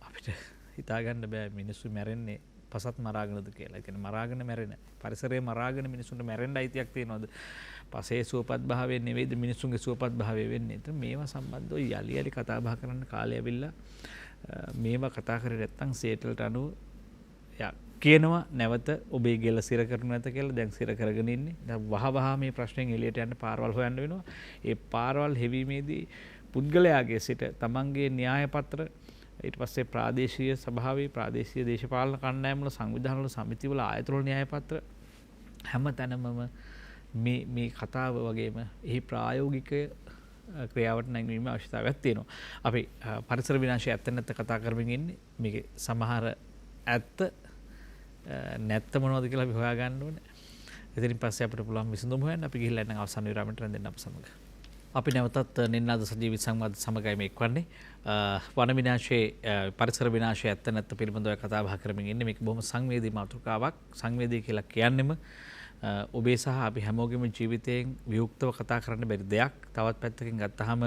අපිට හිතාගන්න බෑ මිනිස්සු මැරෙන්නේ පසත් මරාගෙනද කියලා. ඒ කියන්නේ මරාගෙන මැරෙන පරිසරයේ මරාගෙන මිනිසුන්ට මැරෙන්න අයිතියක් තියෙනවද? පසේ සුවපත් භාවයෙන් නෙවෙයිද මිනිසුන්ගේ සුවපත් භාවය වෙන්නේ. ඒත් මේවා සම්බන්ධව යලි කතා බහ කරන්න කාලය ඇවිල්ලා මේවා කතා කරේ නැත්නම් සේටල්ට අනුව කියනවා නැවත ඔබේ ගෙල සිර කරනු නැත කියලා. දැන් සිර කරගෙන ඉන්නේ. දැන් වහ මේ ප්‍රශ්නෙන් එළියට යන්න පාරවල් හොයන්න වෙනවා. ඒ පාරවල් හෙවීමේදී පුද්ගලයාගේ සිට තමන්ගේ න්‍යාය පත්‍ර ඊට පස්සේ ප්‍රාදේශීය සභාවේ ප්‍රාදේශීය දේශපාලන කණ්ඩායම්වල සංවිධානවල සමිතිවල ආයතනවල න්‍යාය පත්‍ර හැම තැනම මේ කතාව වගේම එහි ප්‍රායෝගික ක්‍රියාවට නැංවීම අවශ්‍යතාවයක් තියෙනවා. අපි පරිසර විනාශය ඇත්ත නැත්ත කතා කරමින් ඉන්නේ. මේකේ සමහර ඇත්ත නැත්ත මොනවද කියලා අපි හොයාගන්න ඕනේ. එතනින් පස්සේ අපිට පුළුවන් විසඳුම් හොයන්න. අපි ගිහිල්ලා ඉන්න අවසන් විරාමයට රැඳෙන්න අප සමග. අපි නැවතත් නින්නාද සජීවී සංවාද සමගයි මේ එක්වන්නේ. වන විනාශයේ පරිසර විනාශය ඇත්ත නැත්ත පිළිබඳව කතා බහ කරමින් ඉන්නේ. මේක බොහොම සංවේදී මාතෘකාවක්. සංවේදී කියලා කියන්නෙම ඔබේ සහ අපි හැමෝගෙම ජීවිතයෙන් වියුක්තව කතා කරන්න බැරි දෙයක්. තවත් පැත්තකින් ගත්තාම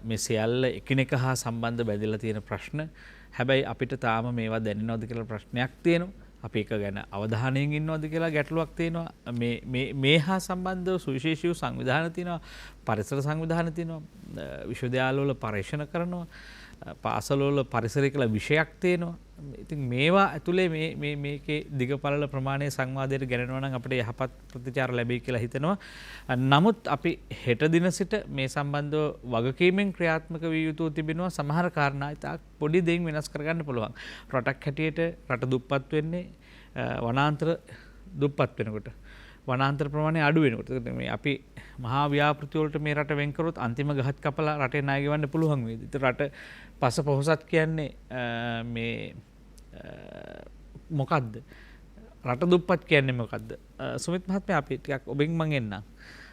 මේ සියල්ල එකිනෙක හා සම්බන්ධ බැඳිලා තියෙන ප්‍රශ්න. හැබැයි අපිට තාම මේවා දැනෙනවද කියලා ප්‍රශ්නයක් තියෙනවා. අපි එක ගැන අවධානයෙන් ඉන්නවද කියලා ගැටලුවක් තියෙනවා. මේ හා සම්බන්ධව සුවිශේෂී සංවිධාන තියෙනවා. පරිසර සංවිධාන තියෙනවා. විශ්වවිද්‍යාලවල පරීක්ෂණ කරනවා. පාසල්වල පරිසරය කියලා විෂයක් තියෙනවා. ඉතින් මේවා ඇතුලේ මේකේ දිගපළල ප්‍රමාණය සංවාදයට ගෙනෙනවා නම් අපිට යහපත් ප්‍රතිචාර ලැබෙයි කියලා හිතෙනවා. නමුත් අපි හෙට දින සිට මේ සම්බන්ධව වගකීමෙන් ක්‍රියාත්මක විය යුතු තිබෙනවා. සමහර කාරණා ඉතාල පොඩි දෙයින් වෙනස් කරගන්න පුළුවන්. රටක් හැටියට රට දුප්පත් වෙන්නේ වනාන්තර දුප්පත් වෙනකොට. වනාන්තර ප්‍රමාණය අඩු වෙනකොට. මේ අපි මහා ව්‍යාපෘති වලට මේ රට වෙන් කරොත් අන්තිම ගහත් කපලා රටේ ණය ගෙවන්න පුළුවන් වේද? ඉතින් රට පස පොහොසත් කියන්නේ මේ මොකද්ද? රට දුප්පත් කියන්නේ මොකද්ද? සුමිත් මහත්මයා අපි ටිකක් ඔබෙන් මං එන්නම්.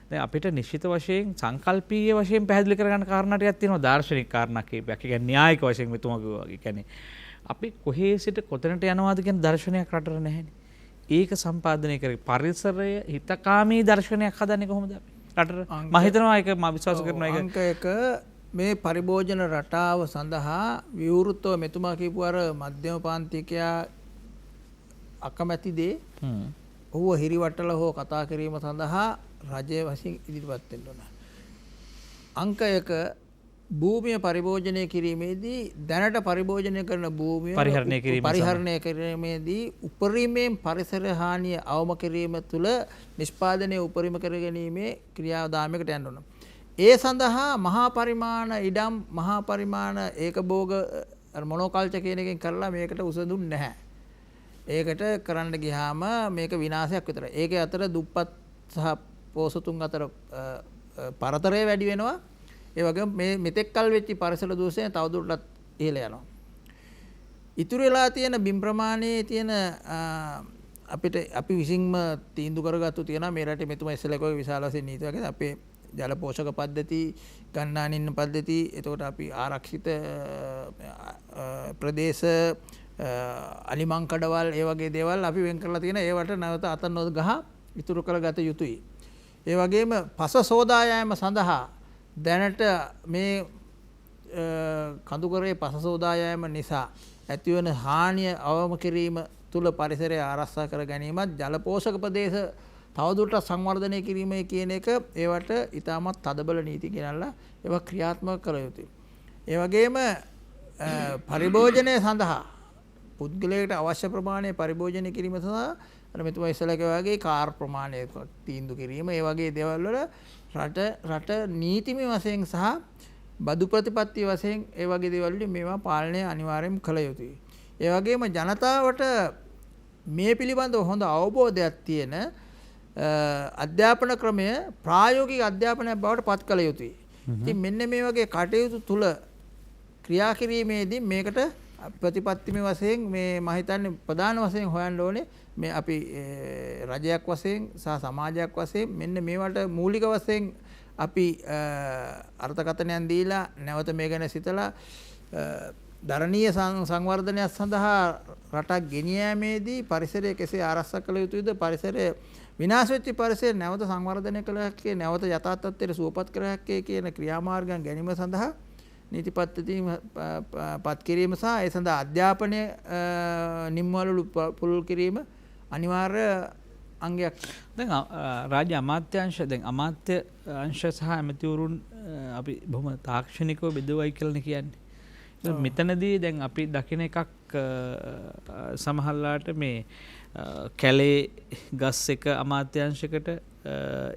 දැන් අපිට නිශ්චිත වශයෙන් සංකල්පීය වශයෙන් පැහැදිලි කරගන්න කාරණා ටිකක් තියෙනවා. දාර්ශනික කාරණා කීපයක්. ඒ කියන්නේ න්‍යායික වශයෙන් මෙතුමා කිව්වා වගේ. කියන්නේ අපි කොහේ සිට කොතැනට යනවාද කියන දර්ශනයක් රටට නැහැනේ. ඒක සම්පාදනය කරේ පරිසරය හිතකාමී දර්ශනයක් හදන්නේ කොහොමද අපි රටට? මම හිතනවා ඒක මම විශ්වාස කරනවා ඒක අංක එක මේ පරිභෝජන රටාව සඳහා විවෘතව මෙතුමා කියපු අර මධ්‍යම පාන්තිකයා අකමැති දේ ඔහුව හිරිවටල හෝ කතා කිරීම සඳහා රජය වශයෙන් ඉදිරිපත් වෙන්න ඕන. අංක එක භූමිය පරිභෝජනය කිරීමේදී දැනට පරිභෝජනය කරන භූමිය පරිහරණය කිරීමේදී උපරිමයෙන් පරිසර හානිය අවම කිරීම තුළ නිෂ්පාදනය උපරිම කර ගැනීමේ ක්‍රියාදාමයකට යන්න ඕන. ඒ සඳහා මහා පරිමාණ ඉඩම් මහා පරිමාණ ඒකභෝග මොනෝකල්චර් කියන එකෙන් කරලා මේකට උසඳුන් නැහැ. ඒකට කරන්න ගියාම මේක විනාශයක් විතරයි. ඒකේ අතර දුප්පත් සහ පෝසතුන් අතර පරතරය වැඩි වෙනවා. ඒ වගේම මේ මෙතෙක් කල් වෙච්ච පරිසර දූෂණය තවදුරටත් ඉහළ යනවා. ඉතුරු වෙලා තියෙන බිම් ප්‍රමාණයේ තියෙන අපිට අපි විසින්ම තීන්දුව කරගත්තු තියෙනවා මේ රටේ මෙතුමා ඉස්සෙල්ලා කිව්වා විශාල වශයෙන් නීති වගේ අපේ ජල පෝෂක පද්ධති ගන්නාන ඉන්න පද්ධති එතකොට අපි ආරක්ෂිත ප්‍රදේශ අලිමං කඩවල් ඒ වගේ දේවල් අපි වෙන් කරලා තියෙන ඒවට නැවත අත නොගහ ඉතුරු කරගත යුතුයි. ඒ වගේම පස සෝදා යාම සඳහා දැනට මේ කඳුකරේ පස සෝදා යාම නිසා ඇතිවන හානිය අවම කිරීම තුළ පරිසරය ආරක්ෂා කර ගැනීමත් ජල පෝෂක ප්‍රදේශ තවදුරටත් සංවර්ධනය කිරීමේ කියන එක ඒවට ඉතාමත් තදබල නීති ගෙනල්ලා ඒවා ක්‍රියාත්මක කළ යුතුයි. ඒ වගේම පරිභෝජනය සඳහා පුද්ගලයාට අවශ්‍ය ප්‍රමාණය පරිභෝජනය කිරීම සඳහා අර මෙතුමා ඉස්සෙල්ලා කිව්වා වගේ කාර් ප්‍රමාණය තීන්දුව කිරීම ඒ වගේ දේවල් වල රට නීතිමය වශයෙන් සහ බදු ප්‍රතිපත්ති වශයෙන් ඒ වගේ දේවල් වලින් මේවා පාලනය අනිවාර්යයෙන් කළ යුතුයි. ඒ වගේම ජනතාවට මේ පිළිබඳව හොඳ අවබෝධයක් තියෙන අධ්‍යාපන ක්‍රමය ප්‍රායෝගික අධ්‍යාපනයක් බවට පත් කළ යුතුයි. ඉතින් මෙන්න මේ වගේ කටයුතු තුල ක්‍රියා කිරීමේදී මේකට ප්‍රතිපත්තිමය වශයෙන් මේ මම හිතන්නේ ප්‍රධාන වශයෙන් හොයන්න ඕනේ මේ අපි රජයක් වශයෙන් සහ සමාජයක් වශයෙන් මෙන්න මේවට මූලික වශයෙන් අපි අර්ථකථනයන් දීලා නැවත මේ ගැන සිතලා දරණීය සංවර්ධනයක් සඳහා රටක් ගෙනියෑමේදී පරිසරය කෙසේ ආරක්ෂා කළ යුතුද පරිසරය විනාශ වෙච්ච පරිසරය නැවත සංවර්ධනය කළ හැක්කේ නැවත යථා තත්ත්වයට සුවපත් කර හැක්කේ කියන ක්‍රියාමාර්ගයන් ගැනීම සඳහා නීති පද්ධති පත් කිරීම සහ ඒ සඳහා අධ්‍යාපනය නිම්වලු පුළුල් කිරීම අනිවාර්ය අංගයක්. දැන් රාජ්‍ය අමාත්‍යාංශ දැන් අමාත්‍ය අංශ සහ ඇමතිවරුන් අපි බොහොම තාක්ෂණිකව බෙදුවයි කියලා කියන්නේ. මෙතනදී දැන් අපි දකින එකක් සමහරලාට මේ කැලේ ගස් එක අමාත්‍යංශයකට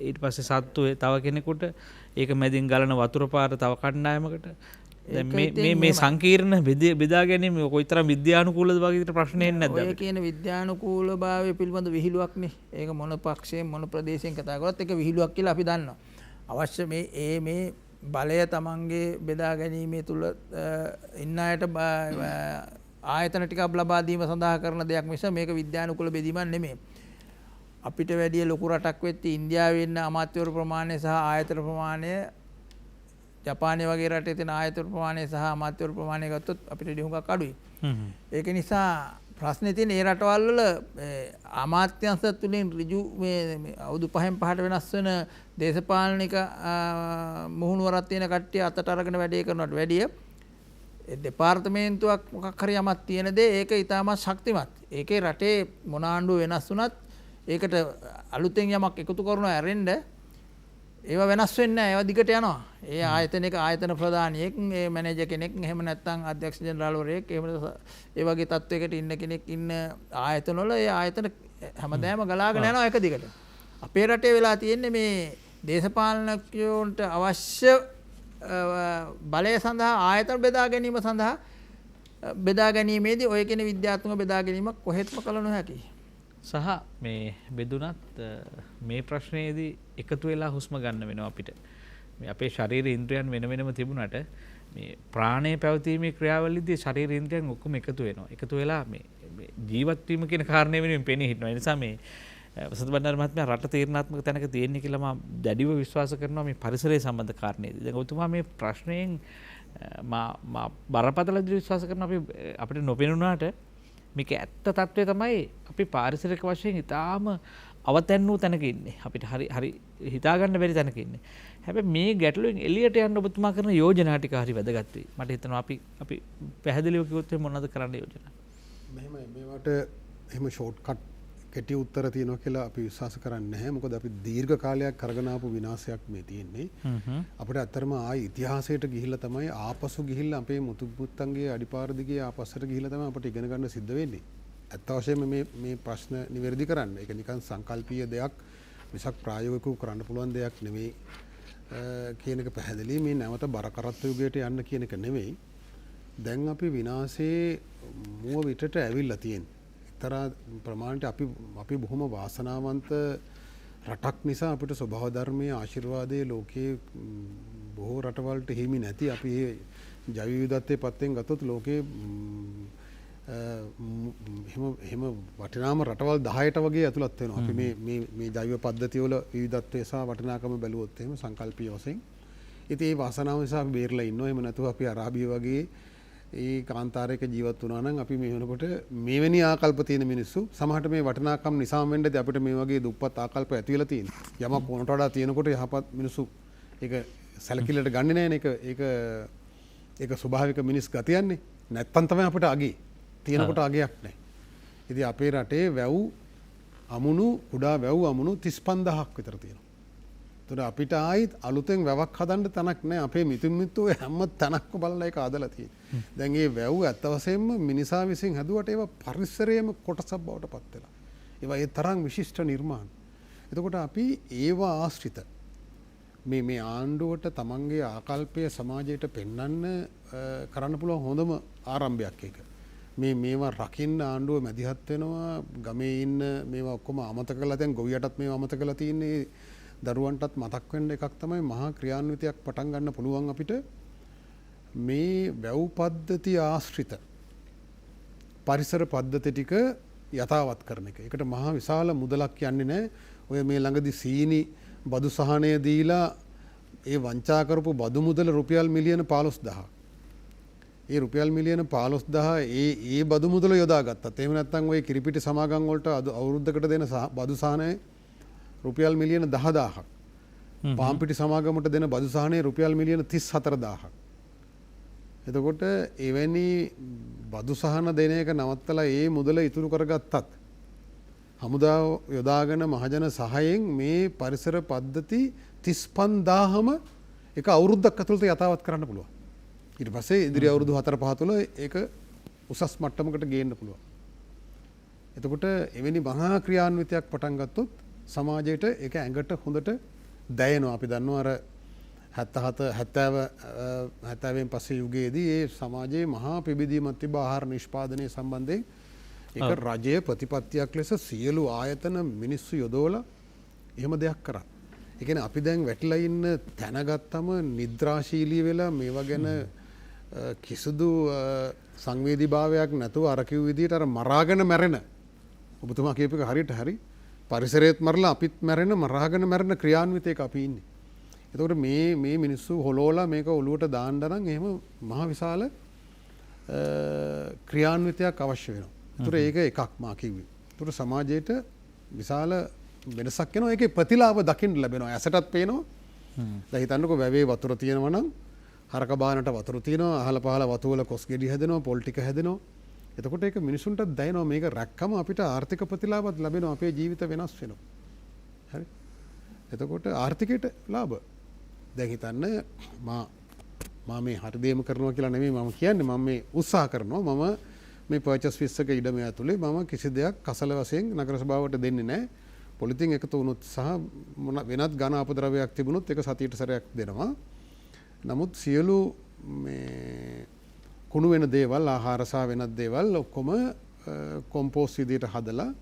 ඊට පස්සේ සත්තු තව කෙනෙකුට ඒක මැදින් ගලන වතුර පාර තව කණ්ඩායමකට මේ සංකීර්ණ බෙදා ගැනීම කොයිතරම් විද්‍යානුකූලද වගේ ප්‍රශ්නයක් නැද්ද? ඔය කියන විද්‍යානුකූලභාවය පිළිබඳ විහිළුවක්නේ. ඒක මොන පක්ෂයෙන් මොන ප්‍රදේශයෙන් කතා කරත් ඒක විහිළුවක් කියලා අපි දන්නවා. අවශ්‍ය මේ බලය තමන්ගේ බෙදා ගැනීමේ තුල ඉන්න අයට ආයතන ටිකක් ලබා දීම සඳහා කරන දෙයක් මිස මේක විද්‍යානුකූල බෙදීමක් නෙමෙයි. අපිට වැඩි ලොකු රටක් වෙච්ච ඉන්දියාවේ ඉන්න අමාත්‍යවරු ප්‍රමාණය සහ ආයතන ප්‍රමාණය ජපානය වගේ රටේ තියෙන ආයතන ප්‍රමාණය සහ අමාත්‍යවරු ප්‍රමාණය ගත්තොත් අපිට ඩිහුඟක් අඩුයි. ඒක නිසා ප්‍රශ්නේ තියෙන ඒ රටවල් වල අමාත්‍යංශ තුලින් ඍජු මේ අවුරුදු 5න් 5ට වෙනස් වෙන දේශපාලනික මුහුණුවරක් තියෙන කට්ටිය අතට අරගෙන වැඩේ කරනවට වැඩිය දෙපාර්තමේන්තුවක් මොකක් හරි යමක් තියෙන දේ ඒක ඊටමත් ශක්තිමත්. ඒකේ රටේ මොන ආණ්ඩුව වෙනස් වුණත් ඒකට අලුතෙන් යමක් එකතු කරනවා ඇරෙන්න ඒවා වෙනස් වෙන්නේ නැහැ. ඒවා දිගට යනවා. ඒ ආයතනයක ආයතන ප්‍රධානියෙක්, ඒ මැනේජර් කෙනෙක්, එහෙම නැත්නම් අධ්‍යක්ෂ ජෙනරාල්වරයෙක්, එහෙම ඒ වගේ තත්වයකට ඉන්න කෙනෙක් ඉන්න ආයතන වල ඒ ආයතන හැමදාම ගලාගෙන යනවා එක දිගට. අපේ රටේ වෙලා තියෙන්නේ මේ දේශපාලනඥයන්ට අවශ්‍ය බලය සඳහා ආයතන බෙදා ගැනීම සඳහා බෙදා ගැනීමේදී ඔය කියන විද්‍යාත්මක බෙදා ගැනීමක් කොහෙත්ම කළ නොහැකියි. සහ මේ බෙදුනත් මේ ප්‍රශ්නයේදී එකතු වෙලා හුස්ම ගන්න වෙනවා අපිට. මේ අපේ ශරීර ඉන්ද්‍රියන් වෙන වෙනම තිබුණාට මේ ප්‍රාණය පැවතීමේ ක්‍රියාවලියේදී ශරීර ඉන්ද්‍රියන් ඔක්කොම එකතු වෙනවා. එකතු වෙලා මේ ජීවත් වීම කියන කාරණේ වෙනුවෙන් පෙනී හිටිනවා. ඒ නිසා මේ වසන්ත බණ්ඩාර මහත්මයා රට තීරණාත්මක තැනක තියෙන්නේ කියලා මම දැඩිව විශ්වාස කරනවා මේ පරිසරය සම්බන්ධ කාරණේදී. දැන් ඔබතුමා මේ ප්‍රශ්නයෙන් මා බරපතල විශ්වාස කරනවා අපිට නොපෙනුනාට මේක ඇත්ත තත්ත්වය තමයි අපි පාරිසරික වශයෙන් ඉතාම අවතැන් වූ තැනක ඉන්නේ. අපිට හරි හිතාගන්න බැරි තැනක ඉන්නේ. හැබැයි මේ ගැටලුවෙන් එළියට යන්න ඔබතුමා කරන යෝජනා ටික හරි වැදගත් වෙයි. මට හිතෙනවා අපි පැහැදිලිව කිව්වොත් මොනවද කරන්න යෝජනා? මේවට එහෙම ෂෝට් කට් කෙටි උත්තර තියෙනවා කියලා අපි විශ්වාස කරන්නේ නැහැ. මොකද අපි දීර්ඝ කාලයක් කරගෙන ආපු විනාශයක් මේ තියෙන්නේ. අපිට අත්‍තරම ආයි ඉතිහාසයට ගිහිල්ලා තමයි ආපසු ගිහිල්ලා අපේ මුතුපුත්තන්ගේ අඩිපාර දිගේ ආපස්සට ගිහිල්ලා තමයි අපිට ඉගෙන ගන්න සිද්ධ වෙන්නේ. ඇත්ත වශයෙන්ම මේ ප්‍රශ්න නිවැරදි කරන්න. ඒක නිකන් සංකල්පීය දෙයක් මිසක් ප්‍රායෝගිකව කරන්න පුළුවන් දෙයක් නෙමෙයි කියන එක පැහැදිලි. මේ නැවත බරකරත්ත යුගයට යන්න කියන එක නෙමෙයි. දැන් අපි විනාශයේ මුව විටට ඇවිල්ලා තියෙන්නේ. එක්තරා ප්‍රමාණයට අපි බොහොම වාසනාවන්ත රටක් නිසා අපිට ස්වභාව ධර්මයේ ආශිර්වාදයේ ලෝකයේ බොහෝ රටවල්ට හිමි නැති අපි ජෛව විවිධත්වයේ පැත්තෙන් ගත්තොත් ලෝකයේ එහෙම වටිනාම රටවල් 10ට වගේ ඇතුළත් වෙනවා. අපි මේ ජෛව පද්ධතිය වල විවිධත්වය සහ වටිනාකම බැලුවොත් එහෙම සංකල්පීය වශයෙන්. ඉතින් ඒ වාසනාව නිසා අපි බේරලා ඉන්නවා. එහෙම නැතුව අපි අරාබිය වගේ ඒ කාන්තාරයක ජීවත් වුණා නම් අපි මේ වෙනකොට මෙවැනි ආකල්ප තියෙන මිනිස්සු සමහරට මේ වටිනාකම් නිසාම වෙන්නද අපිට මේ වගේ දුප්පත් ආකල්ප ඇති වෙලා තියෙනවා. යමක් ඕනට වඩා තියෙනකොට යහපත් මිනිස්සු ඒක සැලකිල්ලට ගන්නෙ නැහැ නේ. ඒක ස්වභාවික මිනිස් ගතියන්නේ. නැත්තම් තමයි අපිට අගේ. තියෙනකොට අගයක් නැහැ. ඉතින් අපේ රටේ වැව් අමුණු කුඩා වැව් අමුණු 35000ක් විතර තියෙනවා. ඒතර අපිට ආයිත් අලුතෙන් වැවක් හදන්න තැනක් නැහැ. අපේ මිතුරු හැම තැනක්ම බලලා ඒක ආදලා තියෙනවා. දැන් මේ වැව් ඇත්ත වශයෙන්ම මිනිසා විසින් හදුවට ඒවා පරිසරයේම කොටසක් බවට පත් වෙලා. ඒවා ඒ තරම් විශිෂ්ට නිර්මාණ. එතකොට අපි ඒවා ආශ්‍රිත මේ ආණ්ඩුවට තමන්ගේ ආකල්පය සමාජයට පෙන්වන්න කරන්න පුළුවන් හොඳම ආරම්භයක් ඒක. මේවා රකින්න ආණ්ඩුව මැදිහත් වෙනවා. ගමේ ඉන්න මේවා ඔක්කොම අමතක කරලා දැන් ගොවියටත් මේවා අමතක කරලා තින්නේ. දරුවන්ටත් මතක් වෙන්න එකක් තමයි මහා ක්‍රියාන්විතයක් පටන් ගන්න පුළුවන් අපිට මේ වැව් පද්ධති ආශ්‍රිත පරිසර පද්ධති ටික යථාවත් කරන එක. ඒකට මහා විශාල මුදලක් යන්නේ නැහැ. ඔය මේ ළඟදි සීනි බදු සහනය දීලා ඒ වංචා කරපු බදු මුදල රුපියල් මිලියන 15000. ඒ රුපියල් මිලියන 15000 ඒ බදු මුදල යොදා ගත්තත් එහෙම නැත්නම් ඔය කිරිපිටි සමාගම් වලට අවුරුද්දකට දෙන බදු සහනය රුපියල් මිලියන 10000ක්. පාම්පිටි සමාගමට දෙන බදු සහනය රුපියල් මිලියන 34000ක්. එතකොට එවැනි බදු සහන දෙන එක නවත්තලා ඒ මුදල ඉතුරු කරගත්තත් හමුදාව යොදාගෙන මහජන සහයෙන් මේ පරිසර පද්ධති 35000ම එක අවුරුද්දක් ඇතුළත යථාවත් කරන්න පුළුවන්. ඊට පස්සේ ඉදිරි අවුරුදු 4-5 තුළ ඒක උසස් මට්ටමකට ගේන්න පුළුවන්. එතකොට එවැනි මහා ක්‍රියාන්විතයක් පටන් ගත්තොත් සමාජයට ඒක ඇඟට හොඳට දැයෙනවා. අපි දන්නවා අර 70 පස්සේ යුගයේදී ඒ සමාජයේ මහා පිබිදීමක් තිබ්බ ආහාර නිෂ්පාදනය සම්බන්ධයෙන් ඒක රජයේ ප්‍රතිපත්තියක් ලෙස සියලු ආයතන මිනිස්සු යොදවලා එහෙම දෙයක් කරා. ඒ කියන්නේ අපි දැන් වැටිලා ඉන්න තැන ගත්තම නිද්‍රාශීලී වෙලා මේවා ගැන කිසිදු සංවේදීභාවයක් නැතුව අර කිව් විදිහට අර මරාගෙන මැරෙන ඔබතුමා කියපු එක හරියට හරි පරිසරයත් මරලා අපිත් මැරෙන මරාගෙන මැරෙන ක්‍රියාන්විතයක අපි ඉන්නේ. එතකොට මේ මිනිස්සු හොලෝලා මේක ඔලුවට දාන්න නම් එහෙම මහ විශාල ක්‍රියාන්විතයක් අවශ්‍ය වෙනවා. ඒතර ඒක එකක් මා කිව්වේ. ඒතර සමාජයට විශාල වෙනසක් වෙනවා. ඒකේ ප්‍රතිලාභ දකින්න ලැබෙනවා. ඇසටත් පේනවා. දැන් හිතන්නකෝ වැවේ වතුර තියෙනවා නම් හරක බානට වතුර තියෙනවා. අහල පහල වතු වල කොස් ගෙඩි හැදෙනවා, පොල් ටික හැදෙනවා. එතකොට ඒක මිනිසුන්ට දැනෙනවා මේක රැක්කම අපිට ආර්ථික ප්‍රතිලාභත් ලැබෙනවා. අපේ ජීවිත වෙනස් වෙනවා. හරි. එතකොට ආර්ථිකයට ලාභ. දැන් හිතන්න මම මේ හරි දෙයක්ම කරනවා කියලා නෙමෙයි මම කියන්නේ. මම මේ උත්සාහ කරනවා. මම මේ පර්චස් ෆීස් එක ඉඩම ඇතුලේ මම කිසි දෙයක් කසල වශයෙන් නගර සභාවට දෙන්නේ නැහැ. පොලිතින් එකතු වුණොත් සහ වෙනත් ඝන අපද්‍රව්‍යයක් තිබුණොත් ඒක සතියට සැරයක් දෙනවා. නමුත් සියලු මේ කුණු වෙන දේවල් ආහාර සහ වෙනත් දේවල් ඔක්කොම කොම්පෝස්ට් විදියට හදලා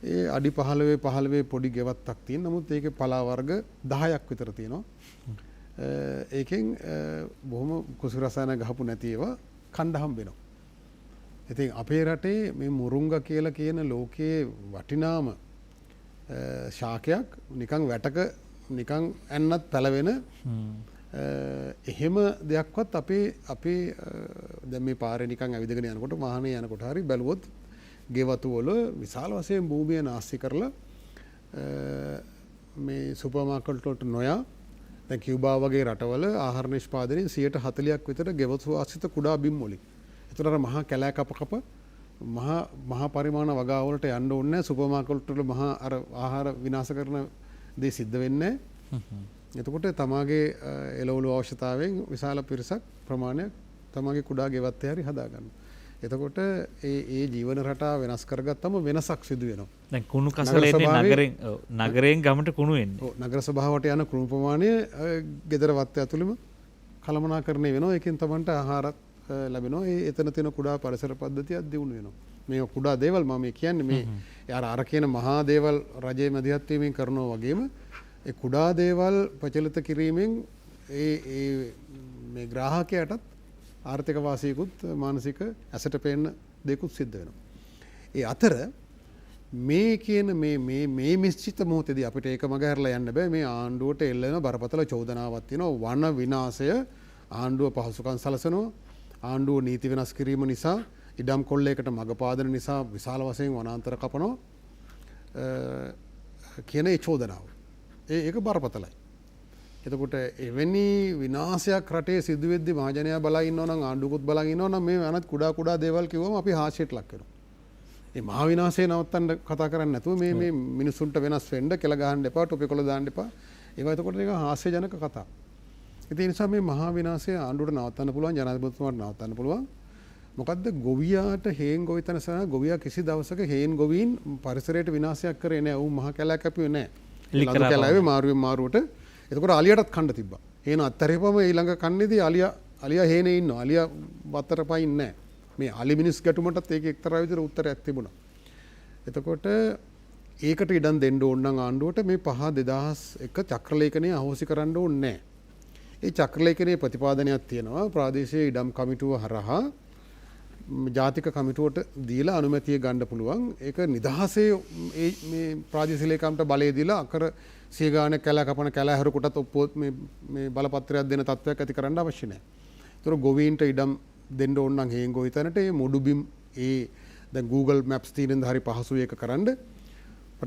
ඒ අඩි 15 පොඩි ගෙවත්තක් තියෙන. නමුත් ඒකේ පලා වර්ග 10ක් විතර තියෙනවා. ඒකෙන් බොහොම කුසු රසායන ගහපු නැති ඒවා කණ්ඩ හම්බ වෙනවා. ඉතින් අපේ රටේ මේ මුරුංග කියලා කියන ලෝකයේ වටිනාම ශාකයක් නිකන් වැටක නිකන් ඇන්නත් පැලවෙන එහෙම දෙයක්වත් අපේ දැන් මේ පාරේ නිකන් ඇවිදගෙන යනකොට වාහනේ යනකොට හරි බැලුවොත් ගෙවතු වල විශාල වශයෙන් භූමිය නාස්ති කරලා මේ සුපර් මාකට් වලට නොයා දැන් කියුබා වගේ රටවල ආහාර නිෂ්පාදනයේ 40% විතර ගෙවතු ආශ්‍රිත කුඩා බිම් වලින්. ඒතර මහා කැලෑ කප මහා පරිමාණ වගා වලට යන්න ඕනේ නැහැ. සුපර් මාකට් වල මහා අර ආහාර විනාශ කරන දේ සිද්ධ වෙන්නේ නැහැ. එතකොට තමාගේ එළවලු අවශ්‍යතාවයෙන් විශාල පිරිසක් ප්‍රමාණයක් තමාගේ කුඩා ගෙවත්තේ හරි හදා ගන්නවා. එතකොට ඒ ජීවන රටාව වෙනස් කරගත්තම වෙනසක් සිදු වෙනවා. දැන් කුණු කසල එන්නේ නගරයෙන් ගමට කුණු එන්නේ. ඔව් නගර සභාවට යන කුණු ප්‍රමාණය ගෙදර වත්තේ ඇතුළෙම කළමනාකරණය වෙනවා. ඒකෙන් තමන්ට ආහාරත් ලැබෙනවා. ඒ එතන තියෙන කුඩා පරිසර පද්ධතියක් දියුණු වෙනවා. මේ කුඩා දේවල් මම කියන්නේ මේ අර කියන මහා දේවල් රජයේ මැදිහත් වීමෙන් කරනවා වගේම ඒ කුඩා දේවල් ප්‍රචලිත කිරීමෙන් මේ ග්‍රාහකයාටත් ආර්ථික වාසියකුත් මානසික ඇසට පේන්න දෙකුත් සිද්ධ වෙනවා. ඒ අතර මේ කියන මේ නිශ්චිත මොහොතේදී අපිට ඒක මගහැරලා යන්න බෑ. මේ ආණ්ඩුවට එල්ලෙන බරපතල චෝදනාවක් තියෙනවා. වන විනාශය ආණ්ඩුව පහසුකම් සලසනවා. ආණ්ඩුව නීති වෙනස් කිරීම නිසා ඉඩම් කොල්ලයකට මඟ පාදන නිසා විශාල වශයෙන් වනාන්තර කපනවා කියන ඒ චෝදනාව. ඒක බරපතලයි. එතකොට එවැනි විනාශයක් රටේ සිදු වෙද්දී මහජනයා බලා ඉන්නවා නම් ආණ්ඩුවකුත් බලා ඉන්නවා නම් මේ අනත් කුඩා දේවල් කිව්වම අපි හාස්‍යයට ලක් වෙනවා. මේ මහා විනාශය නවත්තන්න කතා කරන්නේ නැතුව මේ මිනිසුන්ට වෙනස් වෙන්න කෙල ගහන්න එපා, ටොපි කොළ දාන්න එපා. ඒවා එතකොට ඒක හාස්‍යජනක කතා. ඒ නිසා මේ මහා විනාශය ආණ්ඩුවට නවත්තන්න පුළුවන්, ජනාධිපතිතුමාට නවත්තන්න පුළුවන්. මොකද්ද ගොවියාට හේන් ගොවිතැන සහ ගොවියා කිසි දවසක හේන් ගොවීන් පරිසරයට විනාශයක් කරේ නැහැ. ඌ මහා කැලයක් කැපුවේ නැහැ. ඊළඟ කැලාවේ මාරුවෙන් මාරුවට එතකොට අලියටත් කන්න තිබ්බා. හේන අත්තරේපම ඊළඟ කන්නේදී අලියා හේනේ ඉන්නවා. අලියා වත්තර පයින් නැහැ. මේ අලි මිනිස් ගැටුමටත් ඒක එක්තරා විදිහට උත්තරයක් තිබුණා. එතකොට ඒකට ඉඩම් දෙන්න ඕන නම් ආණ්ඩුවට මේ 5/2001 චක්‍රලේඛනය අහෝසි කරන්න ඕනේ නැහැ. ඒ චක්‍රලේඛනයේ ප්‍රතිපාදනයක් තියෙනවා ප්‍රාදේශීය ඉඩම් කමිටුව හරහා ජාතික කමිටුවට දීලා අනුමැතිය ගන්න පුළුවන්. ඒක නිදහසේ මේ ප්‍රාදේශීය ලේකම්ට බලය දීලා අකර සිය ගාන කැල කපන කැලහැරෙකුටත් ඔප්පුවත් මේ බලපත්‍රයක් දෙන තත්ත්වයක් ඇති කරන්න අවශ්‍ය නැහැ. ඒතර ගොවීන්ට ඉඩම් දෙන්න ඕන නම් හේන් ගොවිතැනට මේ මුඩුබිම් දැන් Google Maps තියෙනින්ද හරි පහසුයි ඒක කරන්න.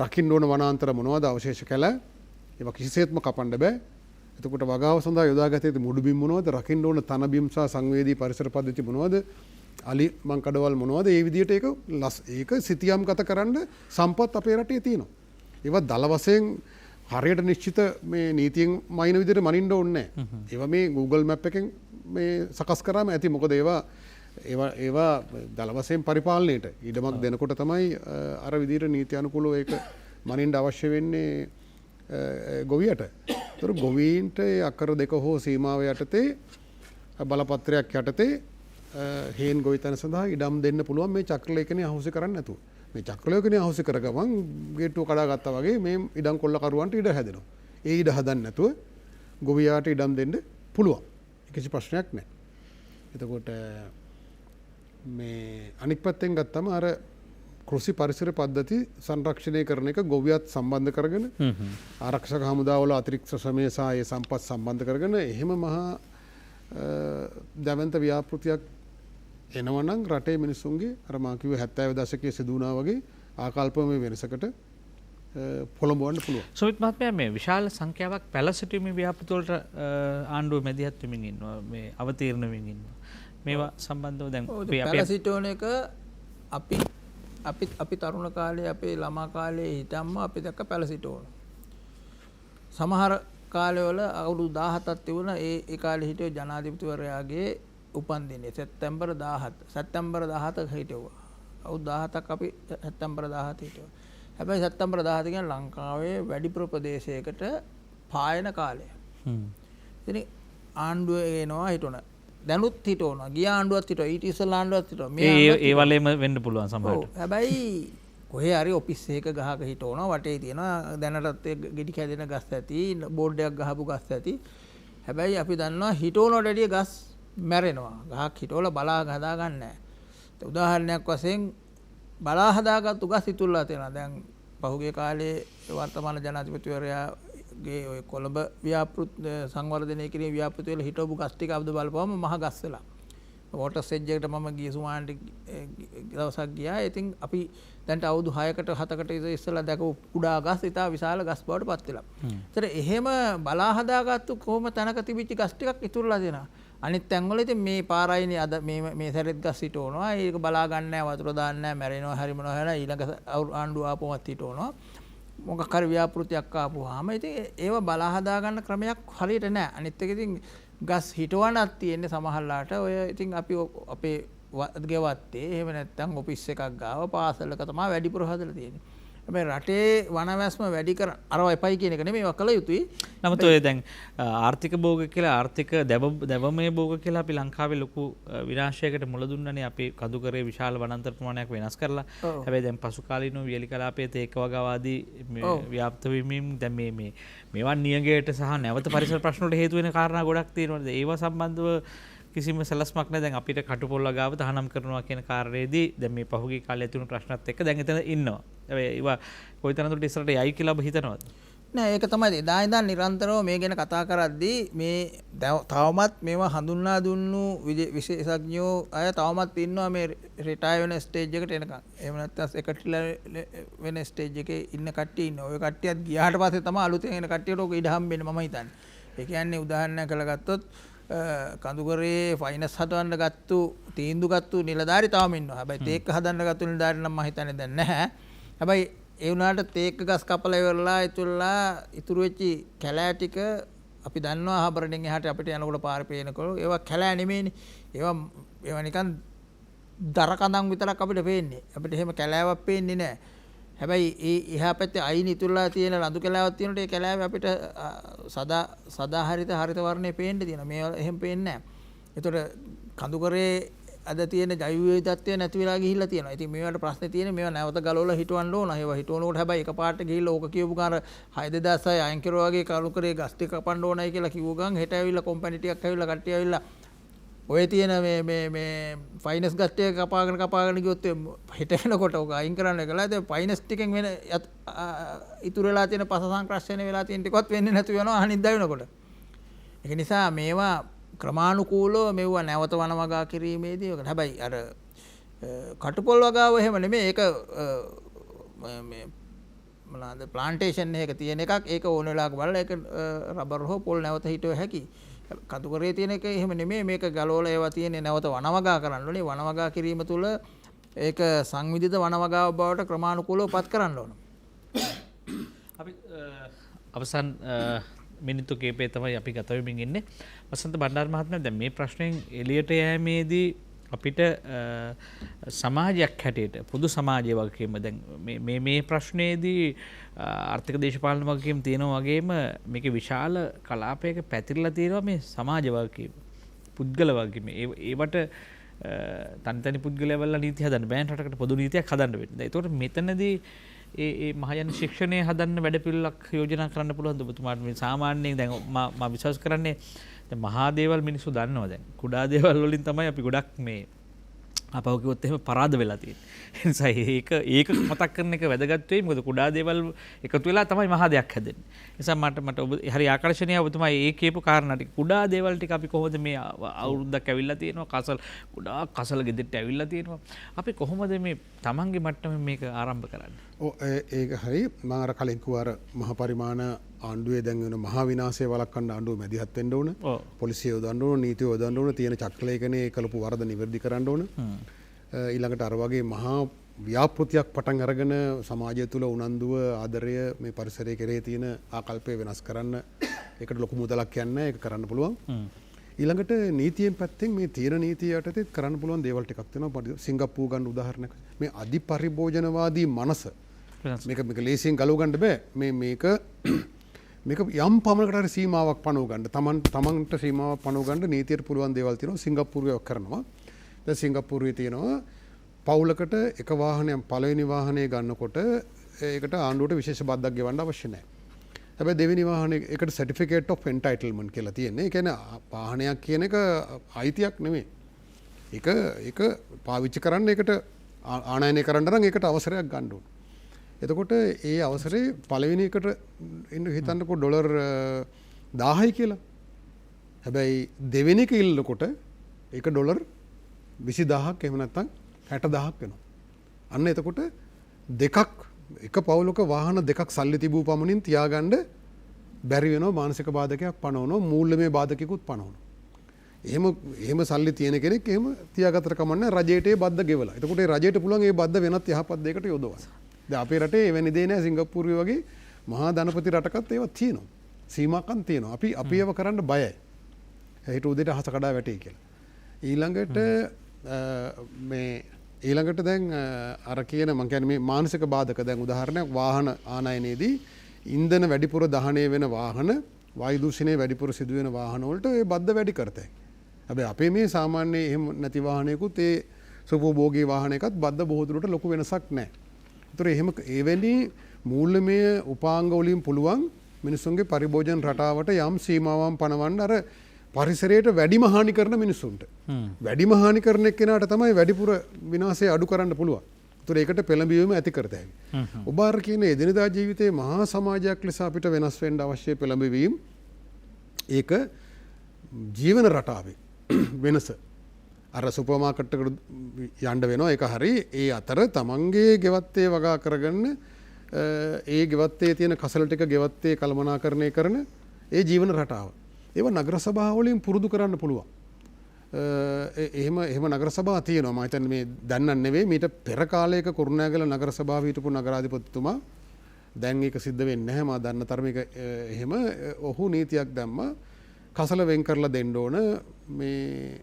රකින්න ඕන වනාන්තර මොනවද අවශේෂ කැල ඒවා කිසිසේත්ම කපන්න බෑ. එතකොට වගාව සඳහා යොදාගත යුතු මුඩුබිම් මොනවද, රකින්න ඕන තනබිම් සහ සංවේදී පරිසර පද්ධති මොනවද, අලි මංකඩවල් මොනවද, ඒ විදිහට ඒක සිතියම් ගත කරන්න සම්පත් අපේ රටේ තියෙනවා. ඒවා දල වශයෙන් හරියට නිශ්චිත මේ නීතියෙන් මයින් විදිහට මනින්න ඕනේ නැහැ. ඒවා මේ Google Map එකෙන් මේ සකස් කරාම ඇති. මොකද ඒවා දල වශයෙන් පරිපාලනයට ඉඩමක් දෙනකොට තමයි අර විදිහට නීති අනුකූලව ඒක මනින්න අවශ්‍ය වෙන්නේ ගොවියට. ඒතර ගොවීන්ට අකර 2 හෝ සීමාව යටතේ බලපත්‍රයක් යටතේ හේන් ගොවිතැන සඳහා ඉඩම් දෙන්න පුළුවන් මේ චක්‍රලේඛනය අහෝසි කරන්න නැතුව. මේ චක්‍රලේඛනය අහෝසි කර ගමන් ගේට්ටුව කඩා ගත්තා වගේ මේ ඉඩම් කොල්ලකරුවන්ට ඉඩ හැදෙනවා. ඒ ඉඩ හදන්න නැතුව ගොවියාට ඉඩම් දෙන්න පුළුවන්. කිසි ප්‍රශ්නයක් නැහැ. එතකොට මේ අනික් පැත්තෙන් ගත්තම අර කෘෂි පරිසර පද්ධති සංරක්ෂණය කරන එක ගොවියත් සම්බන්ධ කරගෙන ආරක්ෂක හමුදාවල අතිරික්ත ශ්‍රමය සහ ඒ සම්පත් සම්බන්ධ කරගෙන එහෙම මහා දැවැන්ත ව්‍යාපෘතියක් එනවනම් රටේ මිනිස්සුන්ගේ අර මා කිව්ව 70 දශකයේ සිදු වුණා වගේ ආකල්පමය වෙනසකට පොළඹවන්න පුළුවන්. සුමිත් මහත්මයා මේ විශාල සංඛ්‍යාවක් පැලසිටීමේ ව්‍යාපෘති වලට ආණ්ඩුව මැදිහත් වෙමින් ඉන්නවා. මේ අවතීර්ණ වෙමින් ඉන්නවා. මේවා සම්බන්ධව දැන් පැලසිටෝන එක අපි තරුණ කාලේ අපේ ළමා කාලේ හිටම්ම අපි දැක්ක පැලසිටෝන. සමහර කාලවල අවුරුදු 17ක් තිබුණා. ඒ කාලේ හිටිය ජනාධිපතිවරයාගේ උපන්දිනේ සැප්තැම්බර් 17. සැප්තැම්බර් 17ක හිටුවා. අවුරුදු 17ක් අපි සැප්තැම්බර් 17 හිටුවා. හැබැයි සැප්තැම්බර් 17 කියන්නේ ලංකාවේ වැඩිපුර ප්‍රදේශයකට පායන කාලය. ඉතින් ආණ්ඩුව එනවා හිටුණා. දැනුත් හිටවනවා. ගිය ආණ්ඩුවත් හිටවනවා. ඊට ඉස්සෙල්ලා ආණ්ඩුවත් හිටවනවා. ඒ වලේම වෙන්න පුළුවන් සමහරට. හැබැයි කොහේ හරි ඔෆිස් එකක ගහක හිටවනවා. වටේ තියෙනවා දැනටත් ගෙඩි කැදෙන ගස් ඇති, බෝඩ් එකක් ගහපු ගස් ඇති. හැබැයි අපි දන්නවා හිටවනට වැඩිය ගස් මැරෙනවා. ගහක් හිටවලා බලා හදා ගන්න නැහැ. උදාහරණයක් වශයෙන් බලා හදාගත්තු ගස් ඉතුරුලා තියෙනවා. දැන් පහුගිය කාලේ වර්තමාන ජනාධිපතිවරයාගේ ඔය කොළඹ සංවර්ධනය කිරීමේ ව්‍යාපෘති වල හිටවපු ගස් ටික අපද බලපුවම මහ ගස් වෙලා. වෝටර් ස්ටේජ් එකට මම ගිය සුමානට දවසක් ගියා. ඉතින් අපි දැන්ට අවුරුදු 6කට 7කට ඉස්සෙල්ලා දැකපු කුඩා ගස් ඉතා විශාල ගස් බවට පත් වෙලා. ඒතර එහෙම බලා හදාගත්තු කොහොම තැනක තිබිච්ච ගස් ටිකක් ඉතුරුලා දෙනවා. අනිත් තැන්වල ඉතින් මේ පාරයිනේ අද මේ සැරෙත් ගස් හිටවනවා. ඒක බලා ගන්න නැහැ, වතුර දාන්න නැහැ, මැරෙනවා හරි මොනවා හරි ඊළඟ ආණ්ඩුව ආපුවමත් හිටවනවා. මොකක් හරි ව්‍යාපෘතියක් ආපුවාම ඉතින් ඒව බලා හදා ගන්න ක්‍රමයක් හරියට නැහැ. අනිත් එක ඉතින් ගස් හිටවන්නත් තියෙන්නේ සමහරලාට ඔය ඉතින් අපි අපේ ගෙවත්තේ එහෙම නැත්නම් ඔෆිස් එකක් ගාව පාසලක තමයි වැඩිපුර හදලා තියෙන්නේ. හැබැයි රටේ වනවැස්ම වැඩි කර අරව එපයි කියන එක නෙමෙයි ඒවා කළ යුතුයි. නමුත් ඔය දැන් ආර්ථික භෝග කියලා ආර්ථික දැවමය භෝග කියලා අපි ලංකාවේ ලොකු විනාශයකට මුල දුන්නනේ. අපි කඳුකරේ විශාල වනාන්තර ප්‍රමාණයක් වෙනස් කරලා. හැබැයි දැන් පසු කාලීනව වියලි කලාපයේ තේක වගාවාදී ව්‍යාප්ත වීමෙන් දැන් මේවා නියගයට සහ නැවත පරිසර ප්‍රශ්න වලට හේතු වෙන කාරණා ගොඩක් තියෙනවා. ඒවා සම්බන්ධව කිසිම සැලස්මක් නැහැ. දැන් අපිට කටුපොල් වගාව තහනම් කරනවා කියන කාර්යයේදී දැන් මේ පහුගිය කාලේ තුණු ප්‍රශ්නත් එක්ක දැන් එතන ඉන්නවා. හැබැයි ඒවා කොයිතරම්ද ඉස්සරට යයි කියලා ඔබ හිතනවද? නෑ ඒක තමයි එදා ඉඳන් නිරන්තරව මේ ගැන කතා කරද්දී මේ තවමත් මේවා හඳුන්වා දුන්නු විශේෂඥයෝ අය තවමත් ඉන්නවා මේ රිටයර් වෙන ස්ටේජ් එකට එනකන්. එහෙම නැත්නම් සෙක්‍රටරිලා වෙන ස්ටේජ් එකේ ඉන්න කට්ටිය ඉන්නවා. ඔය කට්ටියත් ගියාට පස්සේ තමයි අලුතෙන් එන කට්ටියට ඔක ඉඩ හම්බෙන්නේ මම හිතන්නේ. ඒ කියන්නේ උදාහරණයක් කරගත්තොත් කඳුකරේ ෆයිනස් හදවන්න ගත්තු තීන්දුව ගත්තු නිලධාරි තාම ඉන්නවා. හැබැයි තේක්ක හදන්න ගත්තු නිලධාරි නම් මම හිතන්නේ දැන් නැහැ. හැබැයි ඒ වුණාට තේක්ක ගස් කපලා ඉවරලා ඉතුරු වෙච්ච කැලෑ ටික අපි දන්නවා හබරණෙන් එහාට අපිට යනකොට පාරේ පේනකොට ඒවා කැලෑ නෙමෙයිනේ. ඒවා නිකන් දර කඳන් විතරක් අපිට පේන්නේ. අපිට එහෙම කැලෑවක් පේන්නේ නැහැ. හැබැයි ඒ එහා පැත්තේ අයින් ඉතුරුලා තියෙන ලඳු කැලෑවක් තියෙනකොට ඒ කැලෑවේ අපිට සදා හරිත වර්ණේ පේන්න තියෙනවා. මේවා එහෙම පේන්නේ නැහැ. ඒතකොට කඳුකරේ අද තියෙන ජෛව විවිධත්වය නැති වෙලා ගිහිල්ලා තියෙනවා. ඉතින් මේවට ප්‍රශ්නේ තියෙන්නේ මේවා නැවත ගලවලා හිටවන්න ඕන. ඒවා හිටවනකොට හැබැයි එකපාරට ගිහිල්ලා ඕක කියපු කාර 6000යි අයන් කරුවා වගේ කඳුකරේ ගස් ටික කපන්න ඕනයි කියලා කිව්ව ගමන් හෙට ඇවිල්ලා කම්පැනි ටිකක් ඇවිල්ලා කට්ටිය ඇවිල්ලා ඔය තියෙන මේ ෆයිනස් ගස් ටික කපාගෙන ගියොත් හෙට වෙනකොට ඕක අයින් කරන්න කියලා. ඒ ෆයිනස් ටිකෙන් වෙන ඉතුරු වෙලා තියෙන පස සංක්‍රාෂණය වෙලා තියෙන ටිකවත් වෙන්නේ නැතු වෙනවා අනිද්දා වෙනකොට. ඒක නිසා මේවා ක්‍රමානුකූලව මෙවුවා නැවත වනවගා කිරීමේදී හැබැයි අර කටුපොල් වගාව එහෙම නෙමෙයි. ඒක මේ මොනවාද ප්ලාන්ටේෂන් එකක තියෙන එකක්. ඒක ඕන වෙලාවක බලලා ඒක රබර් හෝ පොල් නැවත හිටව හැකි. කඳුකරේ තියෙන එක එහෙම නෙමෙයි. මේක ගලවලා ඒවා තියෙන්නේ නැවත වනවගා කරන්න ඕනේ. වනවගා කිරීම තුළ ඒක සංවිධිත වනවගාව බවට ක්‍රමානුකූලව පත් කරන්න ඕන. අපි අවසන් මිනිත්තු කීපේ තමයි අපි ගත වෙමින් ඉන්නේ. වසන්ත බණ්ඩාර මහත්මයා දැන් මේ ප්‍රශ්නෙන් එළියට යෑමේදී අපිට සමාජයක් හැටියට පොදු සමාජය වගකීම දැන් මේ ප්‍රශ්නයේදී ආර්ථික දේශපාලන වගකීම් තියෙනවා වගේම මේකේ විශාල කලාපයක පැතිරලා තියෙනවා මේ සමාජ වගකීම පුද්ගල වගකීම. ඒවට තනි පුද්ගලයා වල නීති හදන්න බෑ. රටකට පොදු නීතියක් හදන්න වෙන්නේ. ඒතකොට මෙතනදී ඒ මහජන ශික්ෂණය හදන්න වැඩපිළිවෙලක් යෝජනා කරන්න පුළුවන්ද ඔබතුමාට? මේ සාමාන්‍යයෙන් දැන් මම විශ්වාස කරන්නේ දැන් මහා දේවල් මිනිස්සු දන්නවා. දැන් කුඩා දේවල් වලින් තමයි අපි ගොඩක් මේ අපව කිව්වොත් එහෙම පරාද වෙලා තියෙන්නේ. ඒ නිසා ඒක මතක් කරන එක වැදගත් වෙයි. මොකද කුඩා දේවල් එකතු වෙලා තමයි මහා දෙයක් හැදෙන්නේ. ඒ නිසා මට ඔබ හරි ආකර්ෂණීය ඔබතුමා ඒ කියපු කාරණා ටික කුඩා දේවල් ටික අපි කොහොමද මේ අවුරුද්දක් ඇවිල්ලා තියෙනවා. ගොඩාක් කසල ගෙදරට ඇවිල්ලා තියෙනවා. අපි කොහොමද මේ තමන්ගේ මට්ටමින් මේක ආරම්භ කරන්නේ? ඒක හරි. මම අර කලින් කිව්වා අර මහ පරිමාණ ආණ්ඩුවේ දැන් වෙන මහා විනාශය වළක්වන්න ආණ්ඩුව මැදිහත් වෙන්න ඕන. පොලිසිය යොදන්න ඕන, නීතිය යොදන්න ඕන, තියෙන චක්‍රලේඛනයේ කළපු වරද නිවැරදි කරන්න ඕන. ඊළඟට අර වගේ මහා ව්‍යාපෘතියක් පටන් අරගෙන සමාජය තුළ උනන්දුව ආදරය මේ පරිසරයේ කෙරේ තියෙන ආකල්පය වෙනස් කරන්න ඒකට ලොකු මුදලක් යන්නේ. ඒක කරන්න පුළුවන්. ඊළඟට නීතියෙන් පැත්තෙන් මේ තියෙන නීතිය යටතේ කරන්න පුළුවන් දේවල් ටිකක් තියෙනවා. සිංගප්පූරු ගන්න උදාහරණයක්. මේ අධි පරිභෝජනවාදී මනස මේක ලේසියෙන් ගලව ගන්න බෑ. මේක යම් පමණකට හරි සීමාවක් පනව ගන්න. තමන්ට සීමාවක් පනව ගන්න නීතියට පුළුවන් දේවල් තියෙනවා. සිංගප්පූරුවේ කරනවා. දැන් සිංගප්පූරුවේ තියෙනවා පවුලකට එක වාහනයක් පළවෙනි වාහනේ ගන්නකොට ඒකට ආණ්ඩුවට විශේෂ බද්දක් ගෙවන්න අවශ්‍ය නැහැ. හැබැයි දෙවෙනි වාහනේ ඒකට සර්ටිෆිකේට් ඔෆ් එන්ටයිටල්මන්ට් කියලා තියෙන්නේ. ඒ කියන්නේ වාහනයක් කියන එක අයිතියක් නෙමෙයි. ඒක පාවිච්චි කරන්න ඒකට ආනයනය කරන්න නම් ඒකට අවසරයක් ගන්න ඕන. එතකොට ඒ අවසරේ පළවෙනි එකට හිතන්නකෝ ඩොලර් 1000යි කියලා. හැබැයි දෙවෙනි එක ඉල්ලනකොට ඒක ඩොලර් 20000ක් එහෙම නැත්නම් 60000ක් වෙනවා. අන්න එතකොට එක පවුලක වාහන දෙකක් සල්ලි තිබූ පමණින් තියාගන්න බැරි වෙනවා. මානසික බාධකයක් පනවනවා. මූල්‍යමය බාධකයකුත් පනවනවා. එහෙම සල්ලි තියෙන කෙනෙක් එහෙම තියාගත්තට කමන්නේ රජයට ඒ බද්ද ගෙවලා. එතකොට ඒ රජයට පුළුවන් ඒ බද්ද වෙනත් යහපත් දෙයකට යොදවන්න. දැන් අපේ රටේ එවැනි දේ නැහැ. සිංගප්පූරුවේ වගේ මහා ධනපති රටකත් ඒවා තියෙනවා. සීමාකම් තියෙනවා. අපි ඒව කරන්න බයයි. හිට උදේට අහස කඩා වැටේ කියලා. ඊළඟට මේ ඊළඟට දැන් අර කියන මං කියන්නේ මේ මානසික බාධක දැන් උදාහරණයක් වාහන ආනයනයේදී ඉන්ධන වැඩිපුර දහනය වෙන වාහන වායු දූෂණය වැඩිපුර සිදුවෙන වාහන වලට ඒ බද්ද වැඩි කරතයි. හැබැයි අපේ මේ සාමාන්‍ය එහෙම නැති වාහනයකුත් ඒ සුපභෝගී වාහනයකත් බද්ද බොහෝ දුරට ලොකු වෙනසක් නැහැ. ඒතර එහෙම එවැනි මූල්‍යමය උපාංග වලින් පුළුවන් මිනිසුන්ගේ පරිභෝජන රටාවට යම් සීමාවන් පනවන්න අර පරිසරයට වැඩිම හානි කරන මිනිසුන්ට. වැඩිම හානි කරන එක්කෙනාට තමයි වැඩිපුර විනාශය අඩු කරන්න පුළුවන්. ඒතර ඒකට පෙළඹවීම ඇති කරත හැකියි. ඔබ අර කියන එදිනදා ජීවිතයේ මහා සමාජයක් ලෙස අපිට වෙනස් වෙන්න අවශ්‍ය පෙළඹවීම ඒක ජීවන රටාවේ වෙනස. අර සුපර් මාකට් එකට යන්න වෙනවා ඒක හරි. ඒ අතර තමන්ගේ ගෙවත්තේ වගා කරගන්න ඒ ගෙවත්තේ තියෙන කසල ටික ගෙවත්තේ කළමනාකරණය කරන ඒ ජීවන රටාව. ඒව නගර සභාවලින් පුරුදු කරන්න පුළුවන්. එහෙම නගර සභා තියෙනවා. මම හිතන්නේ මේ දැන් නෙවෙයි මීට පෙර කාලයක කුරුණෑගල නගර සභාවේ හිටපු නගරාධිපතිතුමා දැන් ඒක සිද්ධ වෙන්නේ නැහැ. මම දන්න තරමක එහෙම ඔහු නීතියක් දැම්මා. කසල වෙන් කරලා දෙන්න ඕන මේ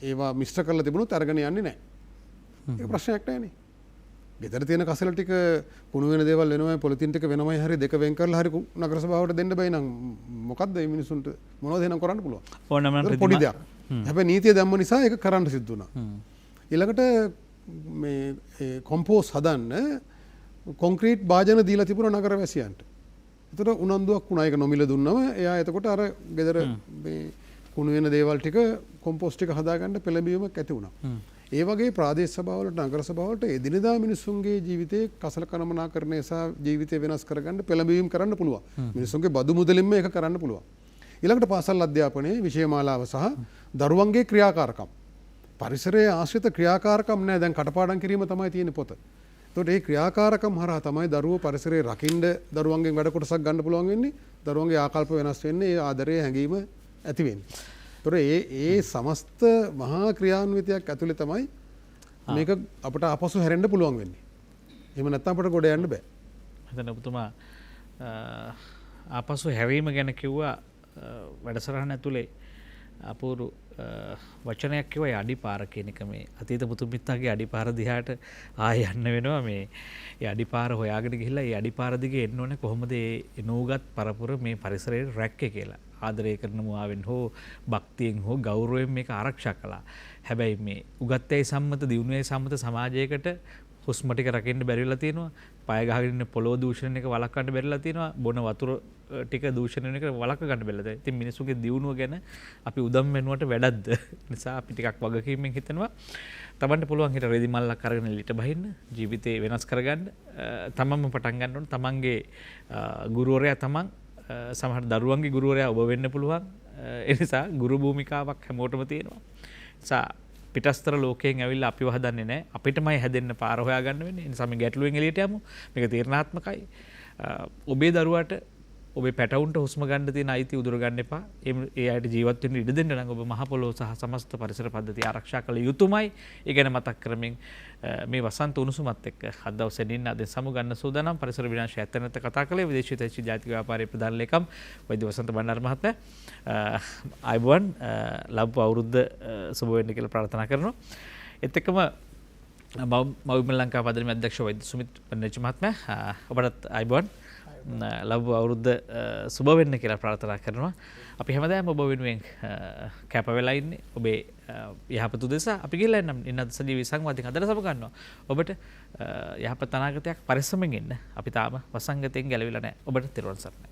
ඒවා මිශ්‍ර කරලා තිබුණොත් අරගෙන යන්නේ නැහැ. ඒක ප්‍රශ්නයක් නැහැ නේ. ගෙදර තියෙන කසල ටික කුණු වෙන දේවල් වෙනවයි පොලිතින් ටික වෙනවයි හරි දෙක වෙන් කරලා හරි නගර සභාවට දෙන්න බෑ නම් මොකද්ද මේ මිනිසුන්ට මොනවද එහෙනම් කරන්න පුළුවන්? ඕනම පොඩි දෙයක්. හැබැයි නීතිය දැම්ම නිසා ඒක කරන්න සිද්ධ වුණා. ඊළඟට මේ කොම්පෝස් හදන්න කොන්ක්‍රීට් භාජන දීලා තිබුණා නගර වැසියන්ට. ඒතර උනන්දුවක් වුණා ඒක නොමිල දුන්නම එයා එතකොට අර ගෙදර මේ කුණු වෙන දේවල් ටික කොම්පෝස්ට් ටික හදාගන්න පෙළඹවීමක් ඇති වුණා. ඒ වගේ ප්‍රාදේශ සභාවලට නගර සභාවලට එදිනෙදා මිනිසුන්ගේ ජීවිතේ කසල කළමනාකරණය සහ ජීවිතය වෙනස් කරගන්න පෙළඹවීම කරන්න පුළුවන්. මිනිසුන්ගේ බදු මුදලින්ම ඒක කරන්න පුළුවන්. ඊළඟට පාසල් අධ්‍යාපනයේ විෂය මාලාව සහ දරුවන්ගේ ක්‍රියාකාරකම්. පරිසරයේ ආශ්‍රිත ක්‍රියාකාරකම් නෑ දැන් කටපාඩම් කිරීම තමයි තියෙන පොත. එතකොට මේ ක්‍රියාකාරකම් හරහා තමයි දරුවෝ පරිසරයේ රකින්න දරුවන්ගෙන් වැඩ කොටසක් ගන්න පුළුවන් වෙන්නේ. දරුවන්ගේ ආකල්ප වෙනස් වෙන්නේ, ඒ ආදරයේ හැඟීම ඇති වෙන්නේ. ඒතොර ඒ සමස්ත මහා ක්‍රියාන්විතයක් ඇතුලේ තමයි මේක අපිට අපසු හැරෙන්න පුළුවන් වෙන්නේ. එහෙම නැත්නම් අපිට ගොඩ යන්න බෑ. එතන ඔබතුමා ආපසු හැරීම ගැන කිව්වා වැඩසටහන ඇතුලේ අපූර්ව වචනයක් කිව්වා අඩිපාර කියන එක. මේ අතීත පුතුමිත්තගේ අඩිපාර දිහාට ආය යන්න වෙනවා. මේ ඒ අඩිපාර හොයාගෙන ගිහිල්ලා ඒ අඩිපාර දිගේ එන්න ඕනේ කොහොමද ඒ නූගත් පරපුර මේ පරිසරයේ රැක්කේ කියලා. ආදරය කරන මුවාවෙන් හෝ භක්තියෙන් හෝ ගෞරවයෙන් මේක ආරක්ෂා කළා. හැබැයි මේ උගත්යයි සම්මත දියුණුවයි සම්මත සමාජයකට හුස්ම ටික රකින්න බැරි වෙලා තියෙනවා. පය ගහගෙන ඉන්න පොළොව දූෂණ එක වළක්වන්න බැරිලා තියෙනවා. බොන වතුර ටික දූෂණ වෙන එක වළක්ව ගන්න බැරිලා තියෙනවා. ඉතින් මිනිසුගේ දියුණුව ගැන අපි උදම් වෙනුවට වැඩක්ද? නිසා අපි ටිකක් වගකීමෙන් හිතනවා. තමන්ට පුළුවන් හිට රෙදි මල්ලක් අරගෙන ලිට බහින්න ජීවිතේ වෙනස් කරගන්න. තමන්ම පටන් ගන්න ඕන. තමන්ගේ ගුරුවරයා තමන් සමහර දරුවන්ගේ ගුරුවරයා ඔබ වෙන්න පුළුවන්. ඒ නිසා ගුරු භූමිකාවක් හැමෝටම තියෙනවා. නිසා පිටස්තර ලෝකයෙන් ඇවිල්ලා අපිව හදන්නේ නැහැ. අපිටමයි හැදෙන්න පාර හොයාගන්න වෙන්නේ. ඒ නිසා මේ ගැටලුවෙන් එළියට යමු. මේක තීරණාත්මකයි. ඔබේ දරුවාට ඔබේ පැටවුන්ට හුස්ම ගන්න තියෙන අයිතිය උදුර ගන්න එපා. ඒ අයට ජීවත් වෙන්න ඉඩ දෙන්න නම් ඔබ මහ පොළොව සහ සමස්ත පරිසර පද්ධතිය ආරක්ෂා කළ යුතුමයි. ඒ ගැන මතක් කරමින් මේ වසන්ත උණුසුමත් එක්ක අද දවසේ දින අද සමුගන්න සූදානම් පරිසර විනාශය ඇත්තනත කතා කළේ විදේශීය තැචි ජාතික ව්‍යාපාරයේ ප්‍රධාන ලේකම් වෛද්‍ය වසන්ත බණ්ඩාර මහත්මයා. අයිබෝන් ලබ්බ අවුරුද්ද සුබ වෙන්න කියලා ප්‍රාර්ථනා කරනවා. ඒත් එක්කම මව්බිම ලංකා පදනමේ අධ්‍යක්ෂ වෛද්‍ය සුමිත් පන්නේචි මහත්මයා ඔබට අයිබෝන් ලබ්බ අවුරුද්ද සුබ වෙන්න කියලා ප්‍රාර්ථනා කරනවා. අපි හැමදාම ඔබ වෙනුවෙන් කැප වෙලා ඉන්නේ. ඔබේ යහපත උදෙසා අපි ගිහලා එන්නම් ඉන්නත් සජීවී සංවාදයෙන් අදට සම ගන්නවා. ඔබට යහපත් අනාගතයක් පරිස්සමෙන් ඉන්න. අපි තාම වසංගතයෙන් ගැලවිලා නැහැ. ඔබට තෙරුවන් සරණයි.